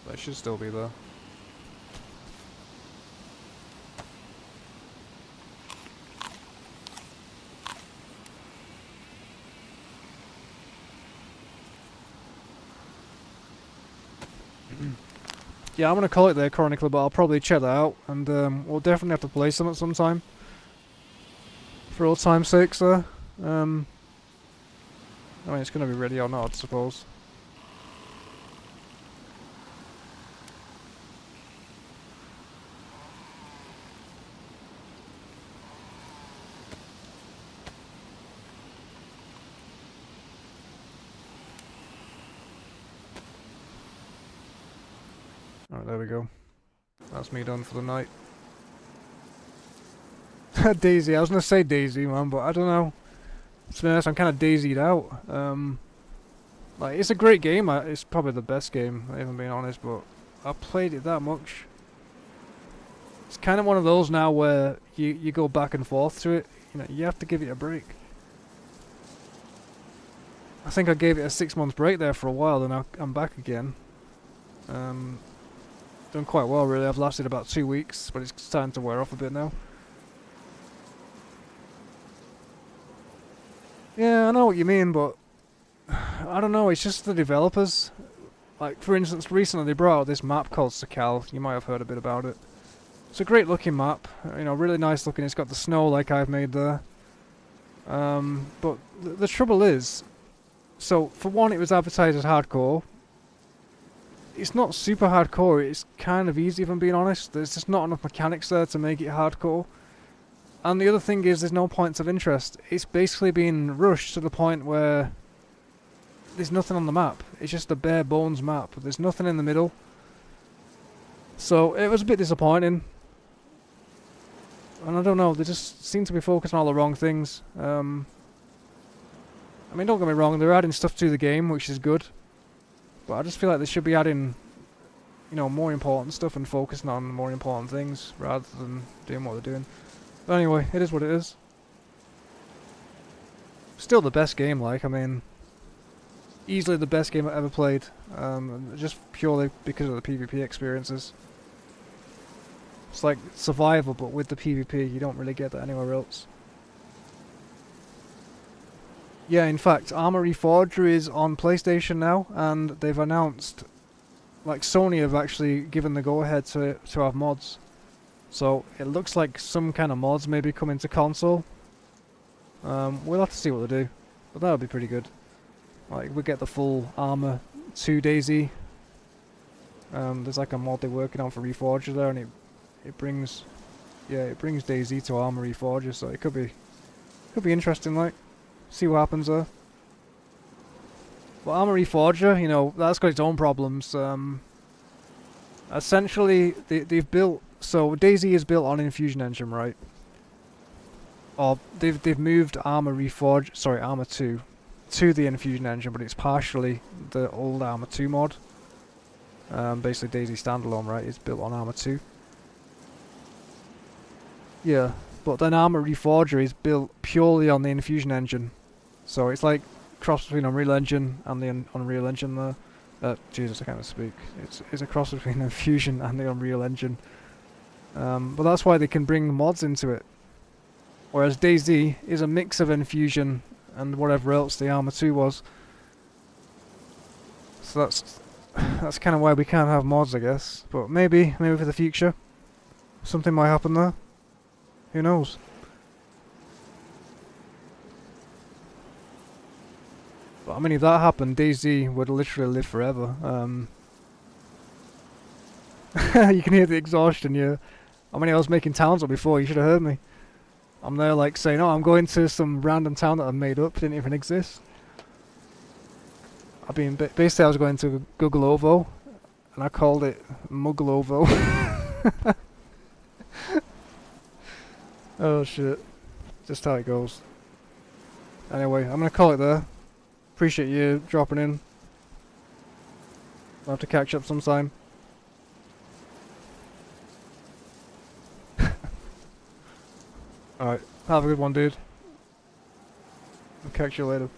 But it should still be there. Yeah, I'm gonna call it there, Chronicle, but I'll probably check that out, and we'll definitely have to play some at some time. For old time's sake, sir. I mean, it's gonna be ready or not, I suppose. Alright, there we go. That's me done for the night. Daisy, I was gonna say Daisy, man, but I don't know. To be honest, I'm kind of daisied out. Like, it's a great game. It's probably the best game, if I'm being honest, but I've played it that much. It's kind of one of those now where you go back and forth to it. You know, you have to give it a break. I think I gave it a 6-month break there for a while, and I'm back again. Done quite well, really. I've lasted about 2 weeks, but it's starting to wear off a bit now. Yeah, I know what you mean, but I don't know, it's just the developers. Like, for instance, recently they brought out this map called Sakal. You might have heard a bit about it. It's a great looking map, you know, really nice looking. It's got the snow like I've made there. But the trouble is, so for one, it was advertised as hardcore. It's not super hardcore, it's kind of easy if I'm being honest. There's just not enough mechanics there to make it hardcore. And the other thing is, there's no points of interest. It's basically been rushed to the point where there's nothing on the map. It's just a bare bones map. There's nothing in the middle. So it was a bit disappointing. And I don't know, they just seem to be focused on all the wrong things. I mean, don't get me wrong, they're adding stuff to the game, which is good. But I just feel like they should be adding, you know, more important stuff and focusing on more important things rather than doing what they're doing. But anyway, it is what it is. Still the best game, like, I mean, easily the best game I've ever played. Just purely because of the PvP experiences. It's like survival, but with the PvP, you don't really get that anywhere else. Yeah, in fact, Arma Reforger is on PlayStation now, and they've announced, like, Sony have actually given the go-ahead to have mods. So it looks like some kind of mods may be coming to console. We'll have to see what they do, but that'll be pretty good. Like, we get the full Arma 2 Dayz. There's like a mod they're working on for Reforger there, and it brings Dayz to Arma Reforger, so it could be interesting, like. See what happens there. But Arma Reforger, you know, that's got its own problems. Essentially, they've built... So, Dayz is built on Infusion Engine, right? Or, they've moved Arma 2 to the Infusion Engine, but it's partially the old Arma 2 mod. Basically, Dayz standalone, right? It's built on Arma 2. Yeah. But then Arma Reforger is built purely on the Infusion Engine. So it's like cross between Unreal Engine and the Unreal Engine there. Jesus, I can't even speak. It's a cross between Infusion and the Unreal Engine. But that's why they can bring mods into it. Whereas Dayz is a mix of Infusion and whatever else the Arma 2 was. So that's kind of why we can't have mods, I guess. But maybe for the future, something might happen there. Who knows? But I mean, if that happened, Dayz would literally live forever. You can hear the exhaustion, yeah. I mean, I was making towns up before, you should have heard me. I'm there like saying, oh, I'm going to some random town that I've made up, didn't even exist. I mean, basically I was going to Googleovo, and I called it Muggleovo. Oh shit. Just how it goes. Anyway, I'm gonna call it there. Appreciate you dropping in. We'll have to catch up sometime. Alright, have a good one, dude. I'll catch you later.